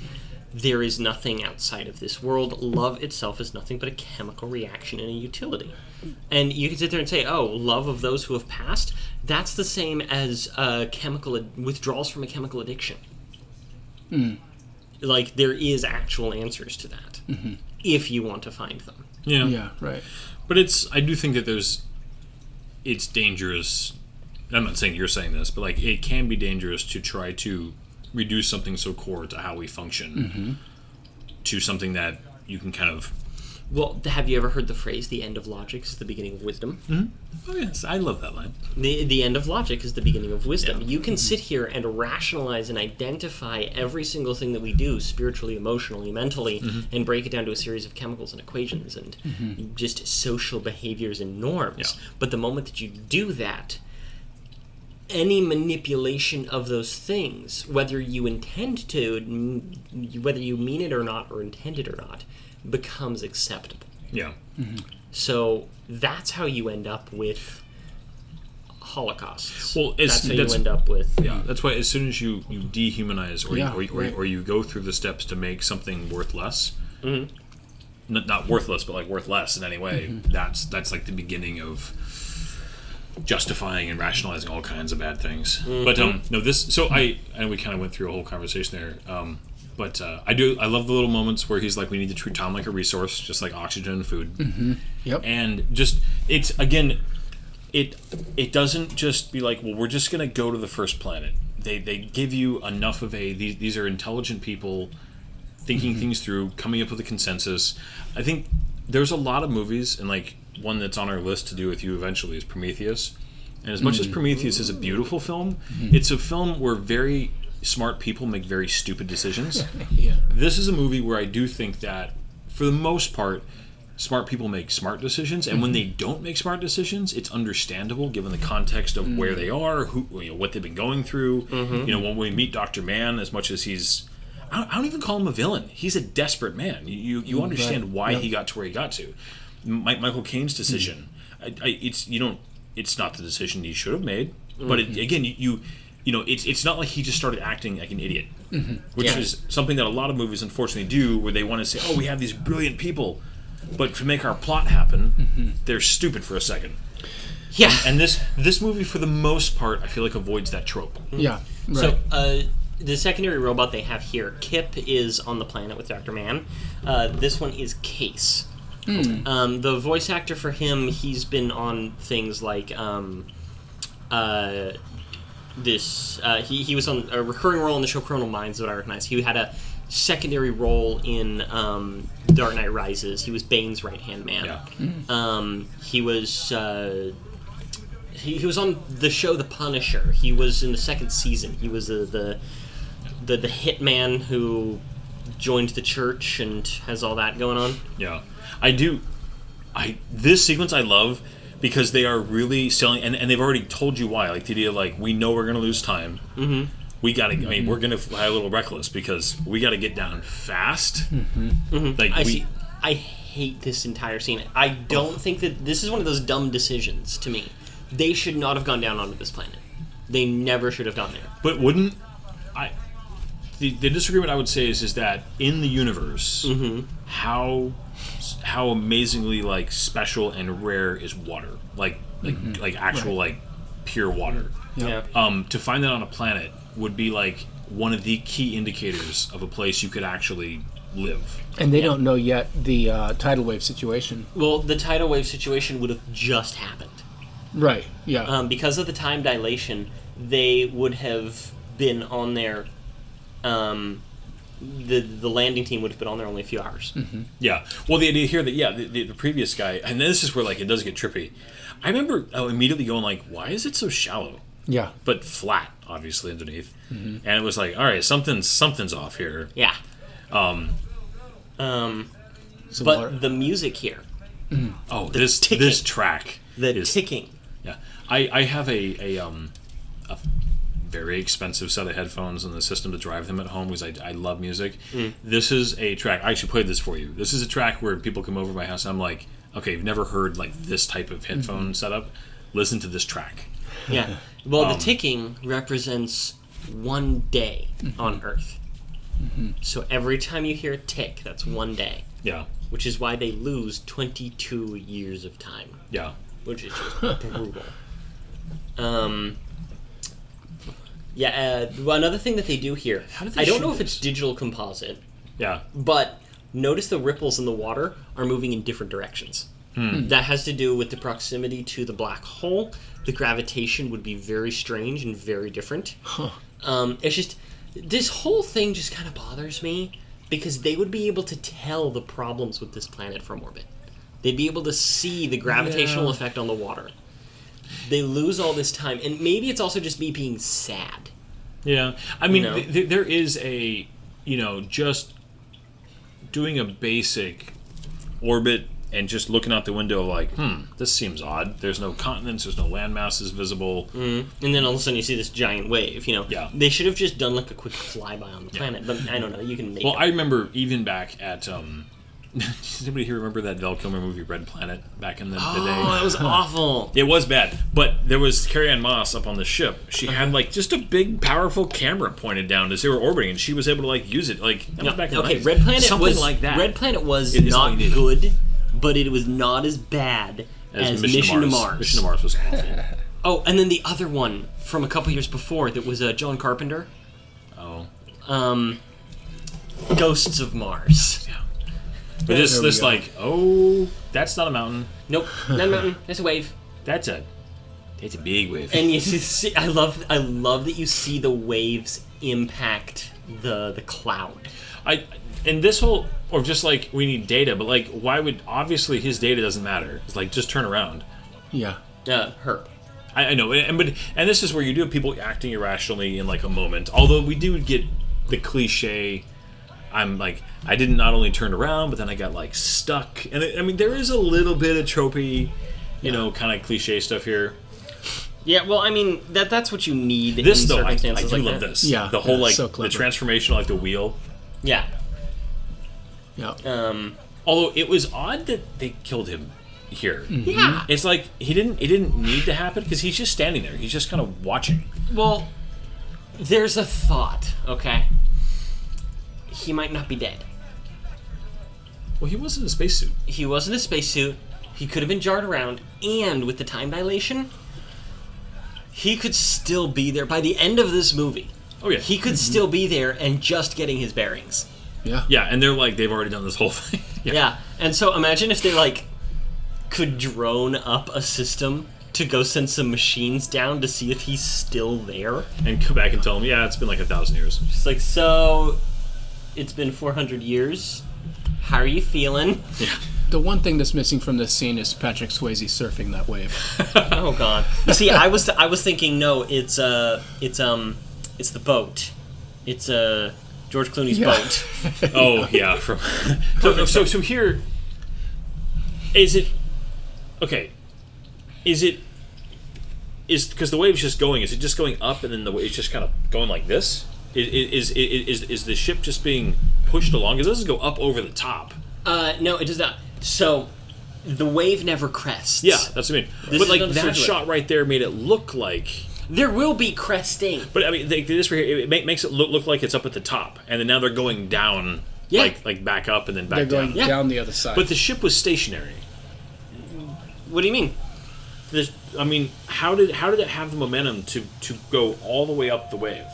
there is nothing outside of this world, love itself is nothing but a chemical reaction and a utility. And you can sit there and say, oh, love of those who have passed, that's the same as withdrawals from a chemical addiction. Like, there is actual answers to that, if you want to find them. Yeah, right. But I do think that it's dangerous. I'm not saying you're saying this, but, like, it can be dangerous to try to reduce something so core to how we function to something that you can kind of... Well, have you ever heard the phrase, the end of logic is the beginning of wisdom? Oh, yes, I love that line. The end of logic is the beginning of wisdom. Yeah. You can sit here and rationalize and identify every single thing that we do, spiritually, emotionally, mentally, and break it down to a series of chemicals and equations and just social behaviors and norms. Yeah. But the moment that you do that, any manipulation of those things, whether you intend to, whether you mean it or not, or intend it or not, becomes acceptable. Yeah. So that's how you end up with holocausts. Well, that's how you end up with. Yeah, that's why as soon as you dehumanize or you go through the steps to make something worth less, not worthless, but like worth less in any way, that's like the beginning of justifying and rationalizing all kinds of bad things. But no, this. So I we kind of went through a whole conversation there. But I love the little moments where he's like, we need to treat time like a resource, just like oxygen and food. Yep. And just, it's, again, it doesn't just be like, well, we're just going to go to the first planet. They give you enough of these are intelligent people thinking things through, coming up with a consensus. I think there's a lot of movies, and like one that's on our list to do with you eventually is Prometheus. And as much as Prometheus is a beautiful film, it's a film where very smart people make very stupid decisions. This is a movie where I do think that, for the most part, smart people make smart decisions, and when they don't make smart decisions, it's understandable given the context of where they are, what they've been going through. When we meet Dr. Mann, as much as he's, I don't even call him a villain. He's a desperate man. You understand why he got to where he got to. Michael Caine's decision, it's not the decision he should have made, but it's not like he just started acting like an idiot, which is something that a lot of movies unfortunately do, where they want to say, oh, we have these brilliant people, but to make our plot happen, they're stupid for a second. Yeah. And this movie, for the most part, I feel like avoids that trope. Yeah. Right. So the secondary robot they have here, Kip, is on the planet with Dr. Mann. This one is Case. The voice actor for him, he's been on things like this. He was on a recurring role in the show Criminal Minds that I recognize. He had a secondary role in Dark Knight Rises. He was Bane's right-hand man. Yeah. He was he was on the show The Punisher. He was in the second season. He was the hitman who joined the church and has all that going on. Yeah. This sequence I love because they are really selling, and they've already told you why. Like the idea, like we know we're going to lose time. Mm-hmm. We got to. I mean, we're going to fly a little reckless because we got to get down fast. Mm-hmm. Mm-hmm. Like I hate this entire scene. I don't think that this is one of those dumb decisions to me. They should not have gone down onto this planet. They never should have gone there. But wouldn't I? The disagreement I would say is that in the universe, how amazingly like special and rare is water, like actual like pure water. Yeah. To find that on a planet would be like one of the key indicators of a place you could actually live. And they don't know yet the tidal wave situation. Well, the tidal wave situation would have just happened. Right. Yeah. Because of the time dilation, they would have been on there. The landing team would have been on there only a few hours. Mm-hmm. Yeah. Well, the idea here that the previous guy, and this is where like it does get trippy. I remember immediately going like, why is it so shallow? Yeah. But flat, obviously underneath, and it was like, all right, something's off here. Yeah. But the music here. Oh, this track. The ticking. Yeah, I have a very expensive set of headphones and the system to drive them at home because I love music. This is a track. I actually played this for you. This is a track where people come over to my house and I'm like, okay, you've never heard like this type of headphone setup. Listen to this track. Yeah. Well, the ticking represents one day on Earth. So every time you hear a tick, that's one day. Yeah. Which is why they lose 22 years of time. Yeah. Which is just brutal. Well, another thing that they do here, I don't know if it's digital composite. Yeah. But notice the ripples in the water are moving in different directions. That has to do with the proximity to the black hole. The gravitation would be very strange and very different. It's just, this whole thing just kind of bothers me because they would be able to tell the problems with this planet from orbit. They'd be able to see the gravitational effect on the water. They lose all this time, and maybe it's also just me being sad. Yeah, I mean, there is a, just doing a basic orbit and just looking out the window like, this seems odd. There's no continents, there's no land masses visible. And then all of a sudden you see this giant wave, Yeah. They should have just done like a quick flyby on the planet, but I don't know, you can make it. I remember even back at, does anybody here remember that Val Kilmer movie, Red Planet, back in the day? Oh, it was awful. It was bad, but there was Carrie-Anne Moss up on the ship. She had like just a big, powerful camera pointed down as they were orbiting, and she was able to like use it. Like that was back in the 90s. Red Planet something was like that. Red Planet was not good, but it was not as bad as Mission to Mars. Mission to Mars was awful. Oh, and then the other one from a couple years before that was John Carpenter. Oh. Ghosts of Mars. Yeah. But this like, that's not a mountain. Nope, not a mountain. It's a wave. That's a big wave. And you see, I love that you see the waves impact the cloud. And this whole, or just like we need data, but like why would, obviously his data doesn't matter. It's like just turn around. Yeah. Her. I know, and this is where you do have people acting irrationally in like a moment. Although we do get the cliche. I'm like, I didn't not only turn around, but then I got like stuck. And I mean, there is a little bit of tropey, kind of cliche stuff here. Yeah, well, I mean, that's what you need this, in though, circumstances I do like love that. this. Yeah. The whole, like, so the transformation, like the wheel. Yeah. Yeah. Although it was odd that they killed him here. Mm-hmm. Yeah. It's like, it didn't need to happen because he's just standing there. He's just kind of watching. Well, there's a thought, okay? He might not be dead. Well, he was in a spacesuit. He was in a spacesuit. He could have been jarred around, and with the time dilation, he could still be there by the end of this movie. Oh yeah, he could still be there and just getting his bearings. Yeah, yeah, and they're like they've already done this whole thing. Yeah, and so imagine if they like could drone up a system to go send some machines down to see if he's still there. And come back and tell him, yeah, it's been like 1,000 years. It's like, so it's been 400 years. How are you feeling? Yeah. The one thing that's missing from this scene is Patrick Swayze surfing that wave. Oh God! You see, I was thinking, no, it's the boat. It's George Clooney's boat. Oh yeah. So here, is it okay? Is because the wave's just going? Is it just going up and then the wave's just kind of going like this? Is the ship just being pushed along? It doesn't go up over the top. No, it does not. So, the wave never crests. Yeah, that's what I mean. This But like is that shot right there made it look like. There will be cresting. But I mean, this right here, it makes it look like it's up at the top, and then now they're going down, like back up and then back They're down. going down the other side. But the ship was stationary. What do you mean? How did it have the momentum to go all the way up the wave?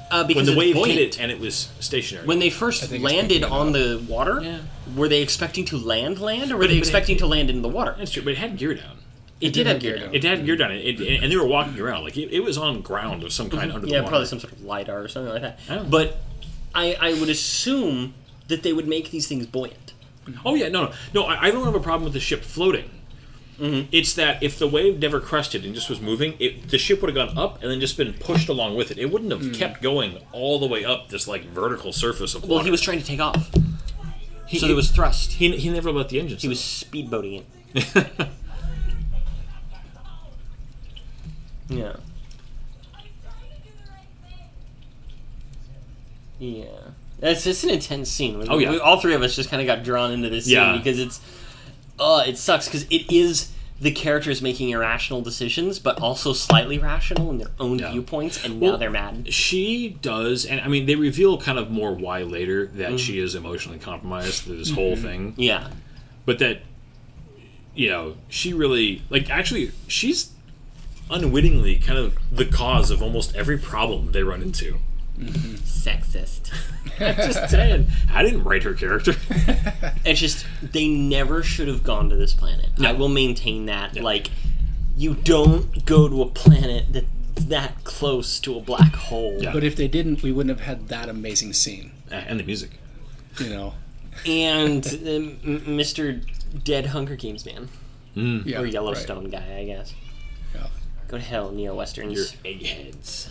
Because When the it's wave buoyant. hit it and it was stationary. When they first landed on the water, were they expecting to land, or were they expecting to land in the water? That's true, but it had gear down. It did have gear down. It had gear down, and they were walking around like it was on ground of some kind under the Yeah, water. probably some sort of LiDAR or something like that. I don't know. But I would assume that they would make these things buoyant. Oh yeah, no. I don't have a problem with the ship floating. Mm-hmm. It's that if the wave never crested and just was moving, the ship would have gone up and then just been pushed along with it. It wouldn't have kept going all the way up this like vertical surface of water. Well, he was trying to take off, so there was thrust. He never let the engine. He was speedboating it. Yeah. Yeah. It's just an intense scene. Oh, yeah. All three of us just kind of got drawn into this scene because it sucks because it is the characters making irrational decisions, but also slightly rational in their own viewpoints, and now they're mad. She does, and I mean, they reveal kind of more why later that she is emotionally compromised through this whole thing. Yeah. But that, she really, actually, she's unwittingly kind of the cause of almost every problem they run into. Sexist. Just saying. I didn't write her character. It's just, they never should have gone to this planet. No. I will maintain that. Yeah. You don't go to a planet that's that close to a black hole. Yeah. But if they didn't, we wouldn't have had that amazing scene. And the music. And Mr. Dead Hunger Games man. Yeah, or Yellowstone guy, I guess. Yeah. Go to hell, neo-westerns. Your eggheads.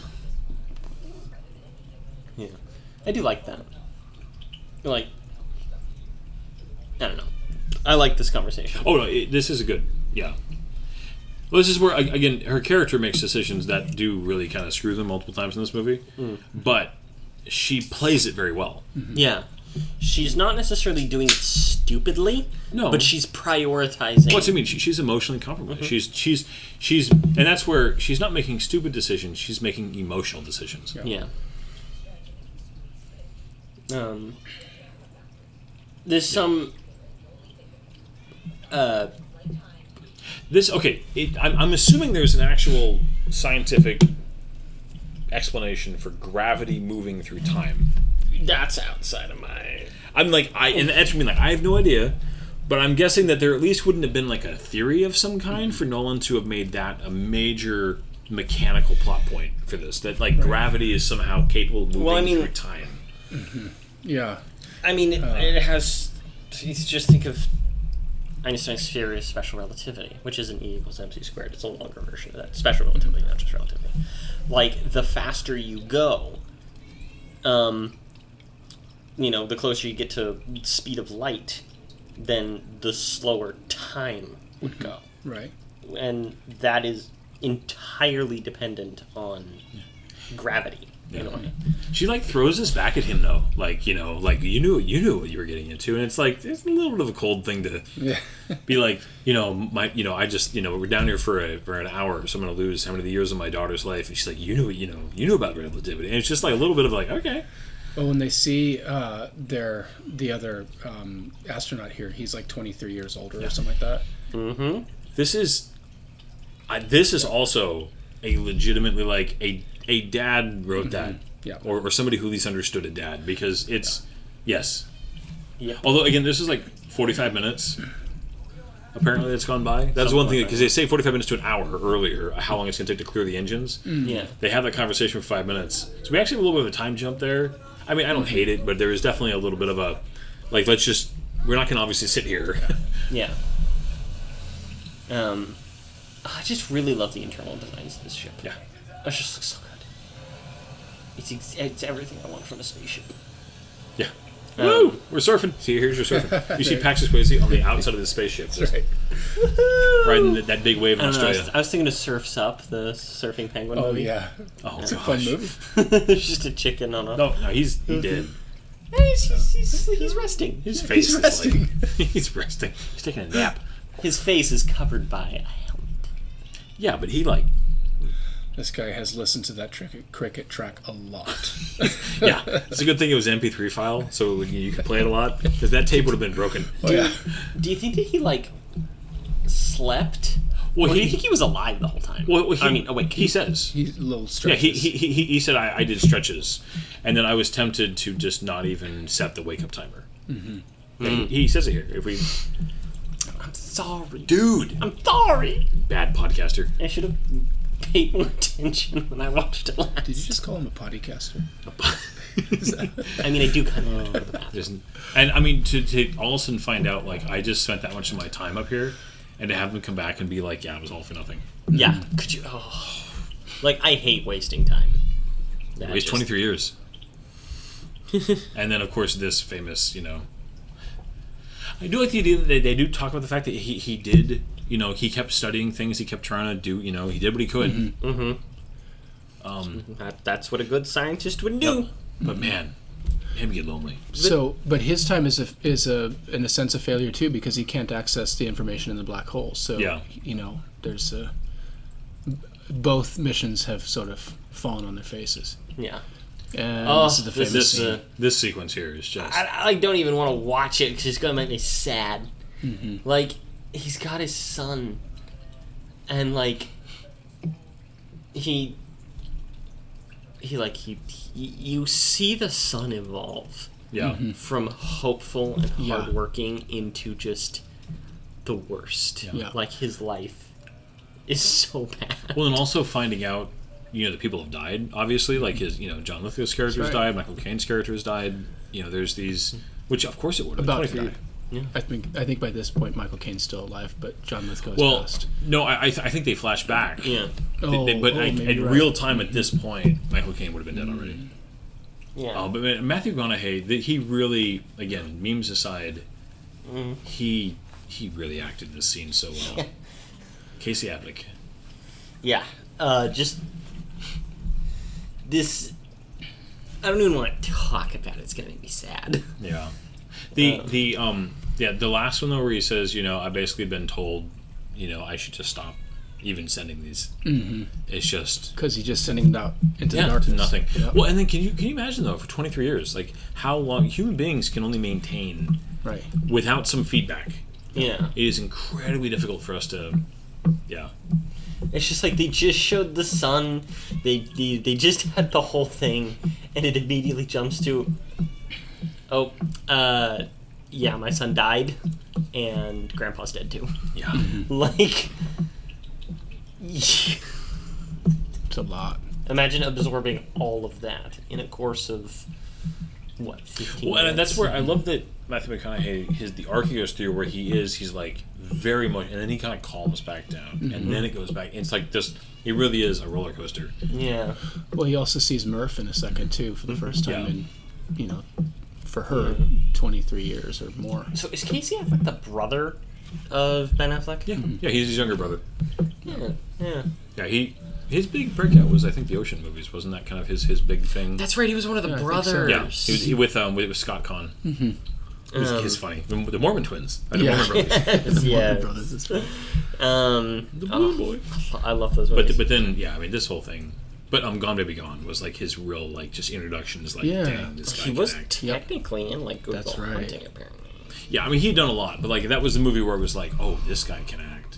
Yeah. I do like that. I don't know. I like this conversation. Oh, no, this is a good, yeah. Well, this is where, again, her character makes decisions that do really kind of screw them multiple times in this movie, but she plays it very well. Mm-hmm. Yeah. She's not necessarily doing it stupidly, no, but she's prioritizing. What's I mean? She's emotionally compromised. Mm-hmm. She's, and that's where she's not making stupid decisions. She's making emotional decisions. Yeah. There's some. I'm assuming there's an actual scientific explanation for gravity moving through time. That's outside of my. I have no idea, but I'm guessing that there at least wouldn't have been a theory of some kind for Nolan to have made that a major mechanical plot point for this. That gravity is somehow capable of moving through time. Mm-hmm. Yeah. I mean, it has. You just think of Einstein's theory of special relativity, which isn't E equals mc squared. It's a longer version of that. Special relativity, not just relativity. The faster you go, the closer you get to speed of light, then the slower time would go. Right. And that is entirely dependent on gravity. Yeah. In a way. She throws this back at him though, you knew what you were getting into, and it's it's a little bit of a cold thing to be I just we're down here for an hour, so I'm going to lose how many years of my daughter's life, and she's like, you knew about relativity, and it's just a little bit of okay. Well, when they see the other astronaut here, he's 23 years older or something like that. Mm-hmm. This is also a legitimately a dad wrote that, or somebody who at least understood a dad, because it's yes. Yeah. Although again, this is 45 minutes, apparently, that's gone by. That's one thing, like because they say 45 minutes to an hour earlier, how long it's going to take to clear the engines. Yeah. They have that conversation for 5 minutes. So we actually have a little bit of a time jump there. I mean, I don't hate it, but there is definitely a little bit of a, like, we're not going to obviously sit here. Yeah. I just really love the internal designs of this ship. Yeah. It just looks so good. It's everything I want from a spaceship. Yeah. Woo! We're surfing. See, here's your surfing. You see Paxton Swayze on the outside of the spaceship. That's right. Riding that big wave in I don't know, Australia. I was thinking of Surf's Up, the surfing penguin Oh movie. yeah, Oh, it's a fun movie. There's just a chicken on a... No, he did. He's resting. His face He's is resting. like... He's resting. He's taking a nap. His face is covered by a helmet. Yeah, but he, like... This guy has listened to that cricket track a lot. Yeah, it's a good thing it was an MP3 file, so you could play it a lot, because that tape would have been broken. Oh, yeah. Do you think that he, like, slept? Well, Or do you think he was alive the whole time? Well, he says... He's a little Yeah, stretches. he said I did stretches, and then I was tempted to just not even set the wake-up timer. Mm-hmm. Yeah, he says it here. If we... I'm sorry. Dude! I'm sorry! Bad podcaster. I should have paid more attention when I watched it last. Did you just call him a podcaster? I mean, I do kind of go to the bathroom. And I mean, to all of a sudden find out, like, I just spent that much of my time up here, and to have them come back and be like, yeah, it was all for nothing. Yeah. Could you... Oh. Like, I hate wasting time. That Waste just- 23 years. And then, of course, this famous, I do like the idea that they do talk about the fact that he did, he kept studying things, he kept trying to do, he did what he could. Mm-hmm. That's what a good scientist would do. Yep. But man, him get lonely. So, but his time is in a sense a failure too, because he can't access the information in the black hole. So, Yeah. There's both missions have sort of fallen on their faces. Yeah. And Oh, this is the this famous is scene. This sequence here is just... I don't even want to watch it because it's going to make me sad. Mm-hmm. Like, he's got his son, and, like, you see the son evolve yeah. from hopeful and Yeah. hardworking into just the worst. Yeah. Like, his life is so bad. Well, and also finding out, that people have died, obviously. Like his, John Lithgow's character has That's right. died, Michael Caine's character has died. There's these... Which, of course, it would have. About to 23 die. Yeah. I think by this point Michael Caine's still alive, but John Lithgow is Well, passed. no, I think they flash back. Yeah. But maybe in right. real time at this point, Michael Caine would have been dead already. Yeah. But man, Matthew McConaughey, he really, again, memes aside, he really acted in this scene so well. Casey Affleck. Yeah. Just this. I don't even want to talk about it. It's gonna make me sad. Yeah. The last one though, where he says, I've basically been told, I should just stop even sending these. Mm-hmm. It's just Because he's just sending it out into the darkness. nothing. Yep. Well, and then can you imagine though, for 23 years, like how long human beings can only maintain Right. without some feedback. Yeah. It is incredibly difficult for us to, yeah. It's just like they just showed the sun. They just had the whole thing, and it immediately jumps to, yeah, my son died, and Grandpa's dead too. Yeah. Like, It's a lot. imagine absorbing all of that in a course of what 15 Well, and minutes? that's where I love that Matthew McConaughey, the arc he goes through, where he's like very much, and then he kind of calms back down, and then it goes back. It's like this. It really is a roller coaster. Yeah. Well, he also sees Murph in a second too for the first time Yeah. in, for her, 23 years or more. So is Casey Affleck the brother of Ben Affleck? Yeah, yeah, he's his younger brother. Yeah. Yeah. Yeah, his big breakout was, I think, the Ocean movies. Wasn't that kind of his big thing? That's right. He was one of the Yeah, I think brothers. so. Yeah, he was with Scott Conn. Mm-hmm. He's funny. The Mormon twins. The Yeah. Mormon brothers. The Yeah. Morgan Brothers is right. The Blue Boy. I love those movies. But then, yeah, I mean, this whole thing. But Gone Baby Gone was like his real, like, just introduction. Is like, Yeah. dang, this guy he can was act. technically in like Good That's Will right. Hunting, apparently. Yeah, I mean, he'd done a lot, but like that was the movie where it was like, oh, this guy can act,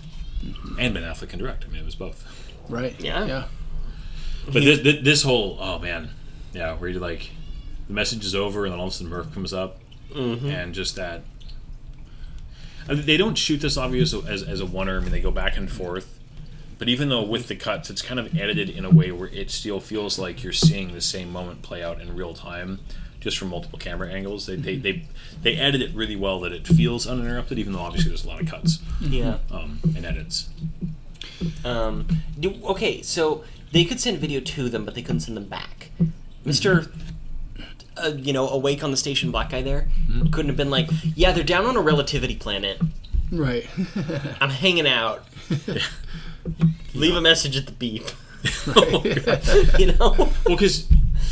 and Ben Affleck can direct. I mean, it was both. Right. Yeah. Yeah. But this whole, oh man, yeah, where you like, the message is over, and then all of a sudden Murph comes up, and just that. They don't shoot this obvious as a one-er. I mean, they go back and forth. But even though with the cuts, it's kind of edited in a way where it still feels like you're seeing the same moment play out in real time, just from multiple camera angles. They edit it really well that it feels uninterrupted, even though obviously there's a lot of cuts. Yeah. And edits. Okay, so they could send video to them, but they couldn't send them back. Mr. Awake on the station black guy there couldn't have been like, yeah, they're down on a relativity planet. Right. I'm hanging out. Leave a message at the beep. Well, because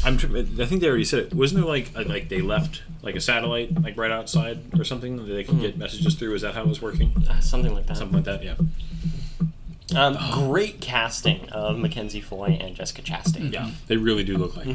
I think they already said it. Wasn't there like they left like a satellite like right outside or something that they could get messages through? Is that how it was working? Something like that. Something like that. Yeah. Great casting of Mackenzie Foy and Jessica Chastain. Yeah, they really do look like.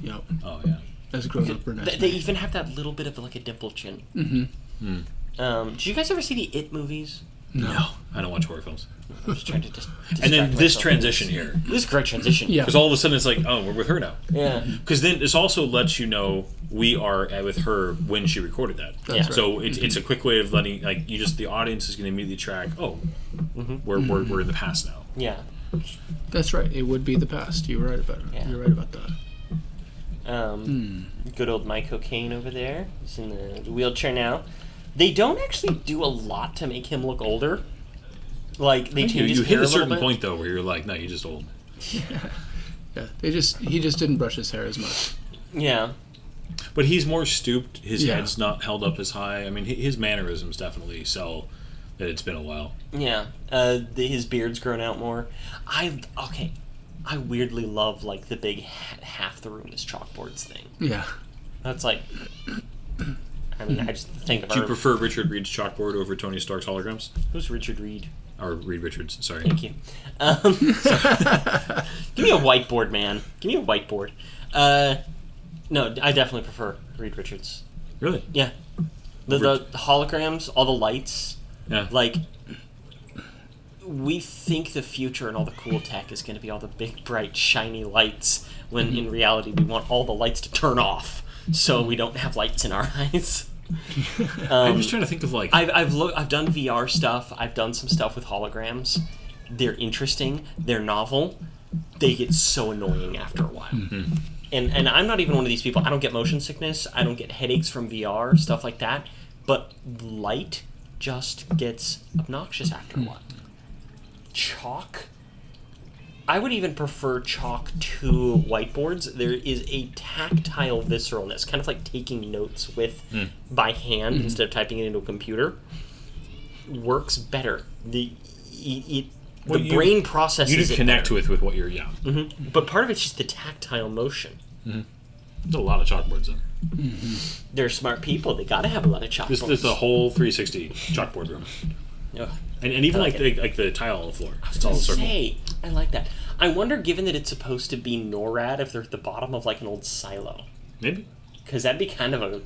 Yep. Oh yeah. As a grown-up brunette. They even have that little bit of like a dimple chin. Did you guys ever see the It movies? No, I don't watch horror films. I'm just trying to just. And then this transition here. This is a great transition. Yeah. Because all of a sudden it's like, oh, we're with her now. Yeah. Because then this also lets you know we are with her when she recorded that. That's right. So it's a quick way of letting the audience is going to immediately track. Oh, we're in the past now. Yeah. That's right. It would be the past. You were right about it. Yeah. You're right about that. Good old Mike Cocaine over there. He's in the wheelchair now. They don't actually do a lot to make him look older. Like they change his you hair hit a little certain bit. point though where you're like, no, you're just old. Yeah. He just didn't brush his hair as much. Yeah. But he's more stooped. His Yeah. head's not held up as high. I mean, his mannerisms definitely sell that it's been a while. Yeah. His beard's grown out more. I weirdly love like the big half the room is chalkboards thing. Yeah. That's like. I mean, I just think of. Do you prefer Richard Reed's chalkboard over Tony Stark's holograms? Who's Richard Reed? Or Reed Richards? Sorry. Thank you. Give me a whiteboard, man. Give me a whiteboard. No, I definitely prefer Reed Richards. Really? Yeah. The holograms, all the lights. Yeah. Like, we think the future and all the cool tech is going to be all the big, bright, shiny lights, when in reality we want all the lights to turn off so we don't have lights in our eyes. I'm just trying to think of like. I've done VR stuff. I've done some stuff with holograms. They're interesting. They're novel. They get so annoying after a while. And I'm not even one of these people. I don't get motion sickness. I don't get headaches from VR, stuff like that. But light just gets obnoxious after a while. Chalk. I would even prefer chalk to whiteboards. There is a tactile visceralness, kind of like taking notes by hand instead of typing it into a computer. Works better. The brain processes you it connect better. with what you're But part of it's just the tactile motion. There's a lot of chalkboards then. They're smart people. They got to have a lot of chalkboards. This is a whole 360 chalkboard room. Ugh. And even I like the tile on the floor. It's all a circle. I like that. I wonder, given that it's supposed to be NORAD, if they're at the bottom of like an old silo. Maybe. Because that'd be kind of a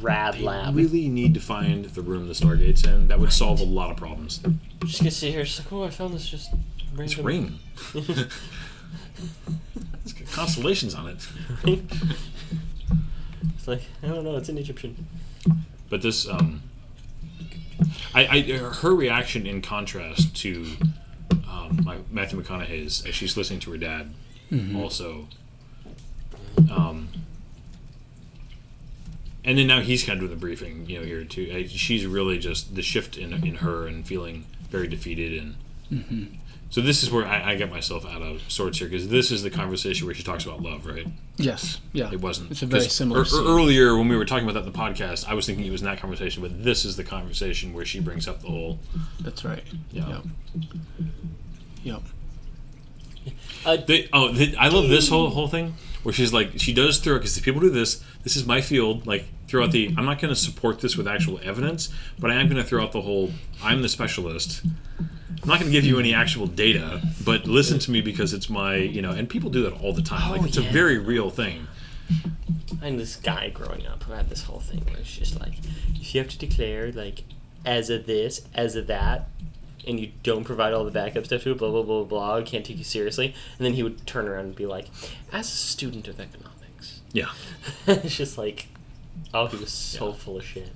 rad lab. Really need to find the room the Stargate's in. That would solve a lot of problems. I'm just gonna sit here. It's like, oh, I found this just. It's ring. It's got constellations on it. It's like, I don't know. It's an Egyptian. But this, her reaction in contrast to Matthew McConaughey's as she's listening to her dad, also. And then now he's kind of doing the briefing, here too. She's really just the shift in her and feeling very defeated, and so this is where I get myself out of sorts here, because this is the conversation where she talks about love, right? Yes. Yeah. It wasn't. It's a very similar scene. Earlier when we were talking about that in the podcast, I was thinking it was in that conversation, but this is the conversation where she brings up the whole. That's right. Yeah. Yep. I love this whole thing where she's like, she does throw, because people do this. This is my field. Like, throw out the. I'm not going to support this with actual evidence, but I am going to throw out the whole. I'm the specialist. I'm not going to give you any actual data, but listen to me because it's my, and people do that all the time. It's a very real thing. I'm this guy growing up who had this whole thing where it's just like, if you have to declare, like, as of this, as of that, and you don't provide all the backup stuff to it, blah, blah, blah, blah, I can't take you seriously. And then he would turn around and be like, as a student of economics. Yeah. It's just like, oh, he was so full of shit.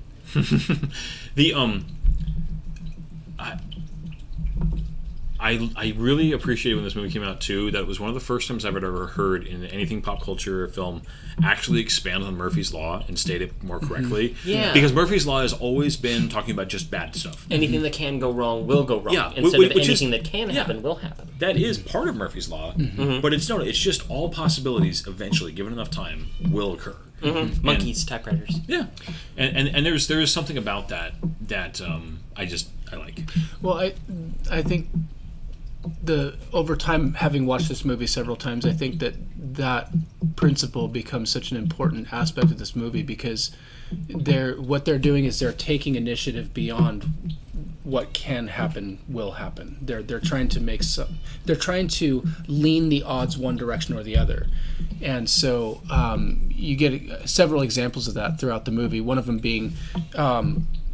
I really appreciated when this movie came out too. That it was one of the first times I've ever heard in anything pop culture or film actually expand on Murphy's Law and state it more correctly. Yeah. Because Murphy's Law has always been talking about just bad stuff. Anything that can go wrong will go wrong. Yeah, Instead which of is- anything that can happen will happen. That is part of Murphy's Law, but it's just all possibilities eventually, given enough time, will occur. Monkeys, typewriters. Yeah, and there is something about that I like. Well, I think over time, having watched this movie several times, I think that principle becomes such an important aspect of this movie, because what they're doing is they're taking initiative beyond what can happen will happen. They're trying to they're trying to lean the odds one direction or the other, and so you get several examples of that throughout the movie. One of them being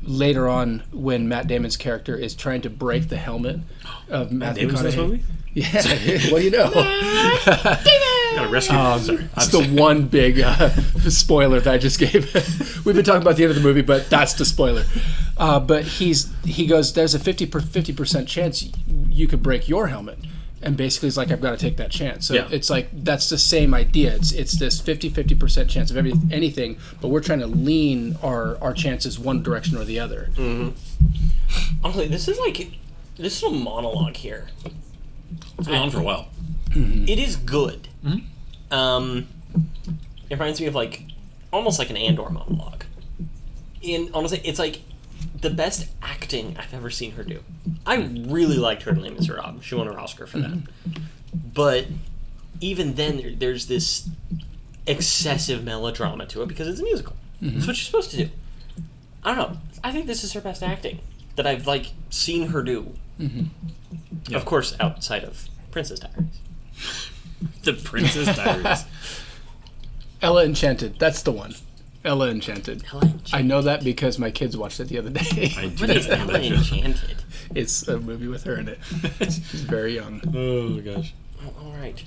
later on when Matt Damon's character is trying to break the helmet of Matthew Damon's in this McConaughey. movie? Yeah, well, you know. Gotta rescue him. Sorry. It's the one big spoiler that I just gave. We've been talking about the end of the movie, but that's the spoiler. But he goes, there's a 50% chance you could break your helmet. And basically he's like, I've got to take that chance. So it's like, that's the same idea. It's this 50% chance of anything, but we're trying to lean our chances one direction or the other. Honestly, this is a monologue here. It's been on for a while. It is good. It reminds me of almost like an Andor monologue. Honestly, it's like the best acting I've ever seen her do. I really liked her in Les Miserables. She won an Oscar for that. But even then, there's this excessive melodrama to it because it's a musical. That's what you're supposed to do. I don't know. I think this is her best acting that I've seen her do. Yeah. Of course, outside of Princess Diaries. The Princess Diaries. Ella Enchanted. That's the one. Ella Enchanted. Ella Enchanted. I know that because my kids watched it the other day. What is Ella Enchanted? It's a movie with her in it. She's very young. Oh my gosh. All right.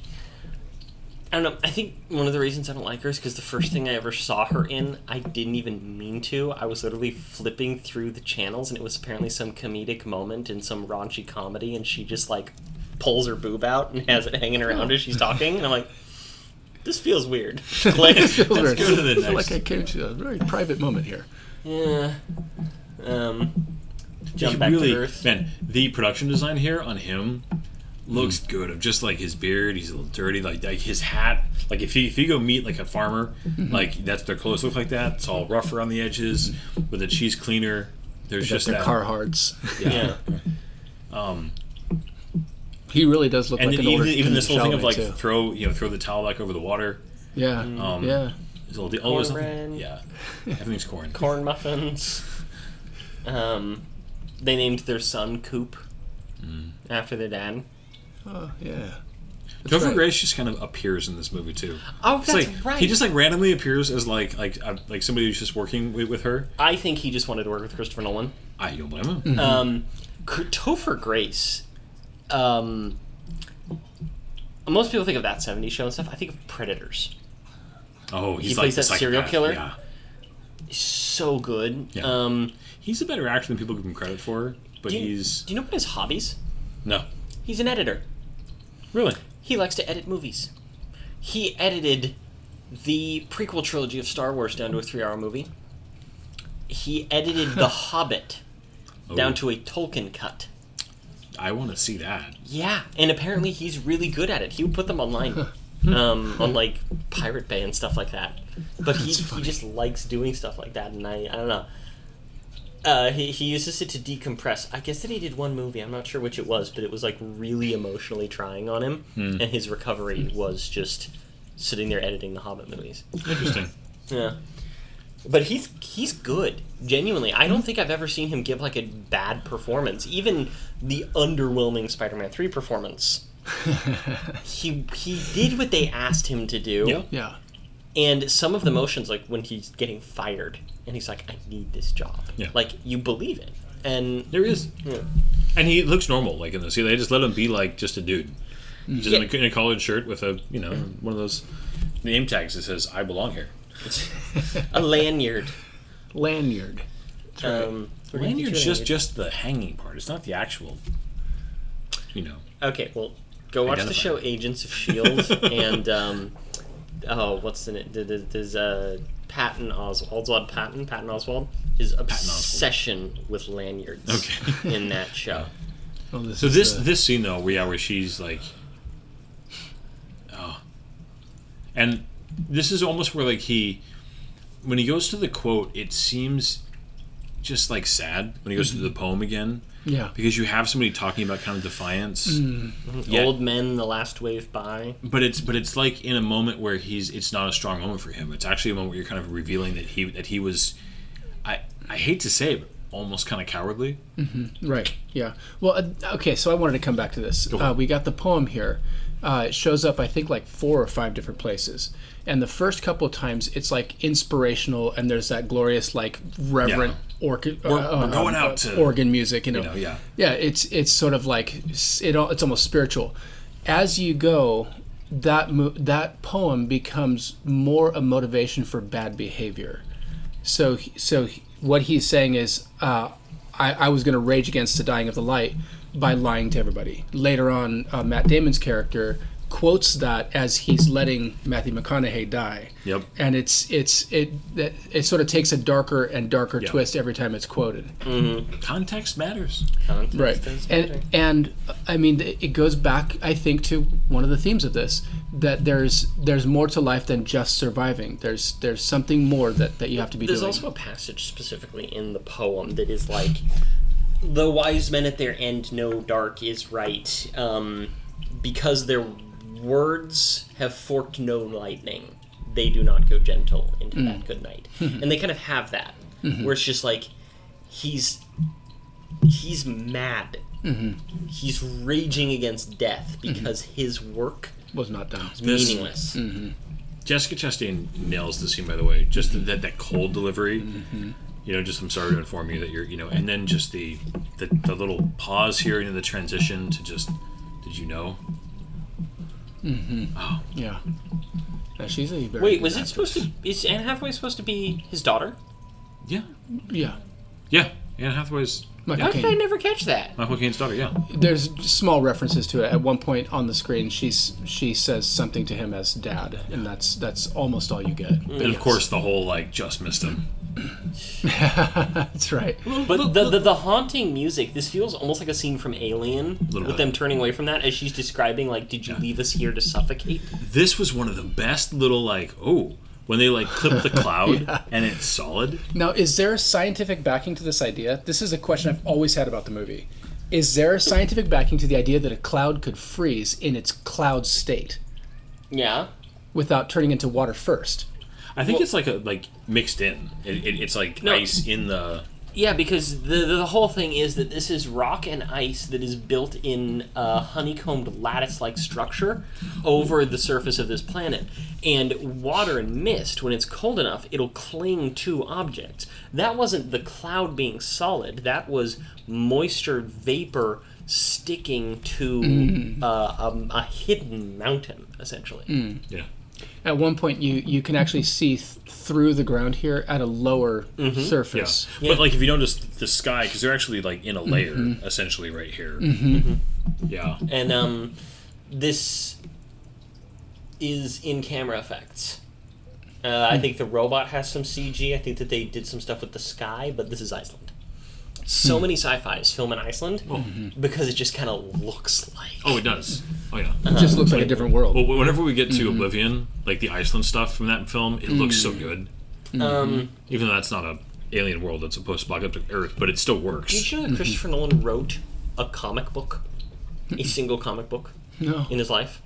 I don't know. I think one of the reasons I don't like her is because the first thing I ever saw her in, I didn't even mean to. I was literally flipping through the channels, and it was apparently some comedic moment in some raunchy comedy, and she just pulls her boob out and has it hanging around as she's talking, and I'm like, this feels weird. Let's go to the I feel next. like I came to a very private moment here. Yeah. Jump back to Earth. Man, the production design here on him looks good. Of just his beard, he's a little dirty. Like his hat. If you go meet a farmer, that's their clothes look like that. It's all rough around the edges with a cheese cleaner. There's just their that. Carhartts. Yeah. He really does look And like then an older even this whole thing of too. throw the towel back over the water. Yeah. Yeah. Is all the Cornbread. Yeah, everything's corn. Corn muffins. They named their son Coop after their dad. Oh, yeah. Topher right. Grace just kind of appears in this movie too. Oh, It's that's right. He just randomly appears as somebody who's just working with her. I think he just wanted to work with Christopher Nolan. I don't blame him. Topher Grace. Most people think of that 70s show and stuff. I think of Predators. Oh, he's He plays the that serial psychopath. killer? Yeah, So good. Yeah. He's a better actor than people give him credit for. But Do you he's know what his hobbies? no, He's an editor. really. He likes to edit movies. He edited the prequel trilogy of Star Wars down to a 3-hour movie. He edited The Hobbit down to a Tolkien cut. I want to see that. Yeah, and apparently he's really good at it. He would put them online, on Pirate Bay and stuff like that. But he just likes doing stuff like that, and I don't know. He uses it to decompress. I guess that he did one movie. I'm not sure which it was, but it was really emotionally trying on him, and his recovery was just sitting there editing the Hobbit movies. Interesting. Yeah, but he's good. Genuinely, I don't think I've ever seen him give a bad performance. Even the underwhelming Spider-Man 3 performance, he did what they asked him to do. Yeah. Yeah. And some of the motions, when he's getting fired, and he's like, I need this job. Yeah. You believe it. And There is. Yeah. And he looks normal, in this. They just let him be just a dude. Just Yeah. in a collared shirt with a, one of those name tags that says, I belong here. a lanyard. Lanyard. Lanyard's just the hanging part. It's not the actual, Okay, well, go watch the show Agents of S.H.I.E.L.D. and, what's the name? There's Patton Oswald. Patton Oswald. His obsession with lanyards in that show. Well, this scene, though, where she's like... Oh. And this is almost where, like, when he goes to the quote, it seems just, like, sad when he goes to the poem again. Yeah. Because you have somebody talking about kind of defiance. Old men, the last wave by. But it's like in a moment where it's not a strong moment for him. It's actually a moment where you're kind of revealing that he was, I hate to say it, but almost kind of cowardly. Mm-hmm. Right. Yeah. Well, okay. So I wanted to come back to this. We got the poem here. It shows up, I think, like 4 or 5 different places. And the first couple of times, it's like inspirational, and there's that glorious, like reverent we're going out to organ music. Yeah. It's sort of like it's almost spiritual. As you go, that poem becomes more a motivation for bad behavior. So what he's saying is, I was going to rage against the dying of the light by lying to everybody. Later on, Matt Damon's character quotes that as he's letting Matthew McConaughey die. Yep. And it sort of takes a darker and darker twist every time it's quoted. Mm-hmm. Context matters. Right. And I mean, it goes back, I think, to one of the themes of this, that there's more to life than just surviving. There's something more that you have to be doing. There's also a passage specifically in the poem that is like, the wise men at their end know dark is right, because their words have forked no lightning, they do not go gentle into that good night. And they kind of have that, where it's just like, he's mad. Mm-hmm. He's raging against death because his work was not done. Is meaningless. Mm-hmm. Jessica Chastain nails the scene, by the way. Just that cold delivery. Mm-hmm. Just I'm sorry to inform you that you're, and then just the little pause here, the transition to just, did you know? Mm-hmm. Oh. Yeah. She's a very Wait, was it supposed to... Is Anne Hathaway supposed to be his daughter? Yeah. Yeah. Yeah. Anne Hathaway's... How did I never catch that? Michael Caine's daughter, yeah. There's small references to it. At one point on the screen, she says something to him as dad, and that's almost all you get. And of course, the whole, like, just missed him. That's right. But the haunting music, this feels almost like a scene from Alien, with them turning away from that as she's describing, like, did you leave us here to suffocate? This was one of the best little, like, when they, like, clip the cloud and it's solid. Now, is there a scientific backing to this idea? This is a question I've always had about the movie. Is there a scientific backing to the idea that a cloud could freeze in its cloud state? Yeah. Without turning into water first? I think it's like mixed in. It's like ice in the... Yeah, because the whole thing is that this is rock and ice that is built in a honeycombed lattice-like structure over the surface of this planet. And water and mist, when it's cold enough, it'll cling to objects. That wasn't the cloud being solid. That was moisture vapor sticking to a hidden mountain, essentially. Yeah. At one point, you can actually see through the ground here at a lower surface. Yeah. But, like, if you notice the sky, because they're actually, like, in a layer, essentially, right here. Mm-hmm. Yeah. And this is in-camera effects. I think the robot has some CG. I think that they did some stuff with the sky, but this is Iceland. So many sci-fis film in Iceland because it just kind of looks like... Oh, it does. Oh, yeah. It just looks like a different world. Well, whenever we get to Oblivion, like the Iceland stuff from that film, it looks so good. Even though that's not a alien world, it's a post-apocalyptic Earth, but it still works. Did you know that Christopher Nolan wrote a comic book? A single comic book? No. In his life?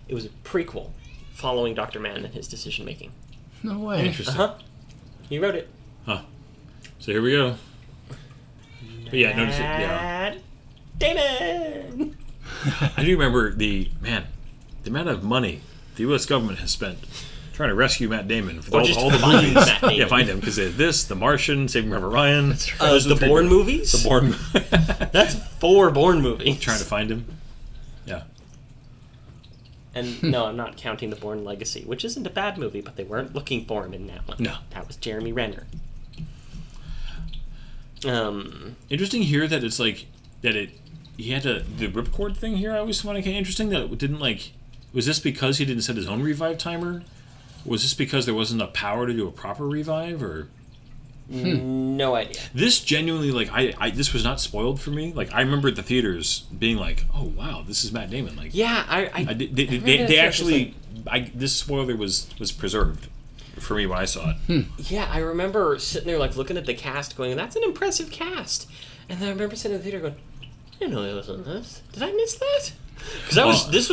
It was a prequel following Dr. Mann and his decision-making. No way. Interesting. He wrote it. Huh. So here we go. But yeah, notice it. Yeah. Damon! I do remember the amount of money the U.S. government has spent trying to rescue Matt Damon. For Or all just the find movies. Matt Damon. Yeah, find him, because this, The Martian, Saving Private Ryan. The Bourne movies? The Bourne. That's 4 Bourne movies. Trying to find him. Yeah. And no, I'm not counting The Bourne Legacy, which isn't a bad movie, but they weren't looking for him in that one. No. That was Jeremy Renner. Interesting here that it's like that he had the ripcord thing here. I always find it kind of interesting that it didn't like. Was this because he didn't set his own revive timer? Was this because there wasn't enough power to do a proper revive, or? No idea. This genuinely, like, I this was not spoiled for me. Like, I remember at the theaters being like, "Oh wow, this is Matt Damon." Like, Yeah, they actually, this spoiler was preserved for me when I saw it. Yeah, I remember sitting there like looking at the cast, going, "That's an impressive cast." And then I remember sitting in the theater going, "I didn't know he was in this. Did I miss that?" Because this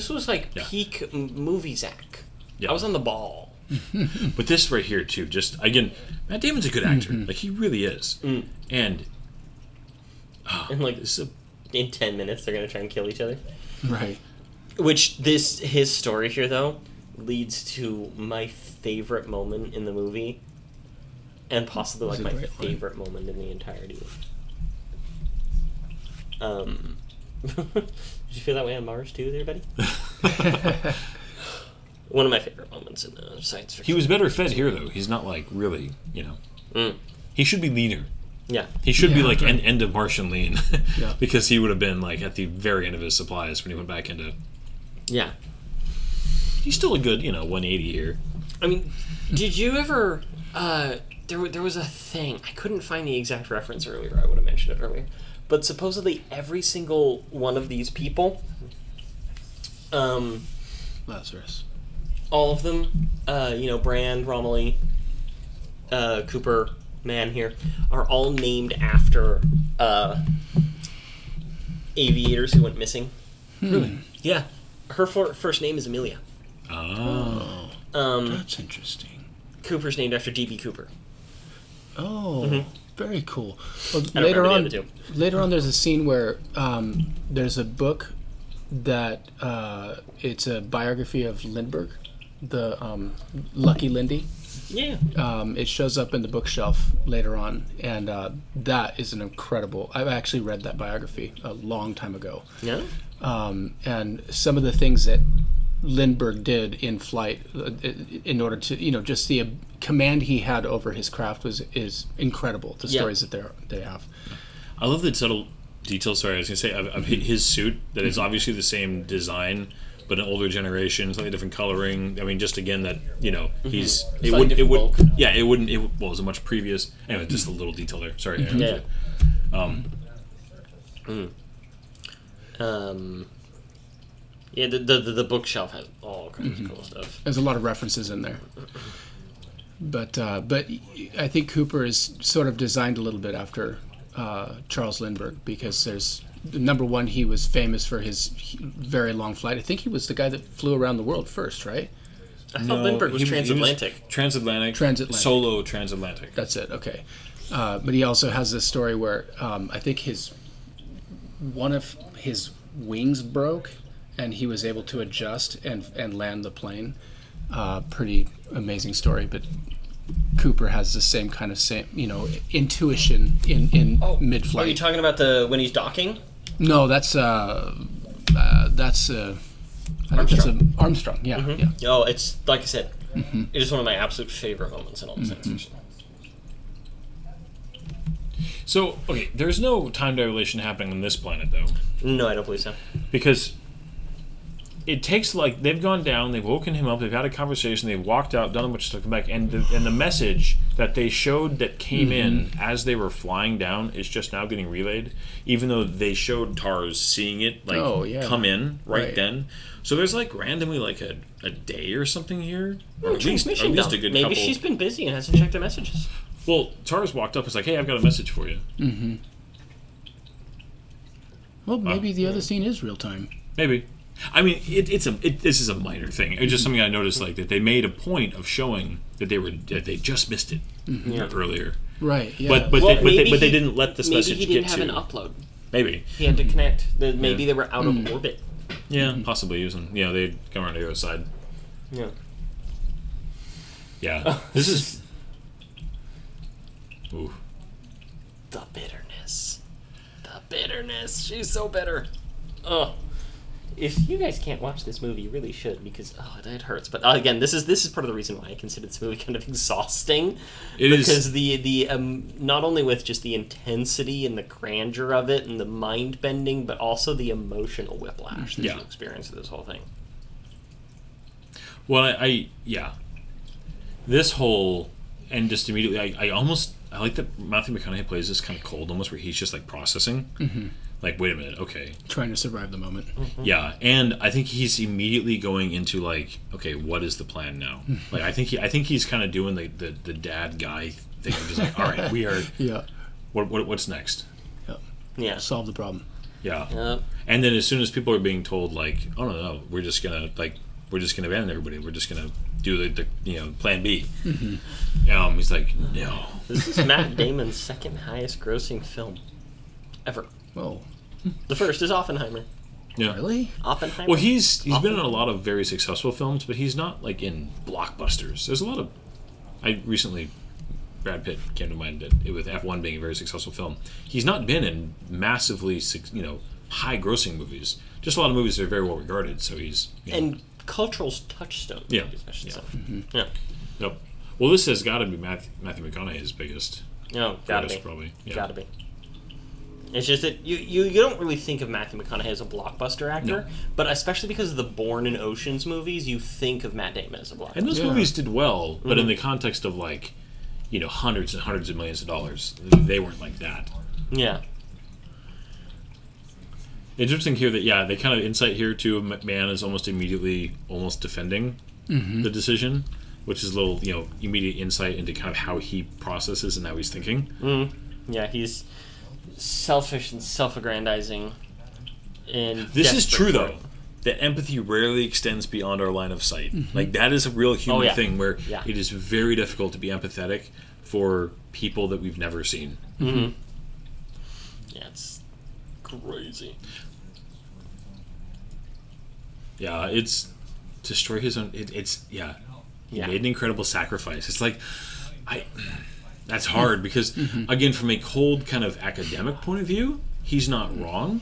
was like peak movie Zach. Yeah. I was on the ball. But this right here too, just again, Matt Damon's a good actor. Like, he really is. And like this is in 10 minutes, they're gonna try and kill each other. Right. Which his story here though leads to my favorite moment in the movie, and possibly like a my great line. favorite moment in the entirety. Did you feel that way on Mars too, there, buddy? One of my favorite moments in science fiction. he was better fed here though. He's not like really, He should be leaner. Yeah. He should be Yeah, like right. end of Martian lean, Yeah. because he would have been like at the very end of his supplies when he went back into. Yeah. He's still a good 180 here. I mean, did you ever? There was a thing, I couldn't find the exact reference earlier. I would have mentioned it earlier, but supposedly every single one of these people, Lazarus. all of them, Brand, Romilly, Cooper, Man here, are all named after aviators who went missing. Really? Yeah, her first name is Amelia. Oh. That's interesting. Cooper's named after D.B. Cooper. Oh, very cool. Well, I don't remember the other two. later on, there's a scene where there's a book that it's a biography of Lindbergh, the Lucky Lindy. Yeah. It shows up in the bookshelf later on, and that is an incredible. I've actually read that biography a long time ago. Yeah. And some of the things that Lindbergh did in flight, in order to, just the command he had over his craft is incredible. The stories that they have. I love the subtle details. Sorry, I was gonna say of his suit that is obviously the same design, but an older generation, slightly different coloring. I mean, just again that he's it Slightly would different bulk. yeah it wouldn't it was a much previous anyway. Just a little detail there. Sorry. Yeah. Yeah, the bookshelf has all kinds of cool stuff. There's a lot of references in there. But I think Cooper is sort of designed a little bit after Charles Lindbergh, because there's number one, he was famous for his very long flight. I think he was the guy that flew around the world first, right? I thought Lindbergh was transatlantic. Transatlantic. Solo transatlantic. That's it. Okay, but he also has this story where I think one of his wings broke, and he was able to adjust and land the plane. Pretty amazing story, but Cooper has the same kind of intuition in mid-flight. Are you talking about when he's docking? No, that's I think that's Armstrong. Yeah, yeah. Oh, it's like I said, it is one of my absolute favorite moments in all the science fiction. So okay, there's no time dilation happening on this planet though, No, I don't believe so. because it takes they've gone down, they've woken him up, they've had a conversation, they've walked out, done a bunch of stuff, come back, and the message that they showed that came in as they were flying down is just now getting relayed, even though they showed TARS seeing it come in right then. So there's randomly a day or something here, or at least a good Maybe couple. she's been busy and hasn't checked her messages. Well, TARS walked up, and was like, "Hey, I've got a message for you." Well, maybe the other scene is real time. Maybe. I mean, this is a minor thing. It's just something I noticed, that they made a point of showing that they just missed it earlier. Right. Yeah. But Well, they didn't let this maybe message he get didn't to. have an upload. Maybe. He had to connect. Maybe they were out of orbit. Yeah, possibly using. They'd come around the other side. Yeah. Yeah. This is. Ooh. The bitterness. She's so bitter. Oh. if you guys can't watch this movie, you really should, because it hurts. But again, this is part of the reason why I consider this movie kind of exhausting. Because the not only with just the intensity and the grandeur of it and the mind bending, but also the emotional whiplash that you experience with this whole thing. Well, this whole, and just immediately, I like that Matthew McConaughey plays this kind of cold, almost where he's just like processing. Mm-hmm. Like, wait a minute, okay. Trying to survive the moment. Mm-hmm. Yeah, and I think he's immediately going into like, okay, what is the plan now? Like, I think he's kind of doing the dad guy thing, just like, all right, we are. Yeah. What's next? Yeah. Yeah. Solve the problem. Yeah. Yep. And then as soon as people are being told like, oh no, we're just gonna abandon everybody. We're just gonna do the plan B. Mm-hmm. He's like, no. This is Matt Damon's second highest grossing film ever. Whoa. The first is Oppenheimer. Yeah. Really? Oppenheimer. Well, he's been in a lot of very successful films, but he's not like in blockbusters. There's a lot of. Brad Pitt came to mind with F1 being a very successful film. He's not been in massively, high-grossing movies. Just a lot of movies that are very well regarded. So he's and cultural touchstones. Yeah. I should say. Mm-hmm. Yeah. Yep. Well, this has got to be Matthew McConaughey's biggest. No, gotta be. Probably. Yeah. Gotta be. It's just that you don't really think of Matthew McConaughey as a blockbuster actor, but especially because of the Bourne and Oceans movies, you think of Matt Damon as a blockbuster. And those movies did well, but in the context of like, hundreds and hundreds of millions of dollars, they weren't like that. Yeah. Interesting here that they kind of insight here too. McMahon is almost immediately defending the decision, which is a little immediate insight into kind of how he processes and how he's thinking. Yeah, he's selfish and self-aggrandizing. And this is true though. That empathy rarely extends beyond our line of sight. Mm-hmm. Like that is a real human thing where it is very difficult to be empathetic for people that we've never seen. Mm-hmm. Yeah, it's crazy. Yeah, it's destroy his own. He made an incredible sacrifice. It's like that's hard because again, from a cold kind of academic point of view, he's not wrong,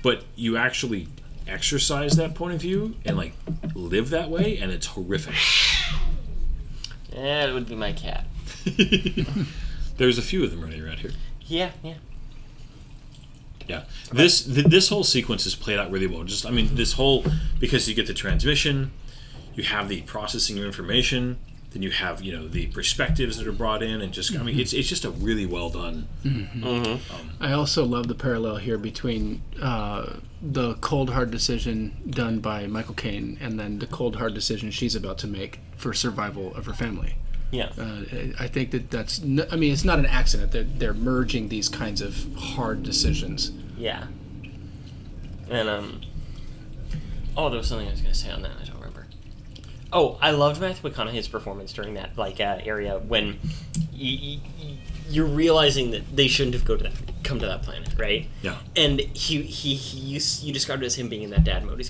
but you actually exercise that point of view and like live that way, and it's horrific. Yeah, it would be my cat. There's a few of them running around here. Yeah. This whole sequence is played out really well. Because you get the transmission, you have the processing of information, then you have the perspectives that are brought in, and just it's just a really well done. I also love the parallel here between the cold hard decision done by Michael Caine and then the cold hard decision she's about to make for survival of her family. Yeah. I think that's. It's not an accident. They're merging these kinds of hard decisions. Yeah. And there was something I was going to say on that. I don't remember. Oh, I loved Matthew McConaughey's performance during that area when you're realizing that they shouldn't have come to that planet, right? Yeah. And you described it as him being in that dad mode.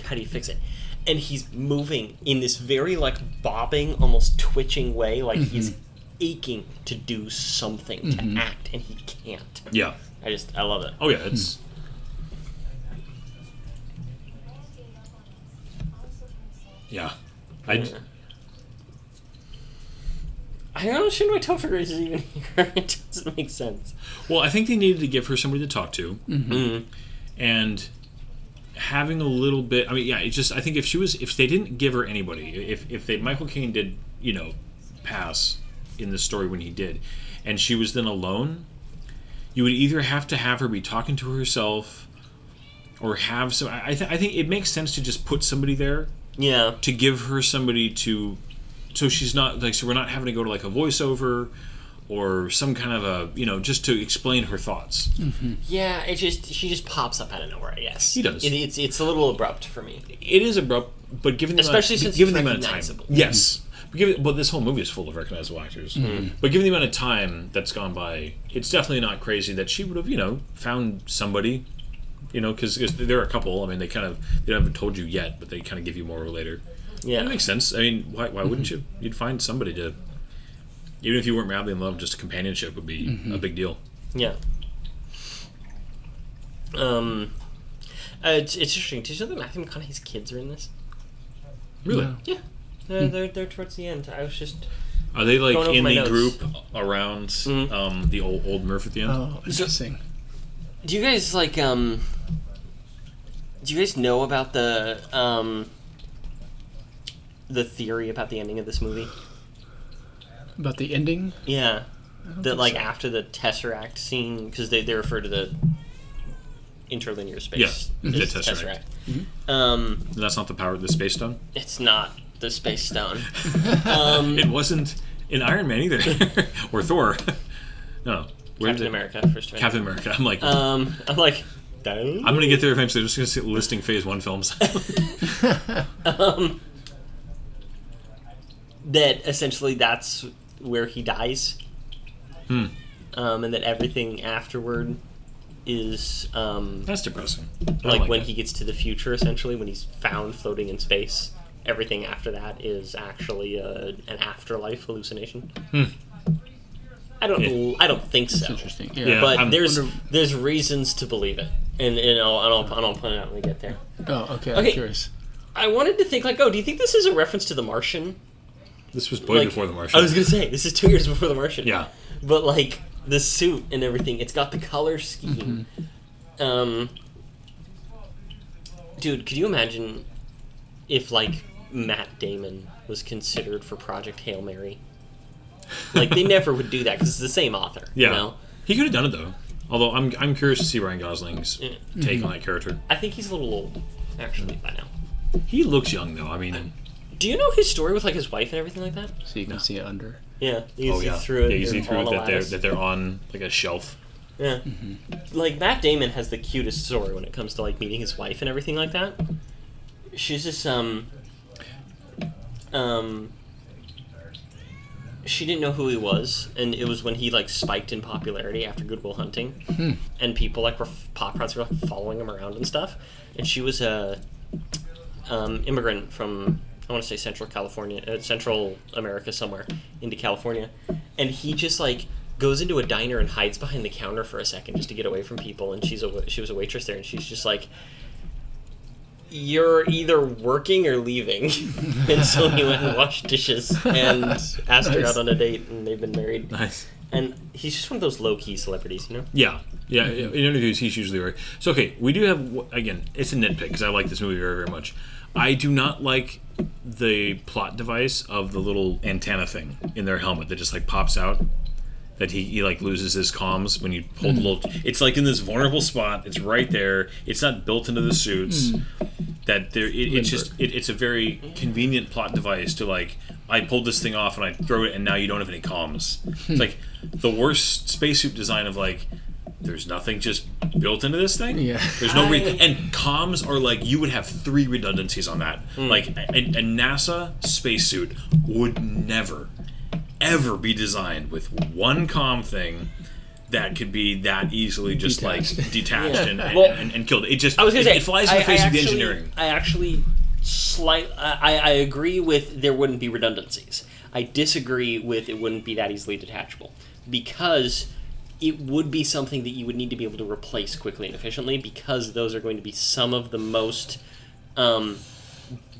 How do you fix it? And he's moving in this very bobbing, almost twitching way, like he's aching to do something, to act, and he can't. Yeah. I love it. Oh yeah, it's. Yeah. I don't understand why Topher Grace is even here. It doesn't make sense. Well, I think they needed to give her somebody to talk to, and having a little bit. It's just I think if they didn't give her anybody, if Michael Caine did pass in the story when he did, and she was then alone, you would either have to have her be talking to herself, or have some. I think it makes sense to just put somebody there. Yeah. To give her somebody to. So she's not so we're not having to go to a voiceover or some kind of a just to explain her thoughts. Yeah, she just pops up out of nowhere. I guess she does. It's a little abrupt for me. It is abrupt, but given the amount of time, yes. But this whole movie is full of recognizable actors. But given the amount of time that's gone by, it's definitely not crazy that she would have found somebody. Because there are a couple. They haven't told you yet, but they kind of give you more later. Yeah, that makes sense. Why wouldn't you? You'd find somebody to, even if you weren't madly in love, just companionship would be a big deal. Yeah. It's interesting. Did you know that Matthew McConaughey's kids are in this? Really? No. Yeah. They're towards the end. I was just... Are they like Going over in my the notes. group around the old Murph at the end? Oh, interesting. Do you guys like do you guys know about the theory about the ending of this movie? About the ending? Yeah. That like so. after the Tesseract scene, because they refer to the interlinear space. Yeah, as the Tesseract. That's not the Space Stone? It's not the Space Stone. It wasn't in Iron Man either. Or Thor. No. Captain America, first Avenger. Captain America. I'm like, I'm like, I'm going to get there eventually. I'm just going to sit listing Phase 1 films. that essentially that's where he dies. And that everything afterward is That's depressing. I don't like when that. he gets to the future, essentially when he's found floating in space. Everything after that is actually an afterlife hallucination. I don't think so. That's interesting. Yeah. Yeah. But I'm- there's reasons to believe it, and I'll point it out when we get there. Oh, okay. Okay. I'm curious. I wanted to think like, do you think this is a reference to The Martian? This was way Like, before The Martian. I was gonna say this is 2 years before The Martian. Yeah. But like the suit and everything, it's got the color scheme. Dude, could you imagine if like Matt Damon was considered for Project Hail Mary? Like they never would do that because it's the same author. Yeah. You know? He could have done it, though. Although I'm curious to see Ryan Gosling's take on that character. I think he's a little old, actually, by now. He looks young, though. I mean... Do you know his story with like his wife and everything like that? So you can see it under. Yeah. Oh, yeah. Through it. Yeah, easily through on it a that lattice. they're on, like, a shelf. Yeah. Like, Matt Damon has the cutest story when it comes to, like, meeting his wife and everything like that. She's just, she didn't know who he was, and it was when he, like, spiked in popularity after Good Will Hunting. And people, like, paparazzi were, like, following him around and stuff. And she was a immigrant from... I want to say Central California, Central America somewhere, into California. And he just, like, goes into a diner and hides behind the counter for a second just to get away from people. And she was a waitress there, and she's just like, you're either working or leaving. And so he went and washed dishes and asked her out on a date, and they've been married. Nice. And he's just one of those low-key celebrities, you know? Yeah. Yeah, in interviews, he's usually right. So, okay, we do have... Again, it's a nitpick, because I like this movie very, very much. I do not like the plot device of the little antenna thing in their helmet that just, like, pops out. That he like, loses his comms when you hold the little... It's, like, in this vulnerable spot. It's right there. It's not built into the suits. That there... It's just... It's a very convenient plot device to, like... I pulled this thing off and I throw it and now you don't have any comms. It's like the worst spacesuit design of, like... There's nothing just built into this thing. Yeah. There's no and comms are like you would have 3 redundancies on that. Like a NASA spacesuit would never, ever be designed with one comm thing that could be that easily just Detached. like detached Well, and killed. It just I was gonna say it flies in the face of the engineering. I actually I agree with there wouldn't be redundancies. I disagree with it wouldn't be that easily detachable because it would be something that you would need to be able to replace quickly and efficiently because those are going to be some of the most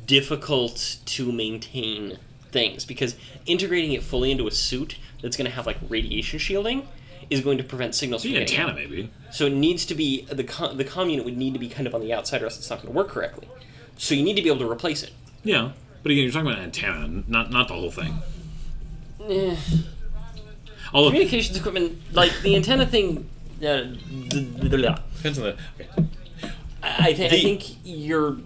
difficult to maintain things because integrating it fully into a suit that's going to have like radiation shielding is going to prevent signals from The getting antenna out. maybe. So it needs to be the comm unit would need to be kind of on the outside or else it's not going to work correctly. So you need to be able to replace it. Yeah, but again, you're talking about an antenna, not the whole thing. Although Communications equipment, like the antenna thing, depends on the. Okay. I think you're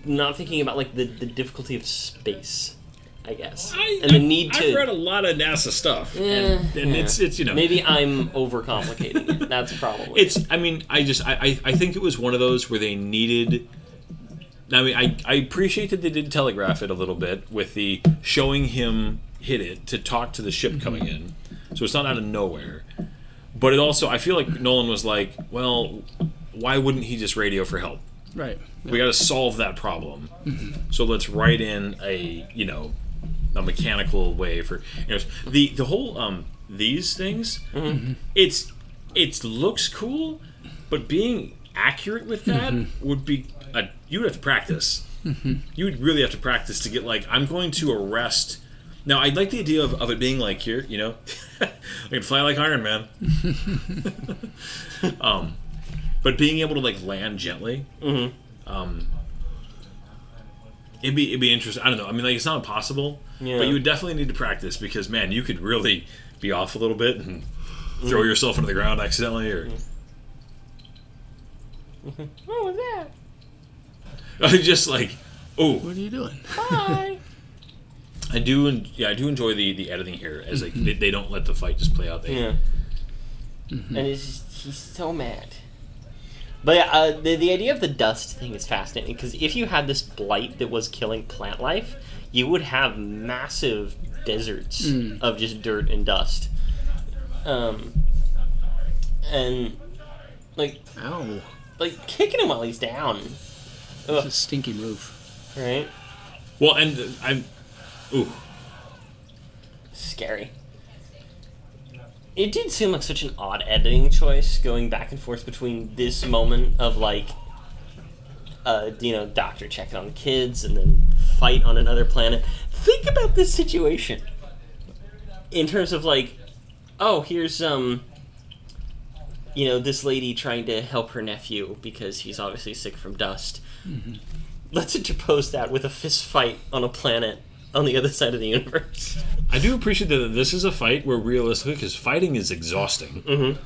not thinking about like the difficulty of space, I guess, and the need to. I've read a lot of NASA stuff, and it's you know maybe I'm overcomplicating it. That's probably it's. I mean, I think it was one of those where they needed. I mean, I appreciate that they did telegraph it a little bit with the showing him hit it to talk to the ship coming in, so it's not out of nowhere. But it also, I feel like Nolan was like, well, why wouldn't he just radio for help? Right. We got to solve that problem. So let's write in a mechanical way for the whole it looks cool, but being accurate with that would be you would have to practice. You would really have to practice to get like, I'm going to arrest. Now, I like the idea of it being like, here, you know, I can fly like Iron Man. But being able to like land gently, it'd be interesting. I don't know. I mean, like, it's not impossible, but you would definitely need to practice because, man, you could really be off a little bit and throw yourself into the ground accidentally, or What was that? just like, oh, What are you doing? Bye. I do enjoy the editing here, as like they don't let the fight just play out. And he's so mad. But yeah, the idea of the dust thing is fascinating because if you had this blight that was killing plant life, you would have massive deserts of just dirt and dust. And like, Ow. like kicking him while he's down. It's a stinky move. Right? Well, and Scary. It did seem like such an odd editing choice, going back and forth between this moment of like, doctor checking on the kids and then fight on another planet. Think about this situation in terms of like, oh, here's this lady trying to help her nephew because he's obviously sick from dust. Let's interpose that with a fist fight on a planet on the other side of the universe. I do appreciate that this is a fight where realistically, because fighting is exhausting.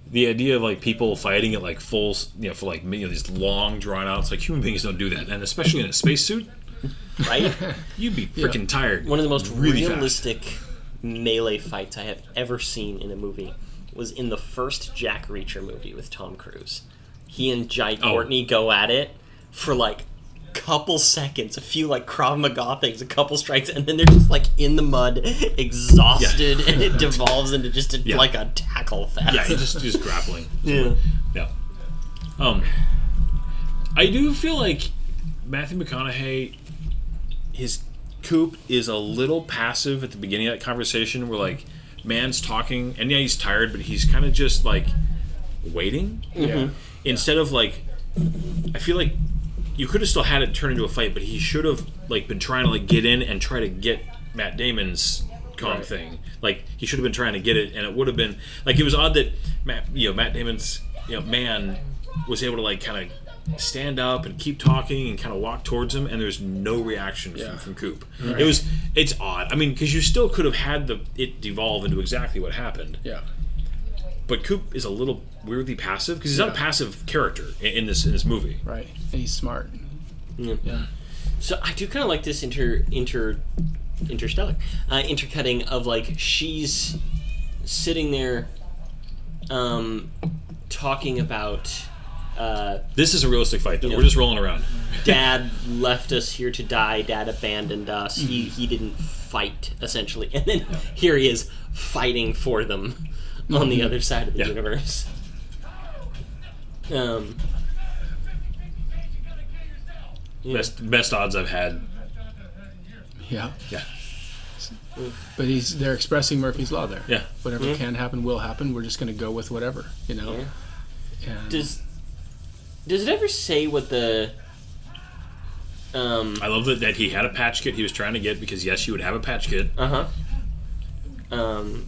The idea of like people fighting at like full, for like these long drawn outs, like human beings don't do that, and especially in a spacesuit, Right? you'd be freaking tired. One of the most really realistic melee fights I have ever seen in a movie was in the first Jack Reacher movie with Tom Cruise. He and Jai Courtney go at it for like couple seconds, a few like Krav Maga things, a couple strikes, and then they're just like in the mud, exhausted, and it devolves into just like a tackle fest. Yeah, just grappling. Yeah. Yeah. I do feel like Matthew McConaughey, his Coop is a little passive at the beginning of that conversation where like man's talking and he's tired, but he's kind of just like waiting. Instead of like, I feel like you could have still had it turn into a fight, but he should have like been trying to like get in and try to get Matt Damon's Kong thing. Like he should have been trying to get it, and it would have been like, it was odd that Matt Damon's man was able to like kind of stand up and keep talking and kind of walk towards him, and there's no reaction from Coop. It's odd. I mean, because you still could have had it devolve into exactly what happened. Yeah. But Coop is a little weirdly passive because he's not a passive character in this movie. Right. And he's smart. Yeah. So I do kind of like this interstellar intercutting of like she's sitting there talking about this is a realistic fight. We're just rolling around. Dad left us here to die. Dad abandoned us. He didn't fight, essentially. And then here he is fighting for them on the other side of the universe. Best odds I've had. Yeah. Yeah. But they're expressing Murphy's Law there. Yeah. Whatever can happen will happen. We're just going to go with whatever, And Does it ever say what the... I love that he had a patch kit he was trying to get because, yes, you would have a patch kit. I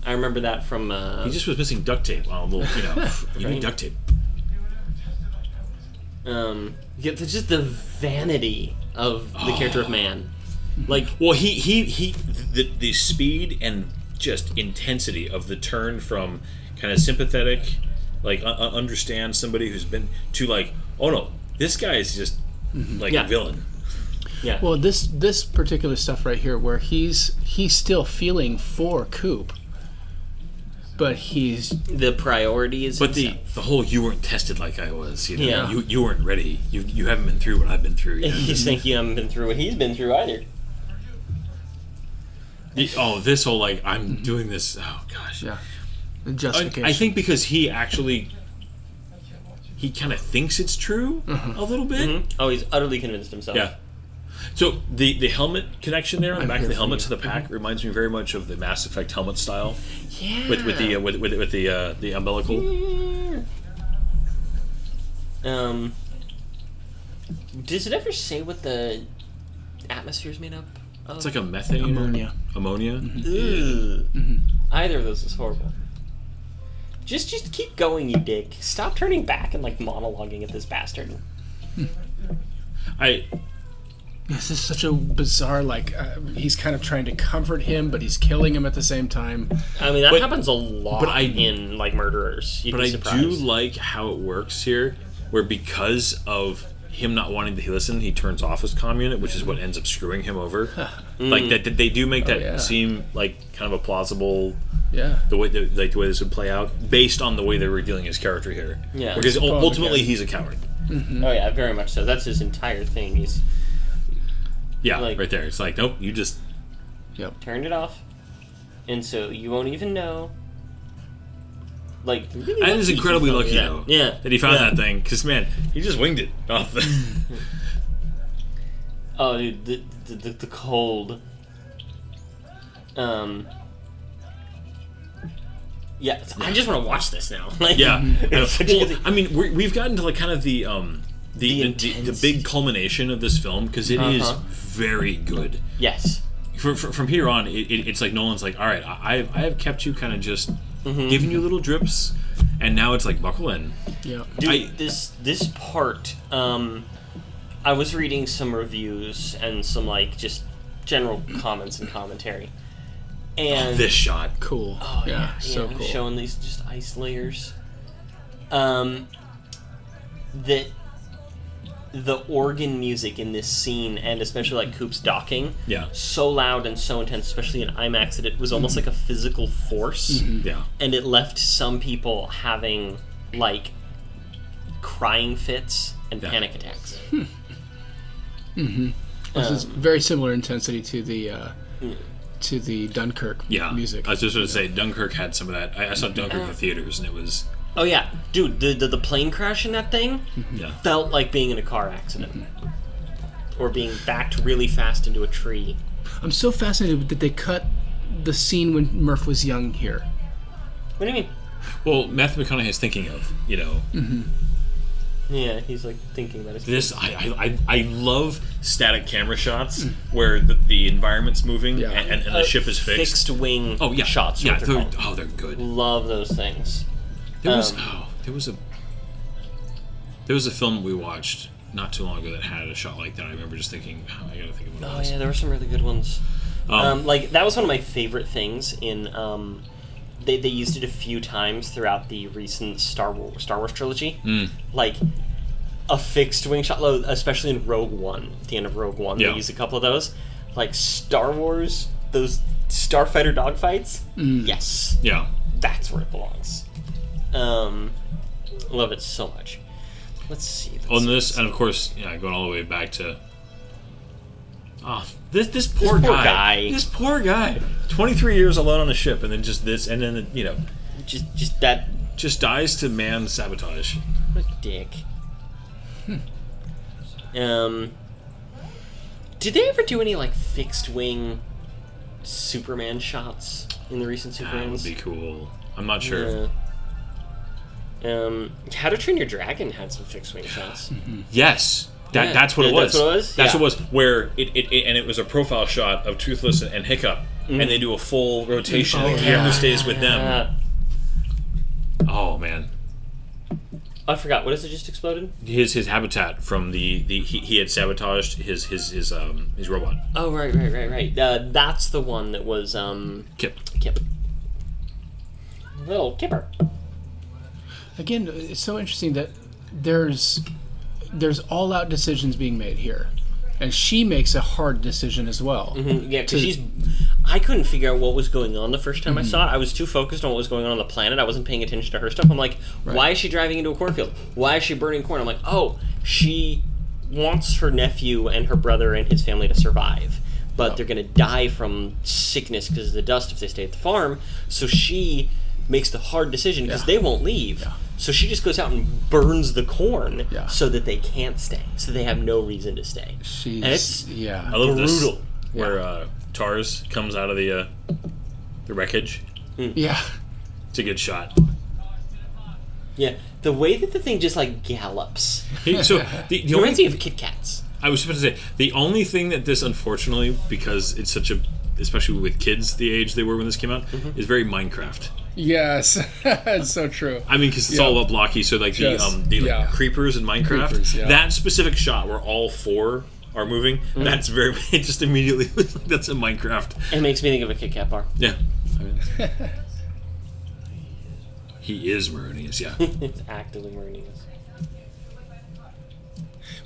remember that from... he just was missing duct tape. Well, you need duct tape. Just the vanity of the character of man. Like, well, the speed and just intensity of the turn from kind of sympathetic, like understand somebody who's been, to like, oh no, this guy is just like a villain. Yeah. Well, this particular stuff right here, where he's still feeling for Coop, but he's the priority is. But the whole you weren't tested like I was. You weren't ready. You haven't been through what I've been through. He's thinking you haven't been through what he's been through either. This whole like I'm doing this. Oh gosh. Yeah. Justification. I think because he kind of thinks it's true a little bit. Oh, he's utterly convinced himself. Yeah. So the helmet connection there on the back of the helmet to the pack Mm-hmm. reminds me very much of the Mass Effect helmet style. Yeah. With the umbilical. Does it ever say what the atmosphere is made up of? It's like a methane. Ammonia. Ammonia. Ugh. Either of those is horrible. Just keep going, you dick. Stop turning back and like monologuing at this bastard. This is such a bizarre, he's kind of trying to comfort him, but he's killing him at the same time. I mean, that happens a lot but in like murderers. You'd be I surprised. do like how it works here, where because of him not wanting to listen, he turns off his comm unit, which is what ends up screwing him over. Like that, they do make that seem like kind of a plausible. Yeah. The way this would play out, based on the way they're revealing his character here. Yeah. Because ultimately he's a coward. Oh yeah, very much so. That's his entire thing. He's right there. It's like, nope, you just turned it off, and so you won't even know. Like, really and he's incredibly lucky though. Yeah. That he found that thing, because man, he just winged it off the. Oh, dude, the cold. Yeah, I just want to watch this now. Like, Yeah. it's I mean, we've gotten to like kind of the big culmination of this film, because it is very good. Yes. From here on, it's like Nolan's like, all right, I have kept you kind of just giving you little drips, and now it's like, buckle in. Yeah. Dude, this part, I was reading some reviews and some like just general comments and commentary. And this shot. Cool. Oh, yeah, So cool. Showing these just ice layers. That the organ music in this scene, and especially like Coop's docking, so loud and so intense, especially in IMAX, that it was almost like a physical force. Yeah. And it left some people having like crying fits and panic attacks. This is very similar intensity to the Dunkirk music. I was just going to say, Dunkirk had some of that. I saw Dunkirk in theaters, and it was... Oh yeah, dude, the plane crash in that thing felt like being in a car accident. Or being backed really fast into a tree. I'm so fascinated that they cut the scene when Murph was young here. What do you mean? Well, Matthew McConaughey's thinking of, Yeah, he's like thinking about his this. I love static camera shots where the environment's moving and the ship is fixed. Fixed wing shots. Yeah, they're good. Love those things. There was a film we watched not too long ago that had a shot like that. I remember just thinking, I gotta think of what it was. Yeah, there were some really good ones. Like that was one of my favorite things in. They used it a few times throughout the recent Star Wars trilogy. Like a fixed wing shot, especially in Rogue One. At the end of Rogue One, they used a couple of those. Like Star Wars, those starfighter dogfights. Yes. Yeah. That's where it belongs. Love it so much. Let's see. On this, and of course, going all the way back to. This poor guy. This poor guy. 23 years alone on a ship, and then just this, and then just that. Just dies to man sabotage. What a dick. Did they ever do any like fixed wing Superman shots in the recent Supermans? That would be cool. I'm not sure. How to Train Your Dragon had some fixed wing shots. Yes. That's what it was. That's what it was? That's what it was. Where it was a profile shot of Toothless and Hiccup, and they do a full rotation, and the camera stays with them. Oh man. I forgot. What is it just exploded? His habitat from he had sabotaged his robot. Oh right. That's the one that was Kip. Little Kipper. Again, it's so interesting that there's all-out decisions being made here, and she makes a hard decision as well. Yeah, because I couldn't figure out what was going on the first time I saw it. I was too focused on what was going on the planet. I wasn't paying attention to her stuff. I'm like, why is she driving into a cornfield? Why is she burning corn? I'm like, oh, she wants her nephew and her brother and his family to survive, but they're going to die from sickness because of the dust if they stay at the farm. So she makes the hard decision because they won't leave. Yeah. So she just goes out and burns the corn so that they can't stay. So they have no reason to stay. It's I love brutal. This where Tars comes out of the wreckage. Yeah. It's a good shot. Yeah, the way that the thing just like gallops. So the It reminds me of Kit Kats. I was supposed to say the only thing that this, unfortunately, because it's such a, especially with kids the age they were when this came out, is very Minecraft. Yes, it's so true. I mean, because it's all about blocky. So like the creepers in Minecraft, Creepers, yeah. that specific shot where all four are moving, that's very just immediately that's a Minecraft. It makes me think of a Kit Kat bar. Yeah, I mean, he is Maronius. Yeah, It's actively Marinius.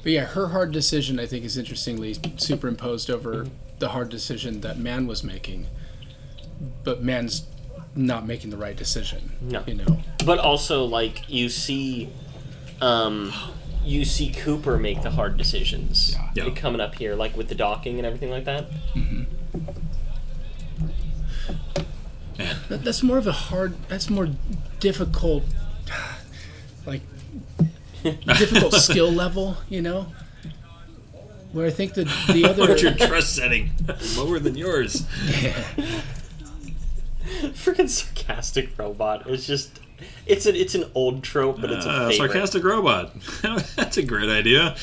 But yeah, her hard decision, I think, is interestingly superimposed over the hard decision that man was making. But man's not making the right decision. No. You know. But also, like, you see Cooper make the hard decisions. Yeah. Coming up here, like with the docking and everything like that. man. That's more of a hard. That's more difficult. Like difficult skill level, you know. Where I think the other. What's your trust setting lower than yours? Freaking sarcastic robot. It's just. It's an old trope, but it's a favorite. Sarcastic robot. That's a great idea.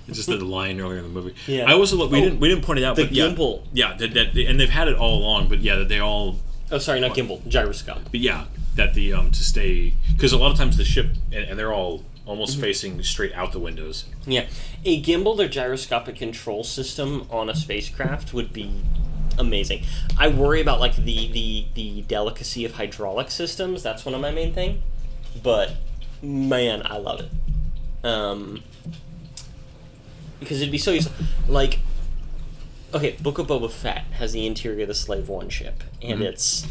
It's just the line earlier in the movie. Yeah. I also we didn't point it out. The but gimbal. Yeah, and they've had it all along. But yeah, that they all. Oh, sorry, not gimbal. Gyroscope. But yeah, that the to stay, because a lot of times the ship and they're all almost facing straight out the windows. Yeah, a gimbal or gyroscopic control system on a spacecraft would be amazing. I worry about like the delicacy of hydraulic systems. That's one of my main thing. But man, I love it. Because it'd be so useful. Like, okay, Book of Boba Fett has the interior of the Slave One ship, and it's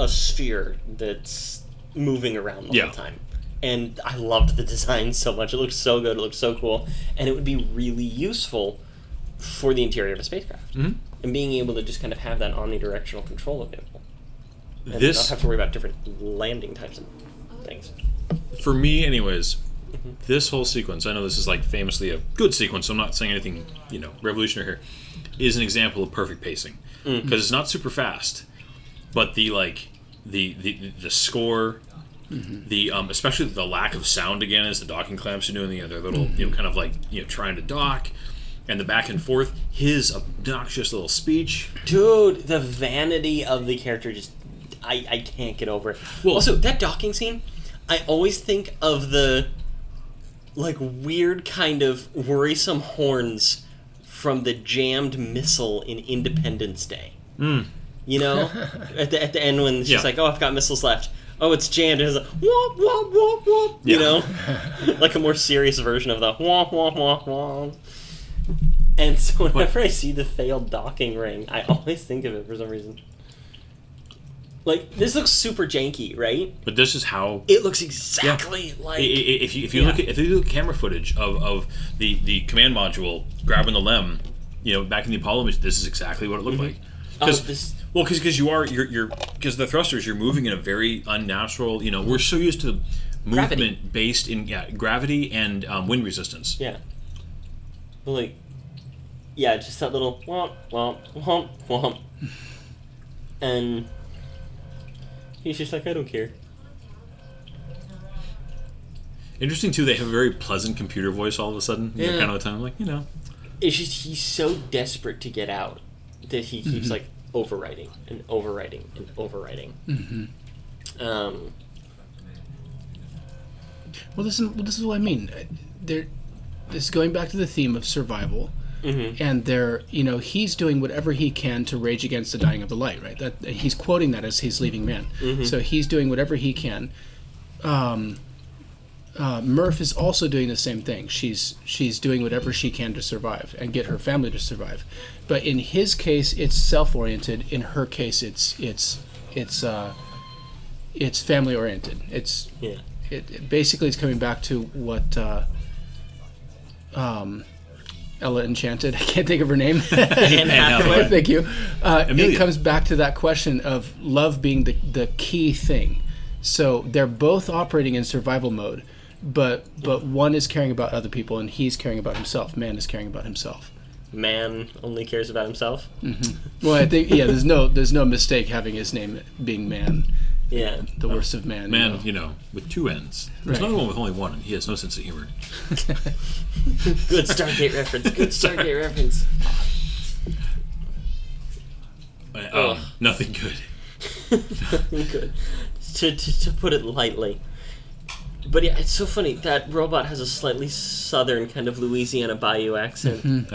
a sphere that's moving around the whole time. And I loved the design so much. It looked so good. It looked so cool. And it would be really useful for the interior of a spacecraft. And being able to just kind of have that omnidirectional control available. And not have to worry about different landing types and things. For me, anyways, this whole sequence, I know this is like famously a good sequence, so I'm not saying anything, revolutionary here, is an example of perfect pacing. Because it's not super fast, but the score... The especially the lack of sound again as the docking clamps are doing their little kind of like trying to dock, and the back and forth, his obnoxious little speech, dude, the vanity of the character, just I can't get over it. Well, also that docking scene, I always think of the like weird kind of worrisome horns from the jammed missile in Independence Day. At the end when it's just like, oh, I've got missiles left. Oh, it's jammed. And it's like, womp, womp, womp, womp, like a more serious version of the womp, womp, womp, womp. And so whenever I see the failed docking ring, I always think of it for some reason. Like, this looks super janky, right? But this is how... It looks exactly like... If you look at camera footage of the command module grabbing the LEM, back in the Apollo mission, this is exactly what it looked like. Because the thrusters, you're moving in a very unnatural. We're so used to movement based in gravity and wind resistance. Yeah. Well, just that little womp womp womp womp, and he's just like, I don't care. Interesting too. They have a very pleasant computer voice all of a sudden. Kind of the time, like It's just he's so desperate to get out that he keeps like overwriting and overwriting and overwriting. Well, this is what I mean. This is going back to the theme of survival, and he's doing whatever he can to rage against the dying of the light. Right? That he's quoting that as he's leaving man. So he's doing whatever he can. Murph is also doing the same thing. She's doing whatever she can to survive and get her family to survive. But in his case, it's self-oriented. In her case, it's family-oriented. It basically is coming back to what Ella Enchanted. I can't think of her name. Anne Hathaway. Thank you. It comes back to that question of love being the key thing. So they're both operating in survival mode. But one is caring about other people, and he's caring about himself. Man is caring about himself. Man only cares about himself. Well, I think there's no mistake having his name being Man. Yeah. The worst of man. Man, with two ends. There's Right. another one with only one, and he has no sense of humor. Good Stargate reference. Good Stargate reference. Nothing good. Good. To put it lightly. But yeah, it's so funny. That robot has a slightly southern kind of Louisiana Bayou accent.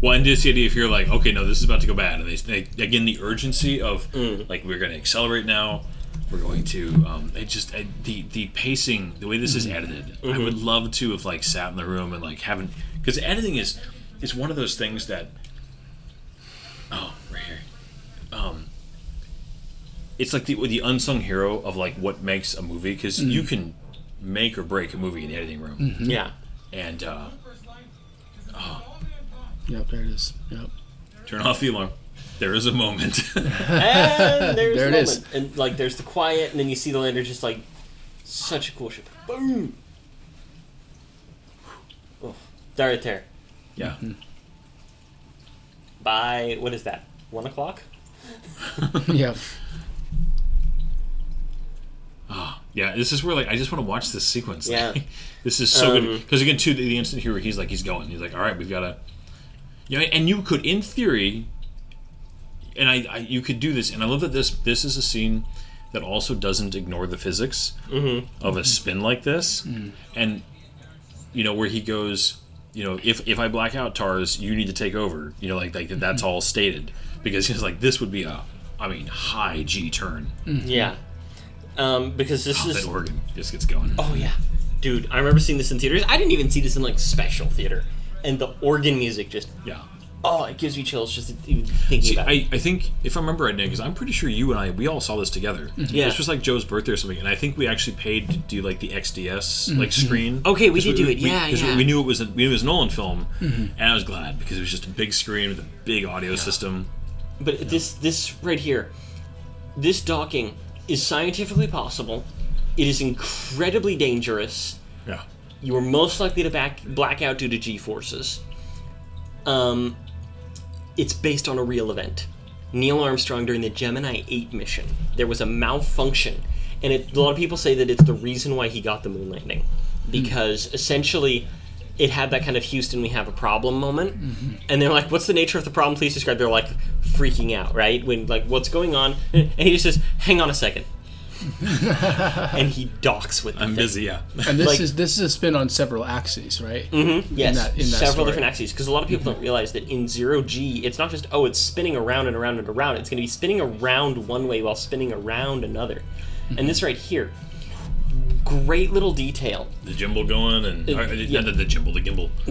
Well, and just the idea if you're like, okay, no, this is about to go bad, and they again the urgency of like we're going to accelerate now, we're going to the pacing, the way this is edited, I would love to have like sat in the room and like haven't, because editing is one of those things that right here, it's like the unsung hero of like what makes a movie, because you can make or break a movie in the editing room. Yeah. And Yep, there it is. Yep. turn off the alarm. There is a moment. And there's There the it moment. is. And like there's the quiet, and then you see the lander just like such a cool ship. Boom. Oh, right there. Yeah. By what is that? 1 o'clock? Yep. Yeah, this is where like I just want to watch this sequence. Yeah. Like, this is so good, because again, too, the instant here, he's going. He's like, all right, we've got to. And you could, in theory, and I you could do this, and I love that this is a scene that also doesn't ignore the physics of a spin like this, and where he goes, if I black out, TARS, you need to take over. Like that's all stated, because he's like, this would be high G turn. Yeah. Because this is that organ just gets going. Oh yeah, dude! I remember seeing this in theaters. I didn't even see this in like special theater, and the organ music just it gives me chills just even thinking about it. I think if I remember right now, because I'm pretty sure you and we all saw this together. Yeah. This was like Joe's birthday or something, and I think we actually paid to do like the XDS like screen. Okay, we did do it. Yeah, because we knew it was a Nolan film, and I was glad because it was just a big screen with a big audio system. But this right here, this docking is scientifically possible. It is incredibly dangerous. Yeah. You are most likely to black out due to G-forces. It's based on a real event. Neil Armstrong, during the Gemini 8 mission, there was a malfunction. And a lot of people say that it's the reason why he got the moon landing. Because essentially, it had that kind of Houston, we have a problem moment. And they're like, what's the nature of the problem? Please describe. They're like freaking out, right? When like, what's going on? And he just says, hang on a second. And he docks with the I'm thing. busy, yeah. And this Like- is a spin on several axes, right? Yes, in that several story. different axes. Because a lot of people don't realize that in 0G, it's not just, it's spinning around and around and around. It's going to be spinning around one way while spinning around another. And this right here, great little detail. The gimbal going, and yeah. the gimbal. The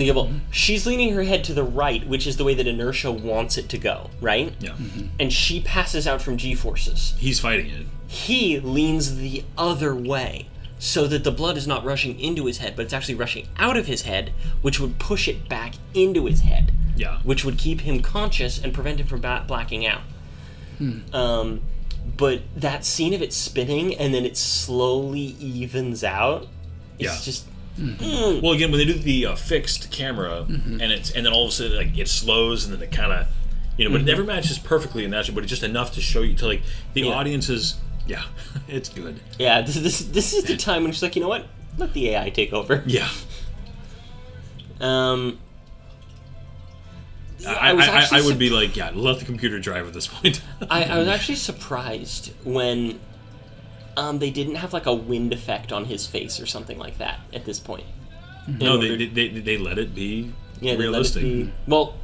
gimbal. She's leaning her head to the right, which is the way that inertia wants it to go, right? Yeah. And she passes out from G-forces. He's fighting it. He leans the other way so that the blood is not rushing into his head, but it's actually rushing out of his head, which would push it back into his head. Yeah. Which would keep him conscious and prevent him from blacking out. But that scene of it spinning and then it slowly evens out, it's just... Well, again, when they do the fixed camera, and then all of a sudden like it slows, and then it kind of, but it never matches perfectly in that show, but it's just enough to show you to like the audiences. Yeah, it's good. Yeah, this is the time when she's like, you know what? Let the AI take over. Yeah. I I would be like, let the computer drive at this point. I was actually surprised when they didn't have like a wind effect on his face or something like that at this point. No, they let it be They realistic. let it be, well,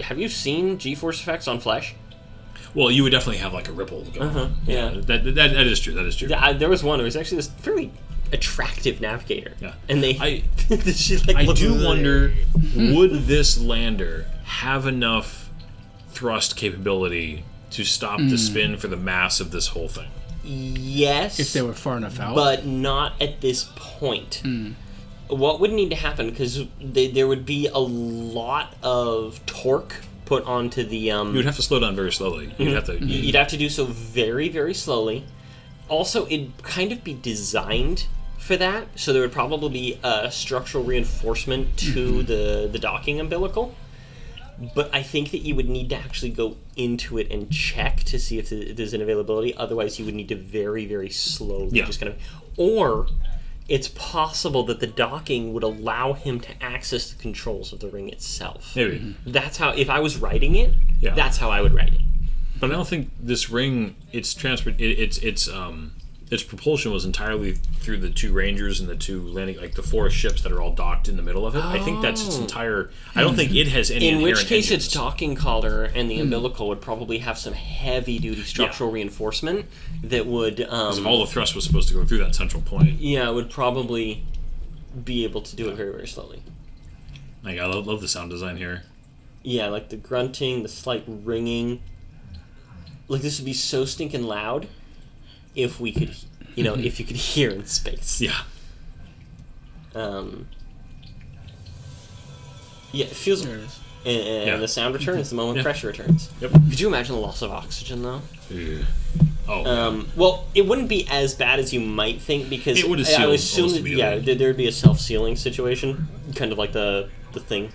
have you seen G-force effects on Flesh? Well, you would definitely have like a ripple going on. Yeah. That is true. That is true. There was one. There was actually this fairly attractive navigator. Yeah. And I she like do wonder, would this lander have enough thrust capability to stop the spin for the mass of this whole thing? Yes. If they were far enough out. But not at this point. What would need to happen, because there would be a lot of torque put onto the... You would have to slow down very slowly. You'd have to... You'd have to do so very, very slowly. Also, it'd kind of be designed for that, so there would probably be a structural reinforcement to the docking umbilical. But I think that you would need to actually go into it and check to see if there's an availability. Otherwise, you would need to very, very slowly just kind of... Or it's possible that the docking would allow him to access the controls of the ring itself. Maybe. That's how... If I was writing it, Yeah. that's how I would write it. But I don't think this ring, its transport, its propulsion was entirely through the two Rangers and the two landing, like the 4 ships that are all docked in the middle of it. I think that's its entire. I don't think it has any. In which inherent case, engines. its docking collar and the umbilical would probably have some heavy-duty structural reinforcement that would. Because if all the thrust was supposed to go through that central point. Yeah, it would probably be able to do it very, very slowly. Like I love the sound design here. Yeah, like the grunting, the slight ringing. Like this would be so stinking loud if we could, if you could hear in space. Yeah. Yeah, it feels. There it is. And the sound returns the moment pressure returns. Yep. Could you imagine the loss of oxygen though? Yeah. Oh. Well, it wouldn't be as bad as you might think because It would have I would sealed assume almost that, immediately. there would be a self-sealing situation, kind of like the thing.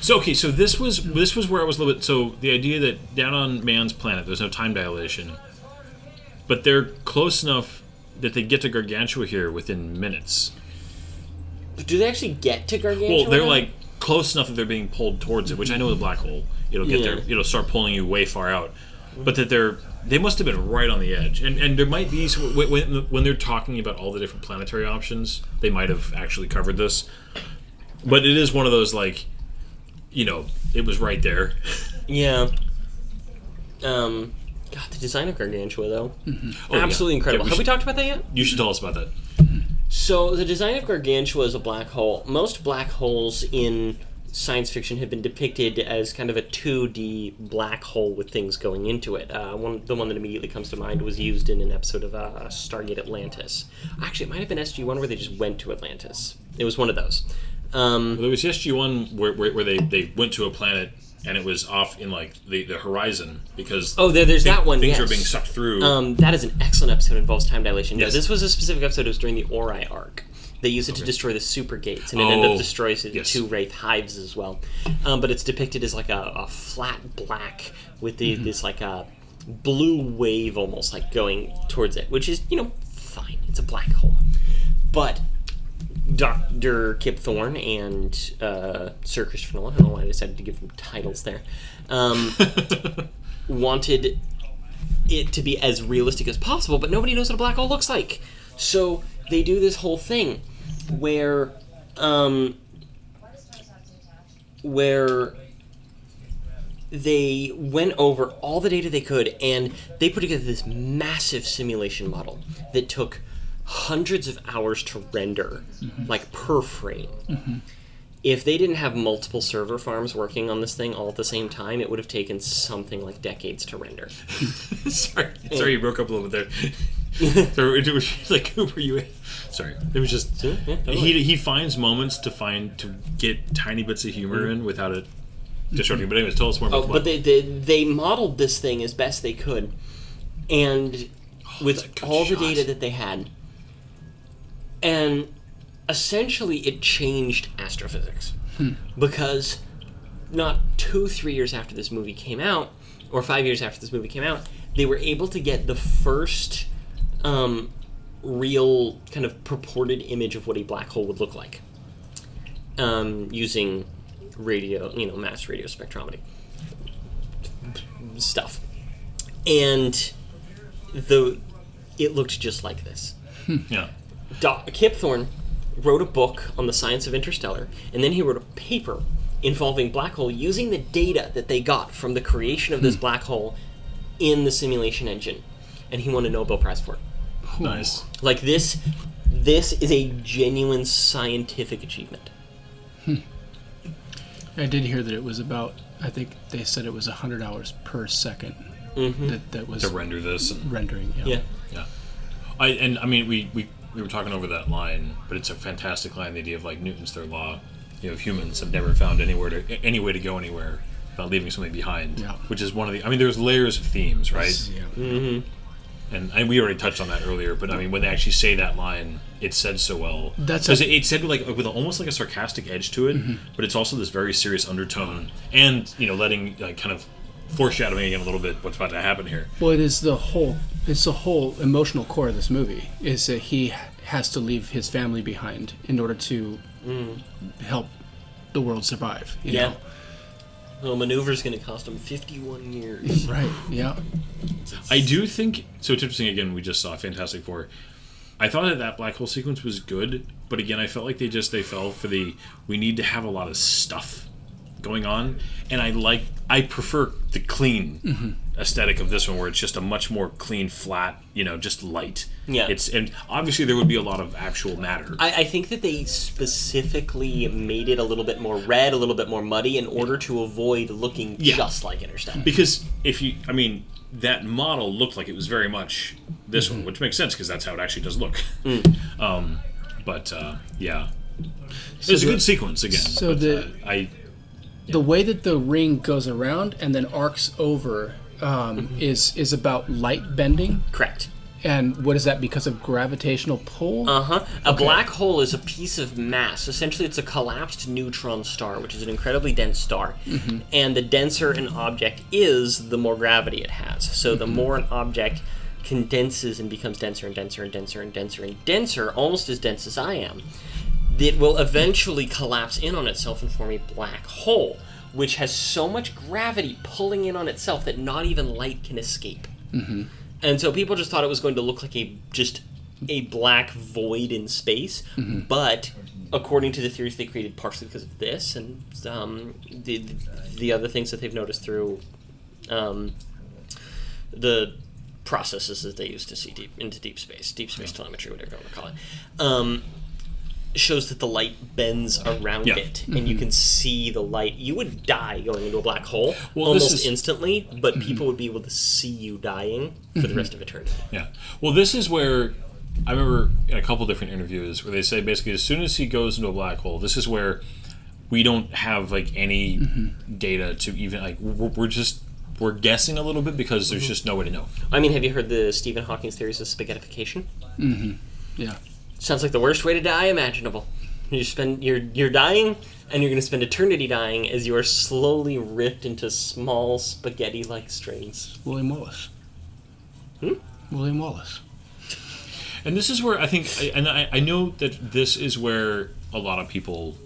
So this was where I was a little bit. So the idea that down on man's planet there's no time dilation, but they're close enough that they get to Gargantua here within minutes. But do they actually get to Gargantua? Well, they're now? like close enough that they're being pulled towards it, which I know is a black hole. It'll get Yeah. there. It'll start pulling you way far out. But that they must have been right on the edge, and there might be when they're talking about all the different planetary options, they might have actually covered this. But it is one of those like, it was right there. Yeah. God, the design of Gargantua though, Oh, absolutely yeah. incredible. Yeah, Have we talked about that yet? You should tell us about that. So the design of Gargantua as a black hole. Most black holes in science fiction have been depicted as kind of a 2D black hole with things going into it. The one that immediately comes to mind was used in an episode of Stargate Atlantis. Actually, it might have been SG-1 where they just went to Atlantis. It was one of those. There was SG-1 where they went to a planet and it was off in like the horizon because there's that one. Things Yes. were being sucked through. That is an excellent episode. It involves time dilation. Yes. No, this was a specific episode. It was during the Ori arc. They use it to destroy the super gates, and it ended up destroying the 2 Wraith hives as well. But it's depicted as like a flat black with this like a blue wave almost like going towards it, which is fine. It's a black hole, but Dr. Kip Thorne and Sir Christopher Nolan, I don't know why I decided to give them titles there, wanted it to be as realistic as possible, but nobody knows what a black hole looks like. So they do this whole thing where they went over all the data they could, and they put together this massive simulation model that took hundreds of hours to render, like per frame. If they didn't have multiple server farms working on this thing all at the same time, it would have taken something like decades to render. Sorry, you broke up a little bit there. So it was like, who were you? Sorry, it was just he finds moments to get tiny bits of humor in without it disrupting. But anyways, tell us more about. But they modeled this thing as best they could, and with all the data that they had, and essentially it changed astrophysics because not 2-3 years after this movie came out, or 5 years after this movie came out, they were able to get the first real kind of purported image of what a black hole would look like using mass radio spectrometry stuff, and it looked just like this. Yeah. Kip Thorne wrote a book on the science of Interstellar, and then he wrote a paper involving black hole using the data that they got from the creation of this black hole in the simulation engine, and he won a Nobel Prize for it. Nice. Like this is a genuine scientific achievement. I did hear that it was about, I think they said it was 100 hours per second that was To render this. rendering. Yeah. Yeah. I mean, we were talking over that line, but it's a fantastic line, the idea of like Newton's third law. Humans have never found any way to go anywhere without leaving something behind. Yeah. Which is one of the. I mean, there's layers of themes, right? Yeah. And we already touched on that earlier, but I mean, when they actually say that line, it's said so well. Because it's said with almost like a sarcastic edge to it, but it's also this very serious undertone, and letting kind of foreshadowing again a little bit what's about to happen here. Well, it's the whole emotional core of this movie is that he has to leave his family behind in order to help the world survive. You know? The maneuver's going to cost him 51 years. Right, yeah. I do think, so it's interesting, again, we just saw Fantastic Four. I thought that black hole sequence was good, but again, I felt like they fell for we need to have a lot of stuff going on, and I prefer the clean aesthetic of this one, where it's just a much more clean, flat, just light. Yeah. And obviously there would be a lot of actual matter. I think that they specifically made it a little bit more red, a little bit more muddy, in order to avoid looking just like Interstellar. Because that model looked like it was very much this one, which makes sense because that's how it actually does look. Yeah. It's a good sequence again. So the way that the ring goes around and then arcs over is about light bending. Correct. And what is that? Because of gravitational pull? A black hole is a piece of mass. Essentially, it's a collapsed neutron star, which is an incredibly dense star. And the denser an object is, the more gravity it has. So the more an object condenses and becomes denser and denser and denser and denser and denser, almost as dense as I am, it will eventually collapse in on itself and form a black hole, which has so much gravity pulling in on itself that not even light can escape. And so people just thought it was going to look like a black void in space, but according to the theories they created, partially because of this and the other things that they've noticed through the processes that they use to see into deep space telemetry, whatever you want to call it, shows that the light bends around it, and you can see the light. You would die going into a black hole almost instantly, but people would be able to see you dying for the rest of eternity. Yeah. Well, this is where I remember in a couple different interviews where they say basically as soon as he goes into a black hole, this is where we don't have any data to even we're guessing a little bit because there's just no way to know. I mean, have you heard the Stephen Hawking's theories of spaghettification? Yeah. Sounds like the worst way to die imaginable. You're dying, and you're going to spend eternity dying as you are slowly ripped into small spaghetti-like strings. William Wallace. William Wallace. And this is where I think, I know that this is where a lot of people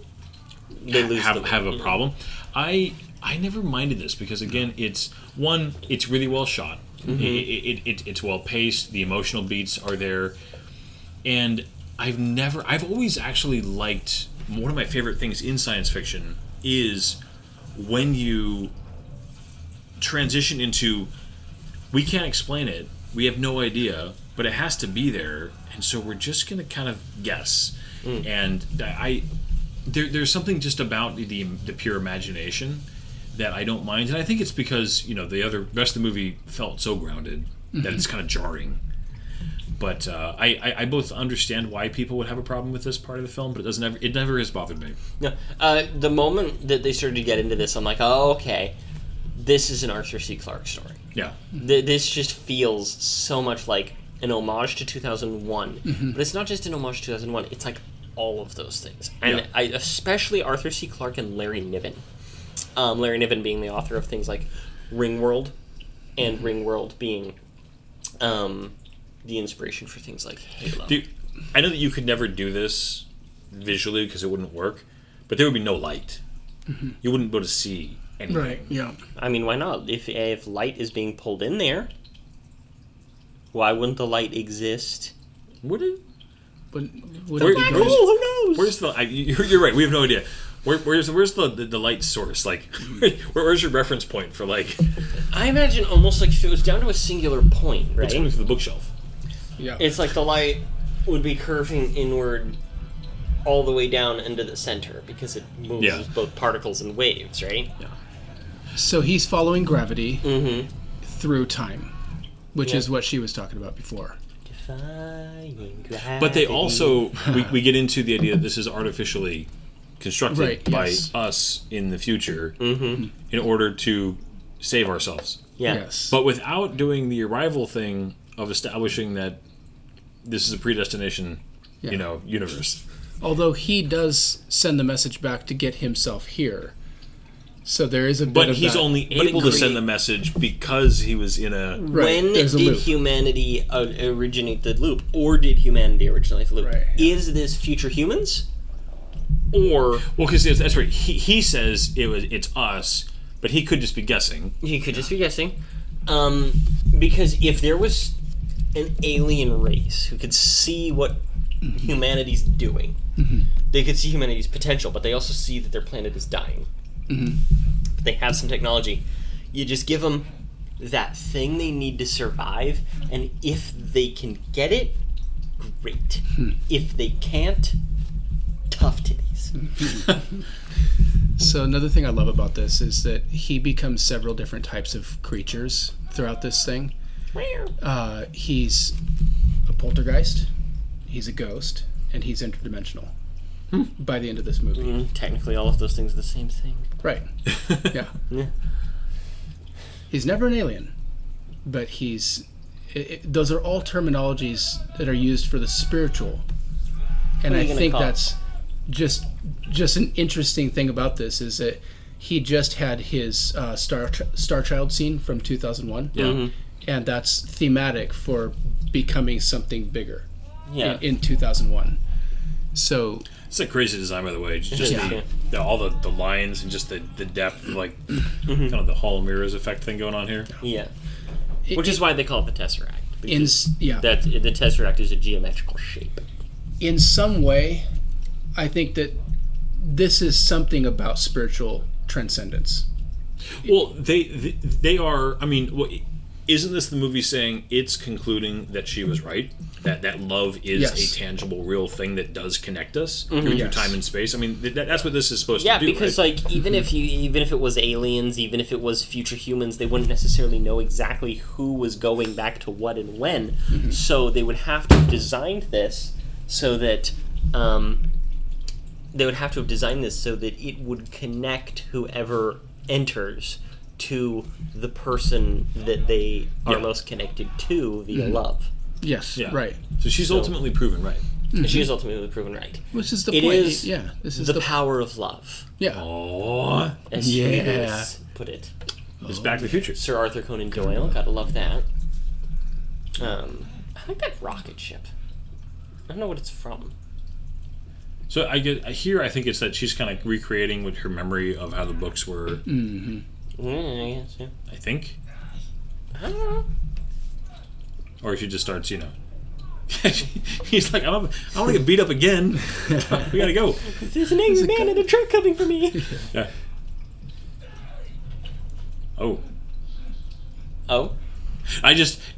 have a problem. I never minded this because again, it's really well shot. It's well paced. The emotional beats are there, and I've always actually liked, one of my favorite things in science fiction is when you transition into, we can't explain it, we have no idea, but it has to be there, and so we're just going to kind of guess. And there's something just about the pure imagination that I don't mind, and I think it's because the rest of the movie felt so grounded that it's kind of jarring. But I both understand why people would have a problem with this part of the film, but it never has bothered me. No, the moment that they started to get into this, I'm like, oh, okay, this is an Arthur C. Clarke story. Yeah. This just feels so much like an homage to 2001, but it's not just an homage to 2001. It's like all of those things, and especially Arthur C. Clarke and Larry Niven. Larry Niven being the author of things like Ringworld, and Ringworld being the inspiration for things like Halo. Dude, I know that you could never do this visually because it wouldn't work, but there would be no light. You wouldn't be able to see anything. Right, yeah. I mean, why not? If light is being pulled in there, why wouldn't the light exist? Would it? But Who knows? Where's the... you're right, we have no idea. Where's the light source? Like, where's your reference point for, like... I imagine almost like if it was down to a singular point, right? What's coming through the bookshelf? Yeah. It's like the light would be curving inward all the way down into the center because it moves with both particles and waves, right? Yeah. So he's following gravity through time, which is what she was talking about before. Defying gravity. But they also... we get into the idea that this is artificially constructed by us in the future in order to save ourselves. Yeah. Yes. But without doing the arrival thing of establishing that this is a predestination, Yeah. universe. Although he does send the message back to get himself here. So there is a bit But of he's that. only But it able to create- send the message because he was in a... Right, When there's a did loop. humanity originate the loop, or did humanity originate the loop? Right, yeah. Is this future humans, or Well, because that's right. He says it's us, but he could just be guessing. he could just be guessing? Because if there was an alien race who could see what humanity's doing, they could see humanity's potential, but they also see that their planet is dying. But they have some technology. You just give them that thing they need to survive, and if they can get it, great. If they can't, tough titties. So another thing I love about this is that he becomes several different types of creatures throughout this thing. He's a poltergeist, he's a ghost, and he's interdimensional by the end of this movie. Technically, all of those things are the same thing. Right. Yeah. Yeah. He's never an alien, but those are all terminologies that are used for the spiritual. And What are I you gonna think call it? that's just an interesting thing about this is that he just had his Star Child scene from 2001. Yeah. And that's thematic for becoming something bigger Yeah. in 2001. So It's a crazy design, by the way. Just Yeah. all the lines and just the depth, like kind of the Hall of Mirrors effect thing going on here. Yeah. Which is why they call it the Tesseract. in That the Tesseract is a geometrical shape. in some way, I think that this is something about spiritual transcendence. Well, they are. I mean, isn't this the movie saying it's concluding that she was right? That love is Yes. a tangible, real thing that does connect us through Yes. time and space. I mean, that's what this is supposed Yeah, to do. because right? even if it was aliens, even if it was future humans, they wouldn't necessarily know exactly who was going back to what and when. So they would have to have designed this so that it would connect whoever enters to the person that they are Yeah. most connected to via love. Yes, Yeah. right. So she's ultimately proven right. And she is ultimately proven right. Which is the It point. is Yeah, this is the power of love, yeah. Oh, as Yeah. Huey Lewis put it. it's Back to the Future. Sir Arthur Conan Doyle, gotta love that. I like that rocket ship. I don't know what it's from. So I think it's that she's kind of recreating with her memory of how the books were. I guess, yeah. I think, I don't know. or she just starts, He's like, I want to get beat up again. We gotta go. There's an angry man in a truck coming for me. Yeah. Oh. Oh?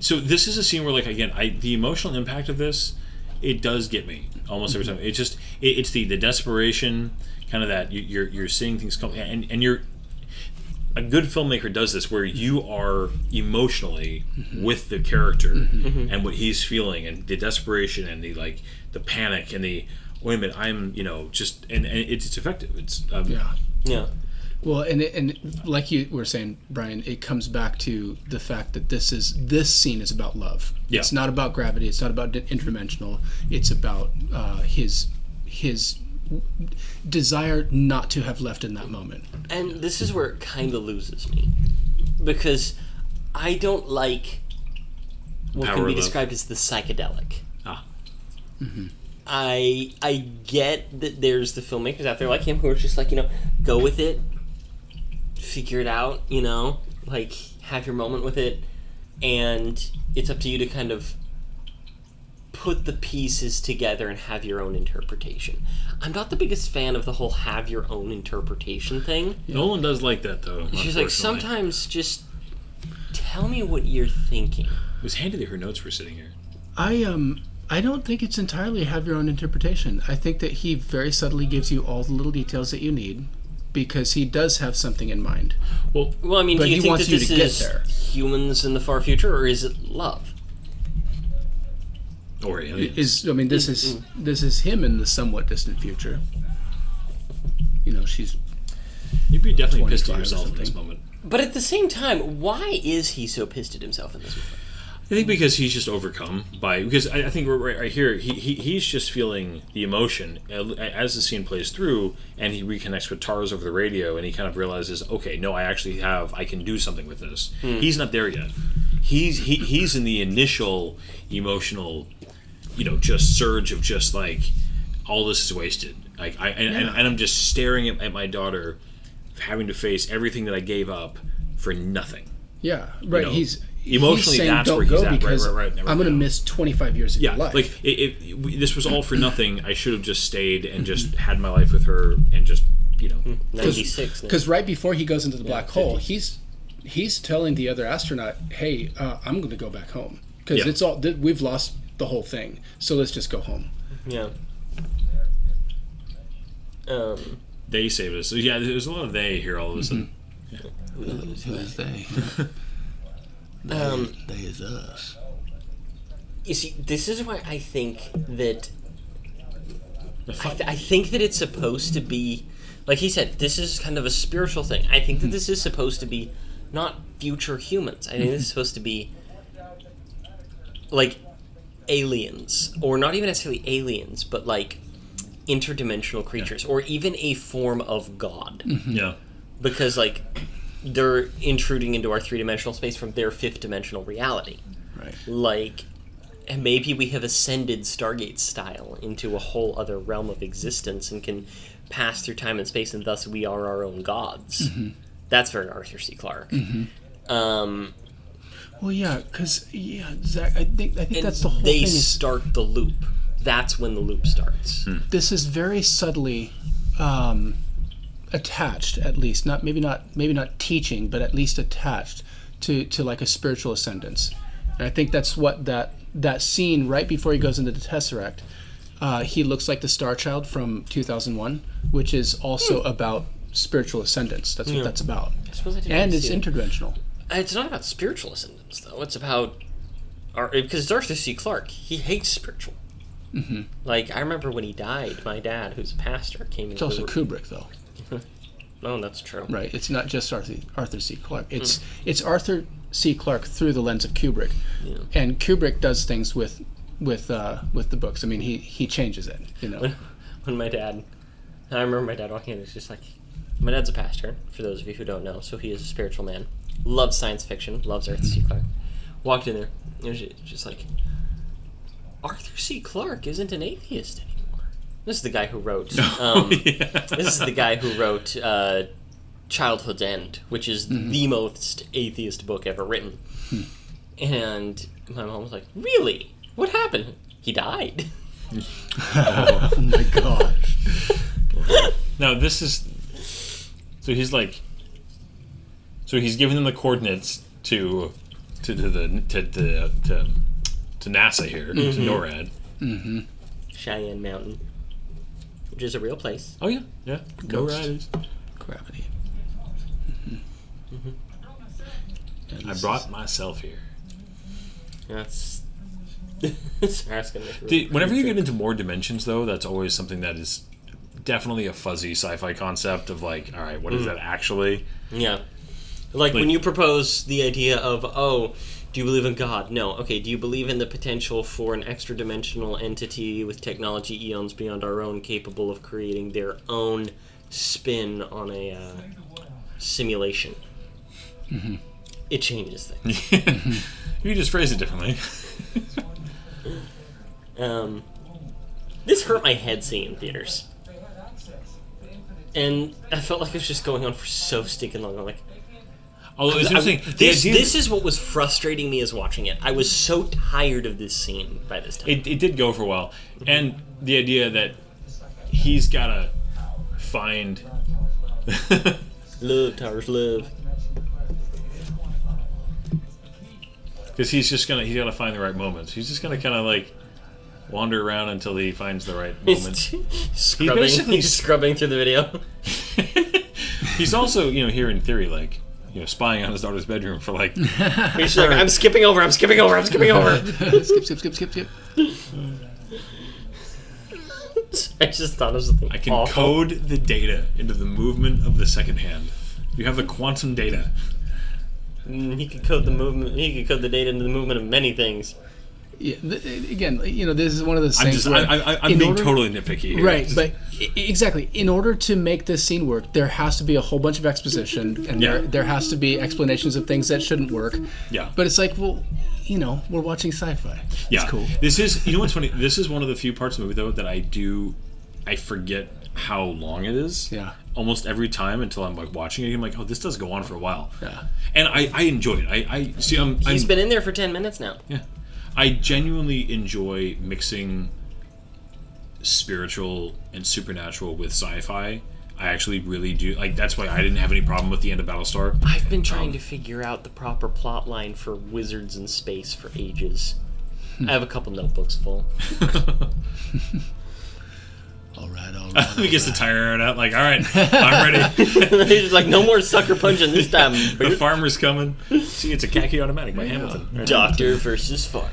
So this is a scene where, like, again, the emotional impact of this, it does get me almost every time. It's just it's the desperation, kind of that you're seeing things come, and you're a good filmmaker does this where you are emotionally with the character and what he's feeling and the desperation and the panic and the wait a minute, I'm just and it's effective. It's Yeah. Well, and like you were saying, Brian, it comes back to the fact that this scene is about love. Yeah. It's not about gravity. It's not about interdimensional. It's about his desire not to have left in that moment. And this is where it kind of loses me. Because I don't like what Power can be of love. described as the psychedelic. Ah. I get that there's the filmmakers out there like him who are just like, go with it, figure it out, like have your moment with it, and it's up to you to kind of put the pieces together and have your own interpretation. I'm not the biggest fan of the whole have your own interpretation thing. Nolan does like that though. She's like, sometimes just tell me what you're thinking. It was handy that her notes were sitting here. I don't think it's entirely have your own interpretation. I think that he very subtly gives you all the little details that you need because he does have something in mind. Well, Well, I mean, But do you he think wants that you this to get is there. humans in the far future, or is it love? or aliens. This is him in the somewhat distant future. She's You'd be definitely pissed at 25 or yourself in this something. moment. But at the same time, why is he so pissed at himself in this movie? I think because he's just overcome by because I think right here he's just feeling the emotion as the scene plays through, and he reconnects with Tars over the radio, and he kind of realizes, okay, no, I can do something with this. He's not there yet. He's in the initial emotional, just surge of just like all this is wasted. Like and I'm just staring at my daughter, having to face everything that I gave up for nothing. Yeah, right. He's emotionally, saying, that's don't where he's go at. because Right I'm going to miss 25 years of your life. Like this was all for nothing. I should have just stayed and just had my life with her and just 96. Because right before he goes into the black hole, he's telling the other astronaut, "Hey, I'm going to go back home because it's all we've lost the whole thing. So let's just go home." Yeah. They saved us. So yeah, there's a lot of they here all of a sudden. Who is they? They is us. You see, this is why I think that I think that it's supposed to be, like he said, this is kind of a spiritual thing. I think that this is supposed to be not future humans. I think this is supposed to be like aliens, or not even necessarily aliens, but like interdimensional creatures, or even a form of God. Yeah. Because like they're intruding into our three-dimensional space from their fifth-dimensional reality. Right. Like, and maybe we have ascended Stargate style into a whole other realm of existence and can pass through time and space, and thus we are our own gods. That's very Arthur C. Clarke. Well, yeah, because Zach, I think that's the whole thing. They start the loop. That's when the loop starts. This is very subtly attached, at least maybe not teaching, but at least attached to like a spiritual ascendance. And I think that's what that scene right before he goes into the Tesseract, he looks like the Star Child from 2001, which is also about spiritual ascendance. That's what that's about. And it's interdimensional. It's not about spiritual ascendance, though. It's about because it's Arthur C. Clarke. He hates spiritual. Like, I remember when he died, my dad, who's a pastor, came in. It's also Kubrick, though. No, that's true. Right. It's not just Arthur C. Clarke. It's Arthur C. Clarke through the lens of Kubrick, and Kubrick does things with the books. I mean, he changes it. When my dad, I remember my dad walking in. It's just like, my dad's a pastor. For those of you who don't know, so he is a spiritual man. Loves science fiction. Loves Arthur C. Clarke. Walked in there. It was just like, Arthur C. Clarke isn't an atheist anymore. This is the guy who wrote. This is the guy who wrote Childhood's End, which is the most atheist book ever written. And my mom was like, "Really? What happened? He died." Oh my gosh! Now this is so he's like, so he's giving them the coordinates to NASA here, to NORAD. Cheyenne Mountain, which is a real place. Oh yeah. NORAD is. Gravity. I brought myself here. That's. Sarah's gonna make Whenever you get into more dimensions, though, that's always something that is definitely a fuzzy sci-fi concept of like, all right, what is that actually? Yeah. Like when you propose the idea of, do you believe in God? No. Okay, do you believe in the potential for an extra-dimensional entity with technology eons beyond our own capable of creating their own spin on a simulation? It changes things. You just phrase it differently. This hurt my head seeing in theaters. And I felt like it was just going on for so stinking long. I'm like, although it's interesting, this is what was frustrating me as watching it. I was so tired of this scene by this time. It did go for a while. And the idea that he's got to find... Love, Towers, love. Because he's got to find the right moments. He's just going to kind of like wander around until he finds the right moment. He's scrubbing through the video. He's also, here in theory, like, spying on his daughter's bedroom for like... He's like, I'm skipping over. skip. I just thought it was I can code the data into the movement of the second hand. You have the quantum data. He could code the movement. He could code the data into the movement of many things. Yeah, again, this is one of those things. I'm being totally nitpicky here. Right, but exactly. In order to make this scene work, there has to be a whole bunch of exposition, and there has to be explanations of things that shouldn't work. Yeah. But it's like, well, we're watching sci-fi. Yeah. It's cool. This is, what's funny? This is one of the few parts of the movie, though, that I forget how long it is. Yeah. Almost every time until I'm like watching it, I'm like, oh, this does go on for a while. Yeah. And I enjoy it. I see. He's been in there for 10 minutes now. Yeah. I genuinely enjoy mixing spiritual and supernatural with sci-fi. I actually really do. Like, that's why I didn't have any problem with the end of Battlestar. I've been trying to figure out the proper plot line for wizards in space for ages. I have a couple notebooks full. All right. He gets the tire iron out. Like, all right, I'm ready. He's just like, no more sucker punching this time. The farmer's coming. See, it's a khaki automatic by Hamilton. Right. Doctor versus farmer.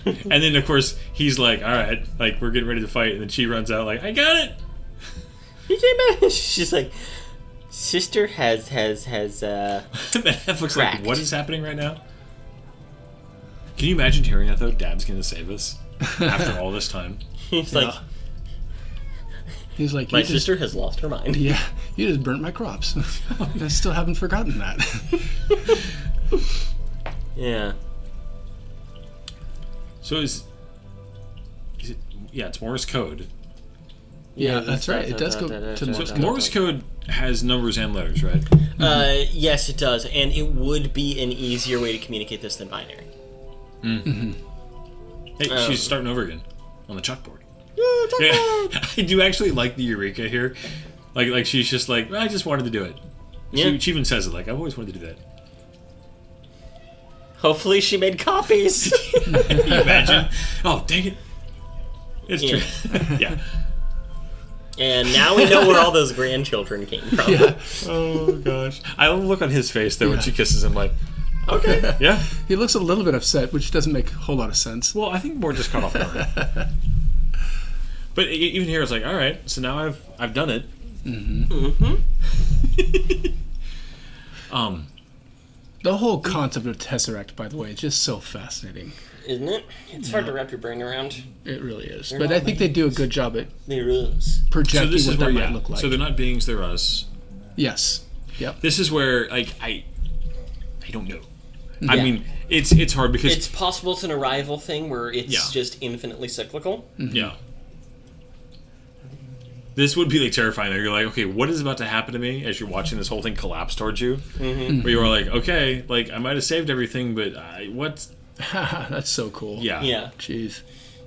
And then, of course, he's like, all right, like, we're getting ready to fight. And then she runs out like, I got it. He came back. She's like, sister has That looks cracked. like, what is happening right now? Can you imagine hearing that, though? Dad's going to save us after all this time. He's like, He's like, my sister has lost her mind. Yeah, you just burnt my crops. I still haven't forgotten that. Yeah. So is it? Yeah, it's Morse code. Yeah, that's right. It does go to Morse code. Morse code has numbers and letters, right? Yes, it does, and it would be an easier way to communicate this than binary. Mm-hmm. Hey, she's starting over again on the chalkboard. Yeah, I do actually like the Eureka here. Like she's just like, I just wanted to do it. Yeah. She even says it, like, I've always wanted to do that. Hopefully she made copies. Can you imagine? Oh, dang it. It's Yeah. true. Yeah. And now we know where all those grandchildren came from. Yeah. Oh, gosh. I love the look on his face, though, when she kisses him, like, okay. Yeah. He looks a little bit upset, which doesn't make a whole lot of sense. Well, I think more just caught off guard. But even here, it's like, all right, so now I've done it. Mm-hmm. The whole concept of Tesseract, by the way, is just so fascinating. Isn't it? It's hard to wrap your brain around. It really is. They're But not I think they do a good job at There is. projecting So this what is that where, might yeah. look like. So they're not beings, they're us. Yes. Yep. This is where, like, I don't know. Yeah. I mean, it's hard because It's possible it's an arrival thing where it's Yeah. just infinitely cyclical. yeah. This would be like terrifying. You're like, okay, what is about to happen to me as you're watching this whole thing collapse towards you? Mm-hmm. Where you are like, okay, like I might have saved everything, but what? That's so cool. Yeah, Yeah. Jeez.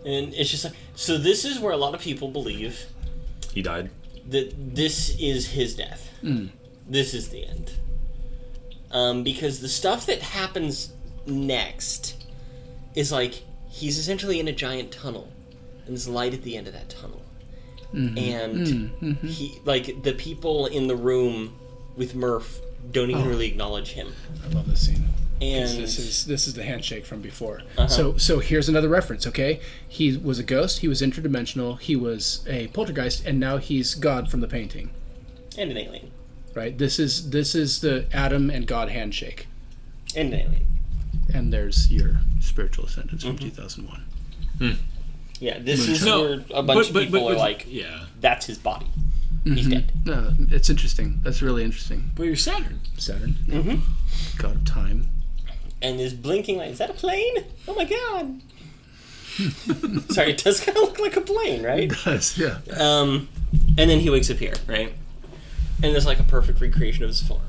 And it's just like, so this is where a lot of people believe He died. that this is his death. This is the end. Because the stuff that happens next is like, he's essentially in a giant tunnel, and there's light at the end of that tunnel. And he, like, the people in the room with Murph don't even really acknowledge him. I love this scene. 'Cause And this is the handshake from before. So here's another reference. Okay, he was a ghost. He was interdimensional. He was a poltergeist, and now he's God from the painting. and an alien. Right. This is the Adam and God handshake. And an alien. And there's your spiritual ascendance from 2001. Yeah, this is No, where a bunch of people are like, yeah. that's his body. He's dead. No, it's interesting. That's really interesting. But you're Saturn. Saturn, God of time. And this blinking light, is that a plane? Oh my god. Sorry, it does kind of look like a plane, right? Yes, yeah. And then he wakes up here, right? And there's like a perfect recreation of his form.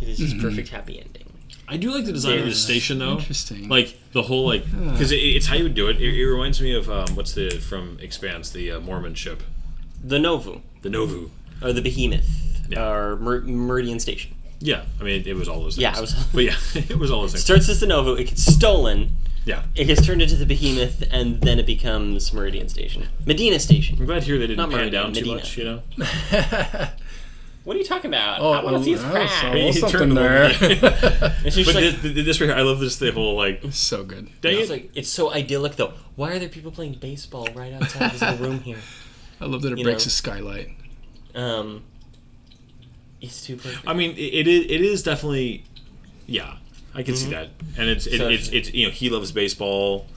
This is perfect happy ending. I do like the design of the station, though. Interesting. Like the whole because it's how you would do it. It reminds me of from Expanse, the Mormon ship, The Novu, the Novu. or the Behemoth, Yeah. or Meridian Station. Yeah, I mean it was all those things. Yeah, it was- But yeah, it was all those things. Starts as the Novu, it gets stolen, Yeah, it gets turned into the Behemoth, and then it becomes Meridian Station. Medina Station. I'm glad to hear they didn't Not pan it Meridian, down too Medina. much. You know, What are you talking about? Oh, I want to see his oh, crack. so- He something turned the there. And she's but like, this right here, I love the whole like. So good. Dang it's it! like, it's so idyllic though. Why are there people playing baseball right outside this little room here? I love that it You breaks know. a skylight. It's too perfect. I mean, it is definitely Yeah, I can see that, and it's he loves baseball.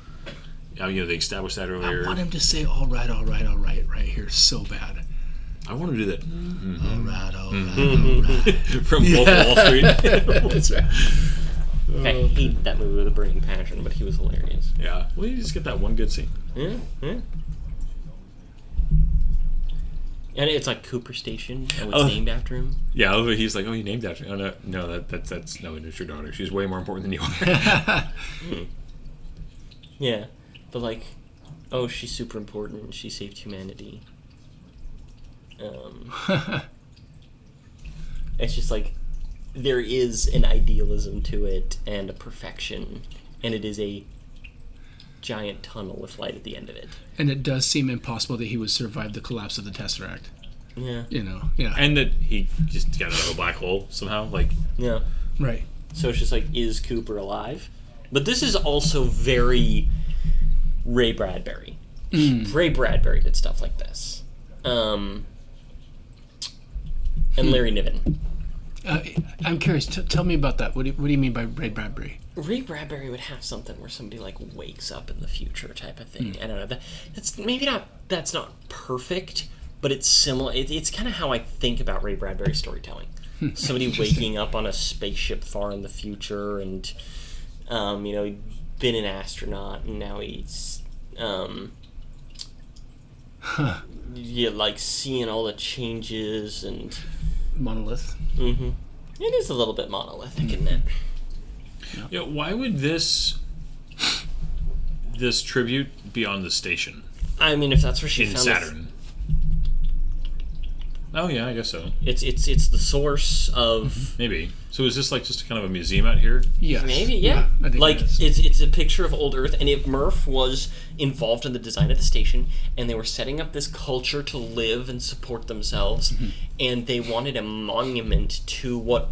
They established that earlier. I want him to say all right right here so bad. I want him to do that. All right, all right. From Wolf of Wall Street. That's right. I hate that movie with a burning passion, but he was hilarious. Yeah. Well, you just get that one good scene. Yeah. And it's like Cooper Station, and it's named after him. Yeah, he's like, oh, you named after me. Oh, no, that's it's your daughter. She's way more important than you are. Yeah, but like, oh, she's super important. She saved humanity. It's just like, there is an idealism to it and a perfection, and it is a giant tunnel with light at the end of it. And it does seem impossible that he would survive the collapse of the Tesseract. Yeah. Yeah. And that he just got out of a black hole somehow. Like, Yeah. Right. So it's just like, is Cooper alive? But this is also very Ray Bradbury. Ray Bradbury did stuff like this. And Larry Niven. I'm curious. Tell me about that. What do you mean by Ray Bradbury? Ray Bradbury would have something where somebody like wakes up in the future type of thing. I don't know. That's not perfect, but it's similar. It's kind of how I think about Ray Bradbury storytelling. Somebody waking up on a spaceship far in the future, and he'd been an astronaut, and now he's like seeing all the changes and Monolith. Mm-hmm. It is a little bit monolithic, isn't it? Yeah. Why would this tribute be on the station I mean, if that's where she in found Saturn? Oh yeah, I guess so. It's the source of Maybe. So is this like just kind of a museum out here? Yes. maybe yeah. I think Like it is. it's a picture of old Earth, and if Murph was involved in the design of the station, and they were setting up this culture to live and support themselves, and they wanted a monument to what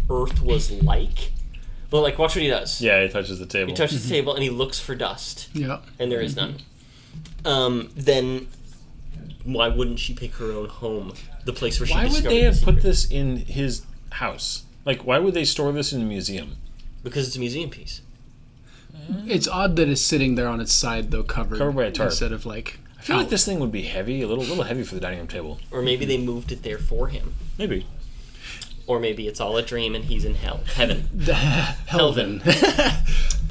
Earth was like. Well, like watch what he does. Yeah, he touches the table. He touches the table and he looks for dust, Yeah. and there is none. Then why wouldn't she pick her own home? The place where she Why would discovered they the have put secret? this in his house? Like, why would they store this in a museum? Because it's a museum piece. It's odd that it's sitting there on its side, though, covered by a tarp. instead of like. I feel like this thing would be heavy, a little heavy for the dining room table. Or maybe they moved it there for him. Maybe. Or maybe it's all a dream and he's in heaven. Helven. Wait,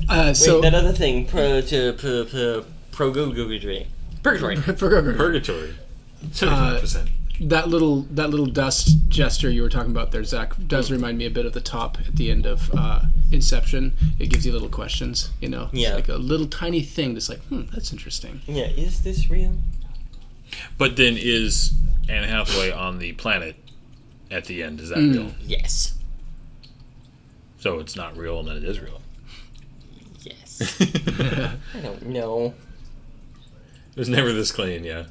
that other thing, purgatory. Purgatory. 75%. That little dust gesture you were talking about there, Zach, does remind me a bit of the top at the end of Inception. It gives you little questions, Yeah. It's like a little tiny thing that's like, that's interesting. Yeah, is this real? But then is Anne Hathaway on the planet at the end? Is that real? Yes. So it's not real and then it is real. Yes. I don't know. It was never this clean, yeah.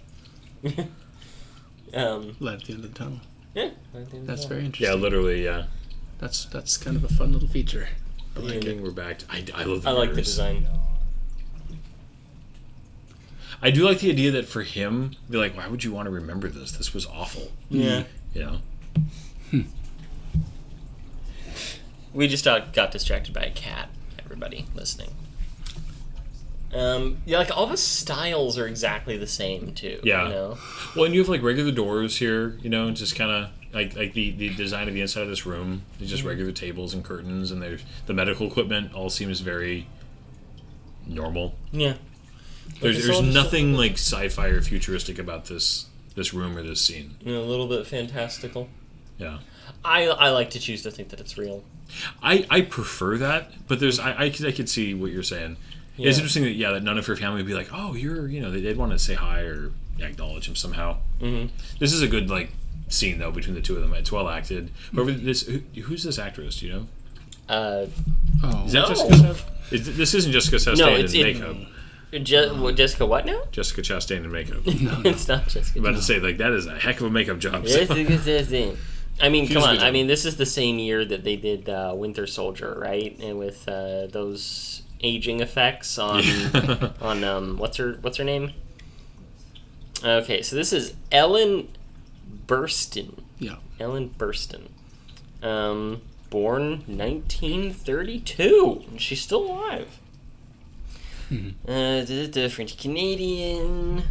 Light at the end of the tunnel. Yeah. That's very interesting. Yeah, literally, yeah. That's kind of a fun little feature. I like it. We're back. I love the I like the mirrors. design. I do like the idea that for him, be like, why would you want to remember this? This was awful. Yeah. You know? We just got distracted by a cat, everybody listening. Yeah, like all the styles are exactly the same too. Yeah. You know? Well, and you have like regular doors here, just kind of like the design of the inside of this room is just regular tables and curtains, and there's the medical equipment all seems very normal. Yeah. There's all just nothing like sci-fi or futuristic about this room or this scene. A little bit fantastical. Yeah. I like to choose to think that it's real. I prefer that, but there's I could see what you're saying. Yeah. It's interesting that that none of her family would be like, oh, you're they'd want to say hi or acknowledge him somehow. Mm-hmm. This is a good scene though between the two of them. It's well acted. Who's this actress? Do you know? Is that Jessica Chastain? This isn't Jessica Chastain in makeup. Jessica what now? Jessica Chastain in makeup. It's not Jessica. I'm about to say that is a heck of a makeup job. I mean, come on. good I job. mean, this is the same year that they did Winter Soldier, right? And with those aging effects on on what's her name? Okay, so this is Ellen Burstyn. Yeah. Ellen Burstyn. born 1932, and she's still alive. French Canadian.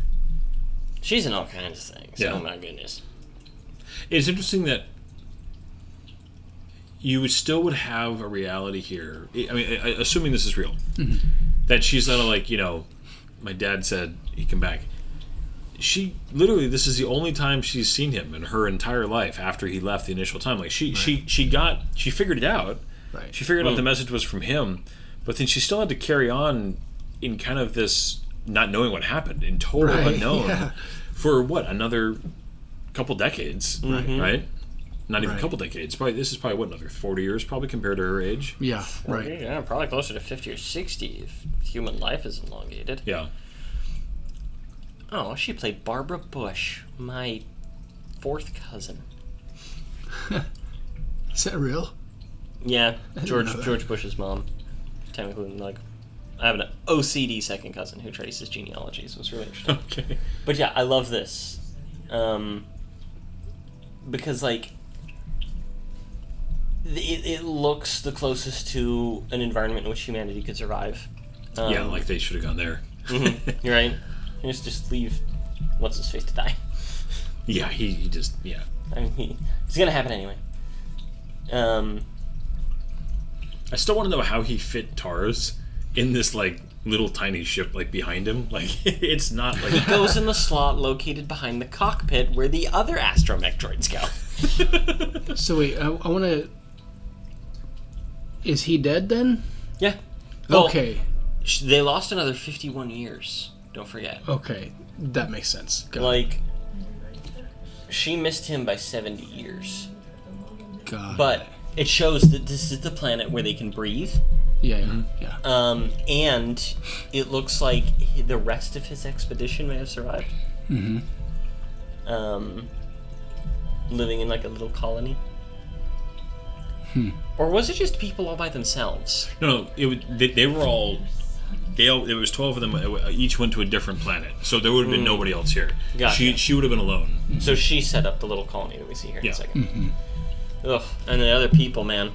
She's in all kinds of things. Yeah. Oh my goodness. It's interesting that you would have a reality here. I mean, assuming this is real, that she's not like, my dad said he'd come back. She literally, this is the only time she's seen him in her entire life after he left the initial time. Like she figured it out. Right. She figured out the message was from him, but then she still had to carry on in kind of this not knowing what happened, in total unknown for another couple decades, right? Not even a couple decades. This is probably another 40 years, probably compared to her age. Yeah, right. Yeah, probably closer to 50 or 60 if human life is elongated. Yeah. Oh, she played Barbara Bush, my fourth cousin. Is that real? Yeah, know that. George Bush's mom. Technically, I have an OCD second cousin who traces genealogies. It was really interesting. Okay. But yeah, I love this. Because, it looks the closest to an environment in which humanity could survive. They should have gone there. You're right. You just leave what's-his-face to die. Yeah, he just, yeah. I mean, it's going to happen anyway. I still want to know how he fit TARS in this, little tiny ship, behind him. It's not, He goes in the slot located behind the cockpit where the other astromech droids go. So wait, I want to... Is he dead then? Yeah. Well, Okay. They lost another 51 years. Don't forget. Okay. That makes sense. Got She missed him by 70 years. God. But it shows that this is the planet where they can breathe. Yeah. And it looks like the rest of his expedition may have survived. Living in a little colony. Or was it just people all by themselves? No, they were all... There was 12 of them. Each went to a different planet, so there would have been nobody else here. Gotcha. She would have been alone. So she set up the little colony that we see here in Yeah. a second. Ugh. And the other people, man.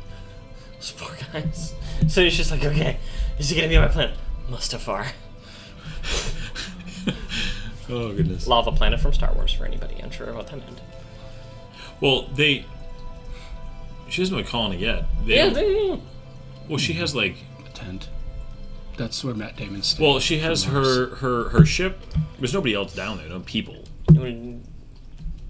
Those poor guys. So he's just okay, is he going to be on my planet? Mustafar. Oh, goodness. Lava planet from Star Wars, for anybody unsure of what that meant. Well, she doesn't have a colony yet. Well, she has, A tent. That's where Matt Damon's staying. Well, she has her ship. There's nobody else down there. No people.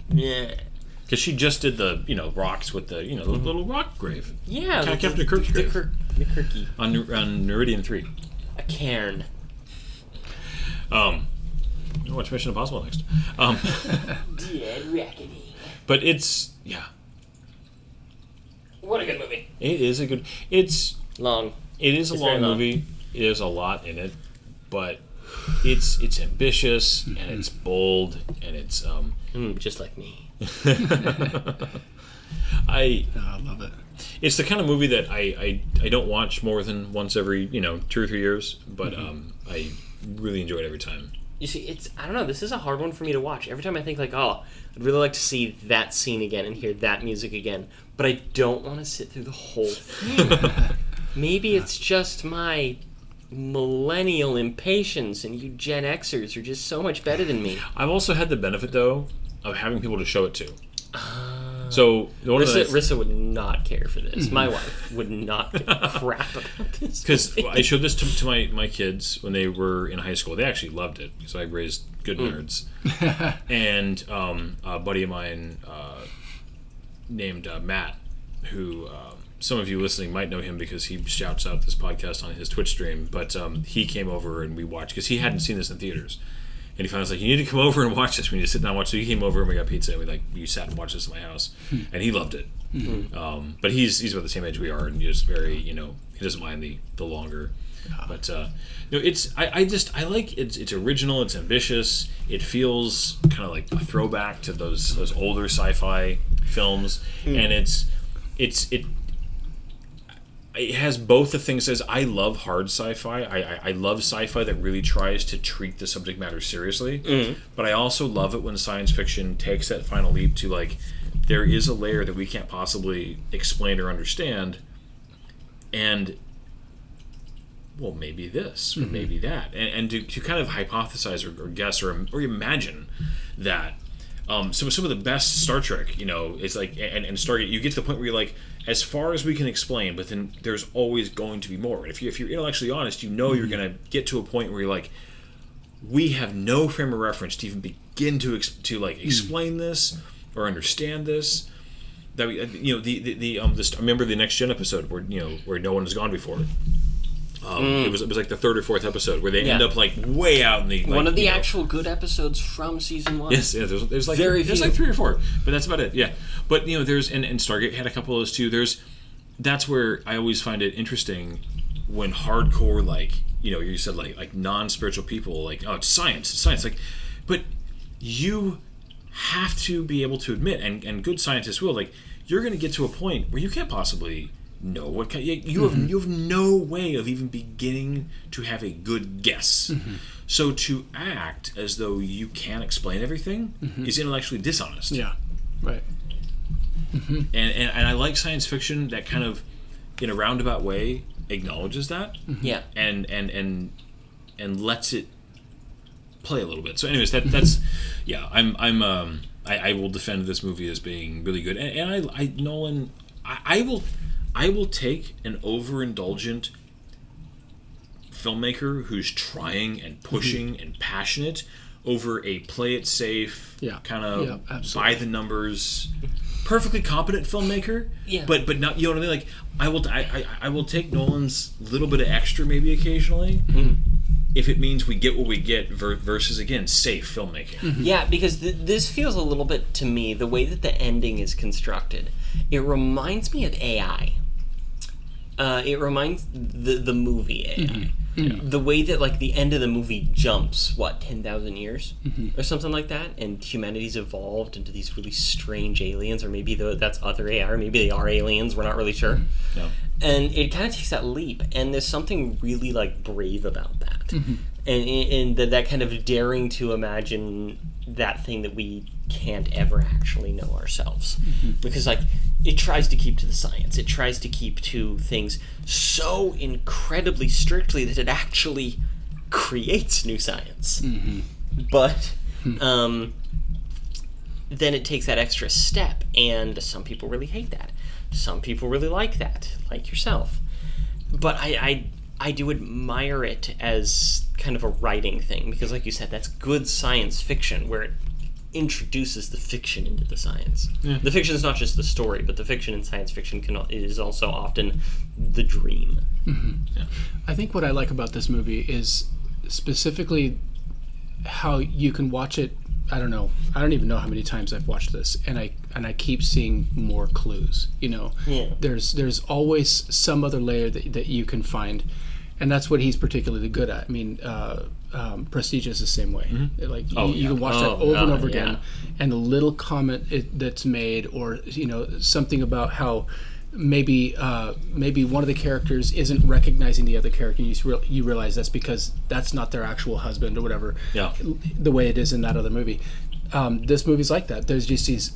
Yeah. Because she just did the rocks with the the little rock grave. Yeah. Captain Kirk's grave The Kirky. on Meridian 3. A cairn. I'll watch Mission Impossible next. Dead reckoning. But it's What a good movie. it is a good. It's Long. It is a It's very long long. movie. There's a lot in it, but it's ambitious and it's bold and it's Just like me. I love it. It's the kind of movie that I don't watch more than once every 2 or 3 years, but I really enjoy it every time. You see, I don't know, this is a hard one for me to watch. Every time I think I'd really like to see that scene again and hear that music again, but I don't want to sit through the whole thing. Maybe it's just my millennial impatience and you Gen Xers are just so much better than me. I've also had the benefit, though, of having people to show it to. So Rissa would not care for this. My wife would not give a crap about this. Because I showed this to my kids when they were in high school. They actually loved it because I raised good nerds. And a buddy of mine named Matt, who some of you listening might know him because he shouts out this podcast on his Twitch stream. But he came over and we watched because he hadn't seen this in theaters. And he finally was like, "You need to come over and watch this. We need to sit down and watch." So he came over and we got pizza and we sat and watched this in my house, and he loved it. But he's about the same age we are, and he's very he doesn't mind the longer. But it's I like it's original, it's ambitious, it feels kind of like a throwback to those older sci-fi films, and it has both the things as I love hard sci-fi. I love sci-fi that really tries to treat the subject matter seriously. But I also love it when science fiction takes that final leap to there is a layer that we can't possibly explain or understand, and well, maybe this or maybe that, and to kind of hypothesize or guess or imagine that. Some of the best Star Trek, is like, and Stargate, you get to the point where you're like, as far as we can explain, but then there's always going to be more. And if you're intellectually honest, you're going to get to a point where you're like, we have no frame of reference to even begin to explain this or understand this. That I remember the Next Gen episode where no one has gone before. It was like the third or fourth episode where they end up like way out in the one of the actual good episodes from season 1. Yes, yeah. There's like there's like 3 or 4, but that's about it. Yeah, but there's and Stargate had a couple of those too. That's where I always find it interesting when hardcore you said like non-spiritual people it's science like, but you have to be able to admit and good scientists will you're going to get to a point where you can't possibly know what you have no way of even beginning to have a good guess. So to act as though you can't explain everything is intellectually dishonest. Yeah, right. And I like science fiction that kind of, in a roundabout way, acknowledges that. Yeah, and lets it play a little bit. So, anyways, that's yeah. I will defend this movie as being really good. And Nolan, I will take an overindulgent filmmaker who's trying and pushing and passionate over a play it safe, kind of by the numbers, perfectly competent filmmaker. Yeah. But not, you know what I mean? Like I will take Nolan's little bit of extra maybe occasionally. If it means we get what we get versus, again, safe filmmaking. Yeah, because this feels a little bit, to me, the way that the ending is constructed, it reminds me of AI. It reminds the movie AI. The way that the end of the movie jumps 10,000 years or something like that, and humanity's evolved into these really strange aliens, or maybe that's other AI, or maybe they are aliens, we're not really sure. No. And it kind of takes that leap, and there's something really brave about that, and that kind of daring to imagine that thing that we can't ever actually know ourselves, because it tries to keep to the science, it tries to keep to things so incredibly strictly that it actually creates new science, but then it takes that extra step, and some people really hate that. Some people really like that, like yourself. But I do admire it as kind of a writing thing, because like you said, that's good science fiction, where it introduces the fiction into the science. Yeah. The fiction is not just the story, but the fiction in science fiction is also often the dream. Yeah. I think what I like about this movie is specifically how you can watch it. I don't know. I don't even know how many times I've watched this, and I keep seeing more clues. Yeah. There's always some other layer that you can find, and that's what he's particularly good at. I mean, Prestige is the same way. You can watch that over and over again, and a little comment that's made, or something about how maybe one of the characters isn't recognizing the other character, and you realize that's because that's not their actual husband or whatever. Yeah. The way it is in that other movie. This movie's like that. There's just these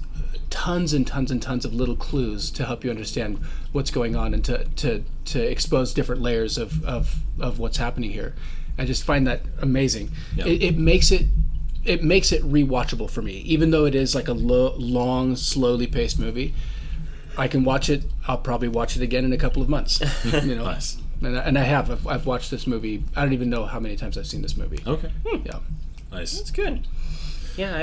tons and tons and tons of little clues to help you understand what's going on, and to expose different layers of what's happening here. I just find that amazing. Yeah. It makes it rewatchable for me, even though it is like a long, slowly paced movie. I can watch it. I'll probably watch it again in a couple of months. Nice. And I have. I've watched this movie. I don't even know how many times I've seen this movie. Okay. Yeah. Nice. That's good. Yeah,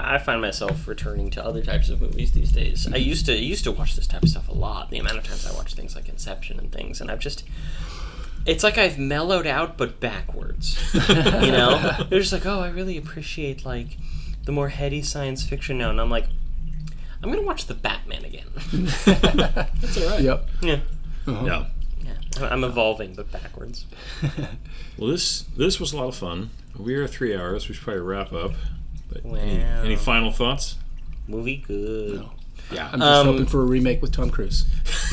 I find myself returning to other types of movies these days. I used to watch this type of stuff a lot. The amount of times I watch things like Inception and things, and it's like I've mellowed out, but backwards. They're just like, oh, I really appreciate the more heady science fiction now, and I'm like, I'm gonna watch the Batman again. That's all right. Yep. Yeah. Uh-huh. Yeah. I'm evolving, but backwards. Well, this was a lot of fun. We are at 3 hours. We should probably wrap up. But wow. Any final thoughts? Movie good. No. Yeah. I'm just hoping for a remake with Tom Cruise.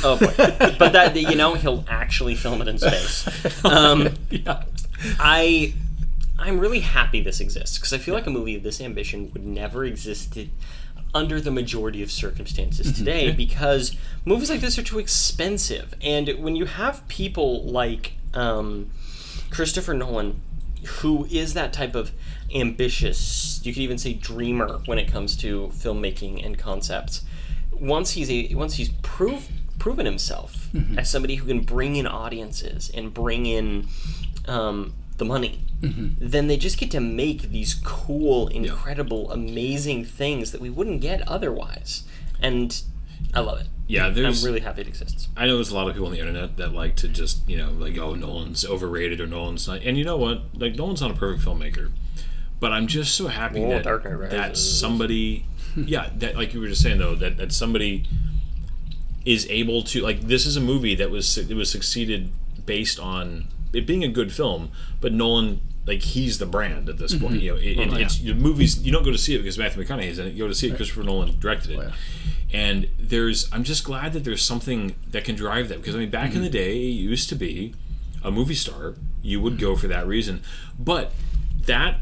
Oh boy. But that he'll actually film it in space. Yeah. I'm really happy this exists, because I feel like a movie of this ambition would never exist under the majority of circumstances today because movies like this are too expensive. And when you have people like Christopher Nolan, who is that type of ambitious, you could even say dreamer when it comes to filmmaking and concepts, once he's proven himself as somebody who can bring in audiences and bring in the money, then they just get to make these cool, incredible, amazing things that we wouldn't get otherwise. And I love it. Yeah, I'm there's. really happy it exists. I know there's a lot of people on the internet that like to just, like, oh, Nolan's overrated or Nolan's not. And you know what? Like, Nolan's not a perfect filmmaker. But I'm just so happy that somebody, that, like you were just saying, though, that somebody is able to, like, this is a movie that was succeeded based on it being a good film, but Nolan, like, he's the brand at this point. It's your movies, you don't go to see it because Matthew McConaughey's in it. You go to see it because Christopher Nolan directed it. And I'm just glad that there's something that can drive that, because I mean, back in the day, it used to be a movie star. You would go for that reason, but that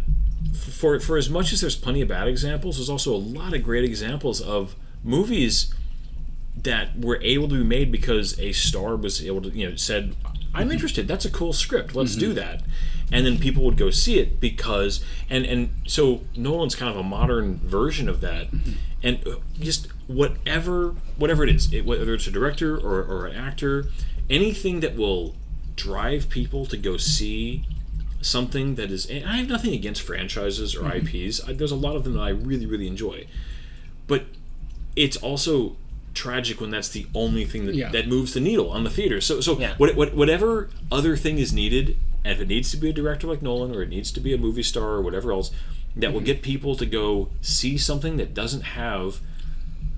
for as much as there's plenty of bad examples, there's also a lot of great examples of movies that were able to be made because a star was able to, said, I'm interested. That's a cool script. Let's do that. And then people would go see it because, and so Nolan's kind of a modern version of that. And just whatever it is, whether it's a director or an actor, anything that will drive people to go see something that is, and I have nothing against franchises or IPs. There's a lot of them that I really, really enjoy. But it's also tragic when that's the only thing that moves the needle on the theater. So whatever other thing is needed, and if it needs to be a director like Nolan, or it needs to be a movie star or whatever else, that will get people to go see something that doesn't have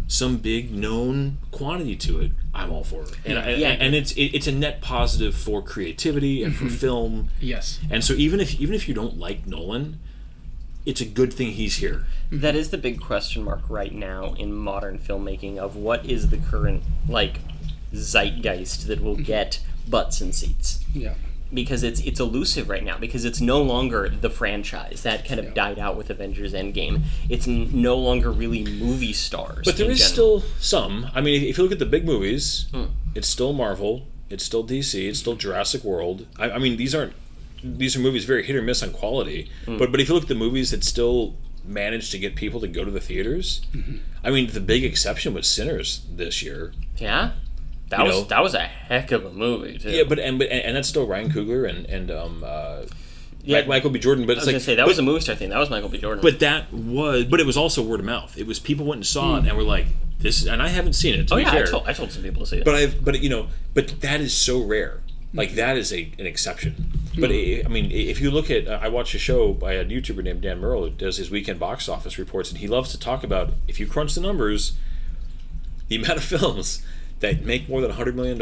some big known quantity to it, I'm all for it. And it's a net positive for creativity and for film. Yes. And so even if you don't like Nolan, it's a good thing he's here. That is the big question mark right now in modern filmmaking of what is the current, like, zeitgeist that will get butts in seats. Yeah. Because it's elusive right now, because it's no longer the franchise that kind of died out with Avengers Endgame. It's no longer really movie stars. But there is still some. I mean, if you look at the big movies, it's still Marvel, it's still DC, it's still Jurassic World. I mean, these are movies very hit or miss on quality. But if you look at the movies that still managed to get people to go to the theaters, I mean, the big exception was Sinners this year. Yeah. That was a heck of a movie too. Yeah, but that's still Ryan Coogler and Michael B. Jordan. But I was gonna say that was a movie star thing. That was Michael B. Jordan. But it was also word of mouth. It was people went and saw it and were like, "This," and I haven't seen it. To be fair. I told some people to see it. But that is so rare. Like, that is an exception. But I mean, if you look at, I watch a show by a YouTuber named Dan Murrell who does his weekend box office reports, and he loves to talk about, if you crunch the numbers, the amount of films that make more than $100 million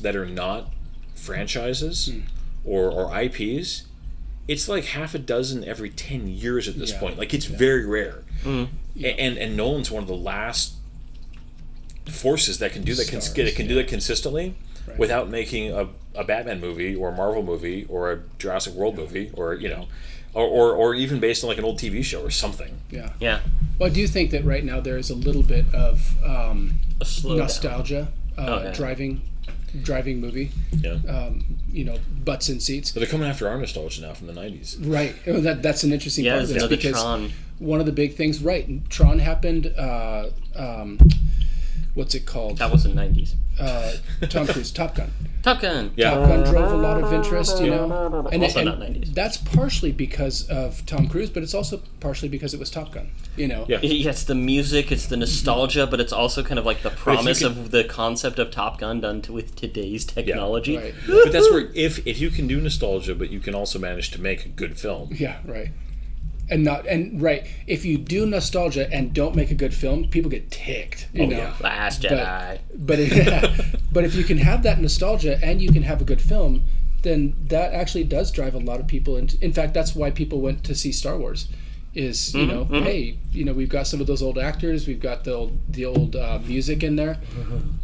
that are not franchises or IPs, it's like half a dozen every 10 years at this point. Like, it's very rare. And Nolan's one of the last forces that can do that. Can do that consistently without making a Batman movie or a Marvel movie or a Jurassic World movie or or even based on like an old TV show or something. Yeah. Well, I do think that right now there is a little bit of nostalgia driving movie. Yeah. Butts in seats. But they're coming after our nostalgia now from the 90s. Right. That's an interesting part of this, another because Tron. One of the big things, Tron happened. What's it called? That was in the 90s. Tom Cruise, Top Gun. Top Gun. Yeah. Top Gun drove a lot of interest, and Also not 90s. That's partially because of Tom Cruise, but it's also partially because it was Top Gun. Yeah. It's the music, it's the nostalgia, but it's also kind of like the promise of the concept of Top Gun done with today's technology. Yeah, right. But that's where if you can do nostalgia, but you can also manage to make a good film. Yeah, right. If you do nostalgia and don't make a good film, people get ticked. You know? Yeah. Last Jedi. But if you can have that nostalgia and you can have a good film, then that actually does drive a lot of people. In fact, that's why people went to see Star Wars. is hey, we've got some of those old actors, we've got the old music in there,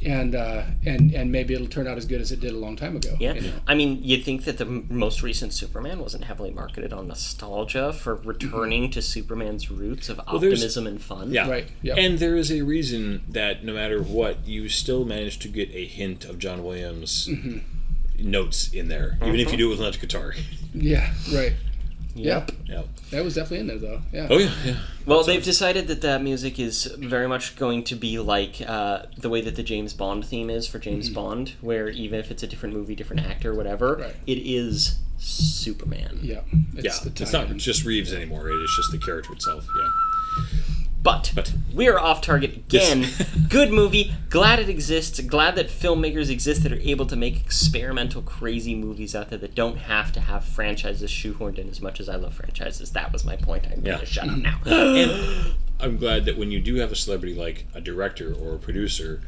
and maybe it'll turn out as good as it did a long time ago. Yeah, I mean, you'd think that the most recent Superman wasn't heavily marketed on nostalgia for returning to Superman's roots of optimism and fun. Yeah, right. Yep. And there is a reason that no matter what, you still manage to get a hint of John Williams notes in there, even if you do it with an electric guitar. Yeah, right. Yep. Yep. That was definitely in there, though. Yeah. Oh, yeah. Well, they've decided that that music is very much going to be like the way that the James Bond theme is for James Bond, where even if it's a different movie, different actor, whatever, it is Superman. Yeah. It's not just Reeves anymore. It is just the character itself. Yeah. But we are off target again. Good movie. Glad it exists. Glad that filmmakers exist that are able to make experimental, crazy movies out there that don't have to have franchises shoehorned in as much as I love franchises. That was my point. I'm going to shut up now. And I'm glad that when you do have a celebrity like a director or a producer,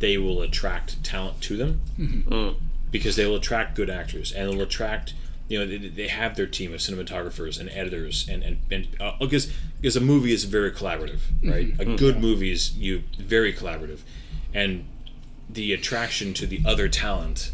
they will attract talent to them because they will attract good actors and they'll attract. They have their team of cinematographers and editors, and because a movie is very collaborative, right? A good movie is very collaborative, and the attraction to the other talent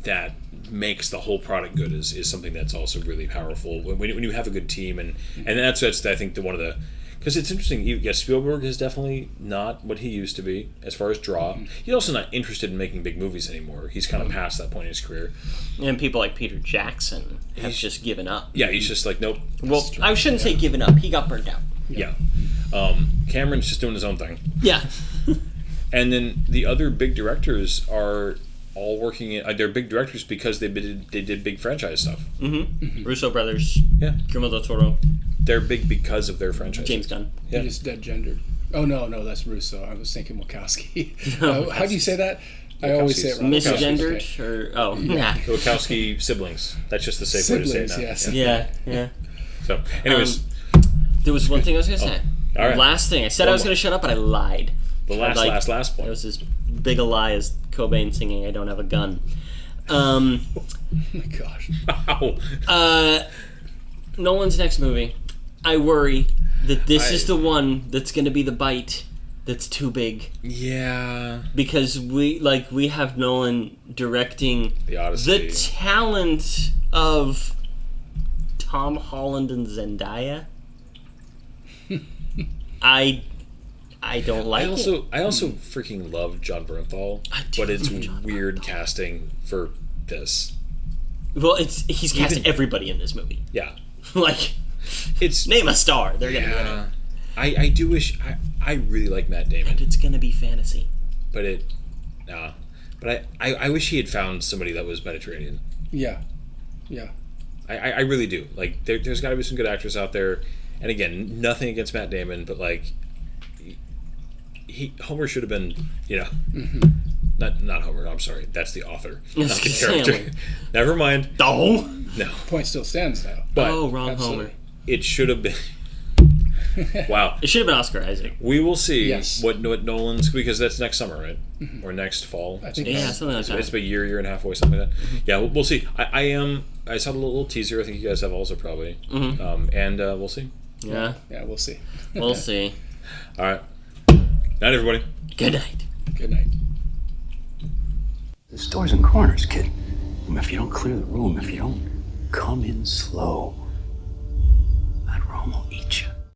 that makes the whole product good is something that's also really powerful when you have a good team, and that's I think one of the. Because it's interesting, Spielberg is definitely not what he used to be as far as draw. He's also not interested in making big movies anymore. He's kind of past that point in his career. And people like Peter Jackson have just given up. Yeah, he's just like, nope. Well, I shouldn't say given up. He got burnt out. Yeah. Cameron's just doing his own thing. Yeah. And then the other big directors are all working in... they're big directors because they did big franchise stuff. Russo brothers. Yeah. Guillermo del Toro. They're big because of their franchise. James Gunn. Yeah. He just dead gendered. Oh, no, that's Russo. I was thinking Wachowski. How do you say that? I always say it wrong. Misgendered? Or, The Wachowski siblings. That's just the safe way to say it now. Yes. Yeah. So, anyways. There was one thing I was going to say. All right. Last thing. I said I was going to shut up, but I lied. The last point. It was as big a lie as Cobain singing I don't have a gun. Oh my gosh. Wow. Nolan's next movie. I worry that this is the one that's going to be the bite that's too big. Yeah. Because we have Nolan directing The Odyssey. The talent of Tom Holland and Zendaya. I don't like it. I also freaking love John Bernthal, but it's weird casting for this. Well, he's cast everybody in this movie. Yeah. It's name a star. They're gonna be in it. I do wish I really like Matt Damon. And it's gonna be fantasy. But I wish he had found somebody that was Mediterranean. Yeah. I really do. There's got to be some good actors out there, and again, nothing against Matt Damon, but Homer should have been, not Homer. I'm sorry, that's the author, not the character. Never mind. Oh no. Point still stands though. But wrong Homer. It should have been. Wow. It should have been Oscar Isaac. We will see what Nolan's, because that's next summer, right? Or next fall. I think something like that. It's about a year and a half away, something like that. Yeah, we'll see. I saw the little teaser. I think you guys have also probably. And we'll see. Yeah, we'll see. We'll see. All right. Night, everybody. Good night. Good night. There's doors and corners, kid. If you don't clear the room, if you don't come in slow.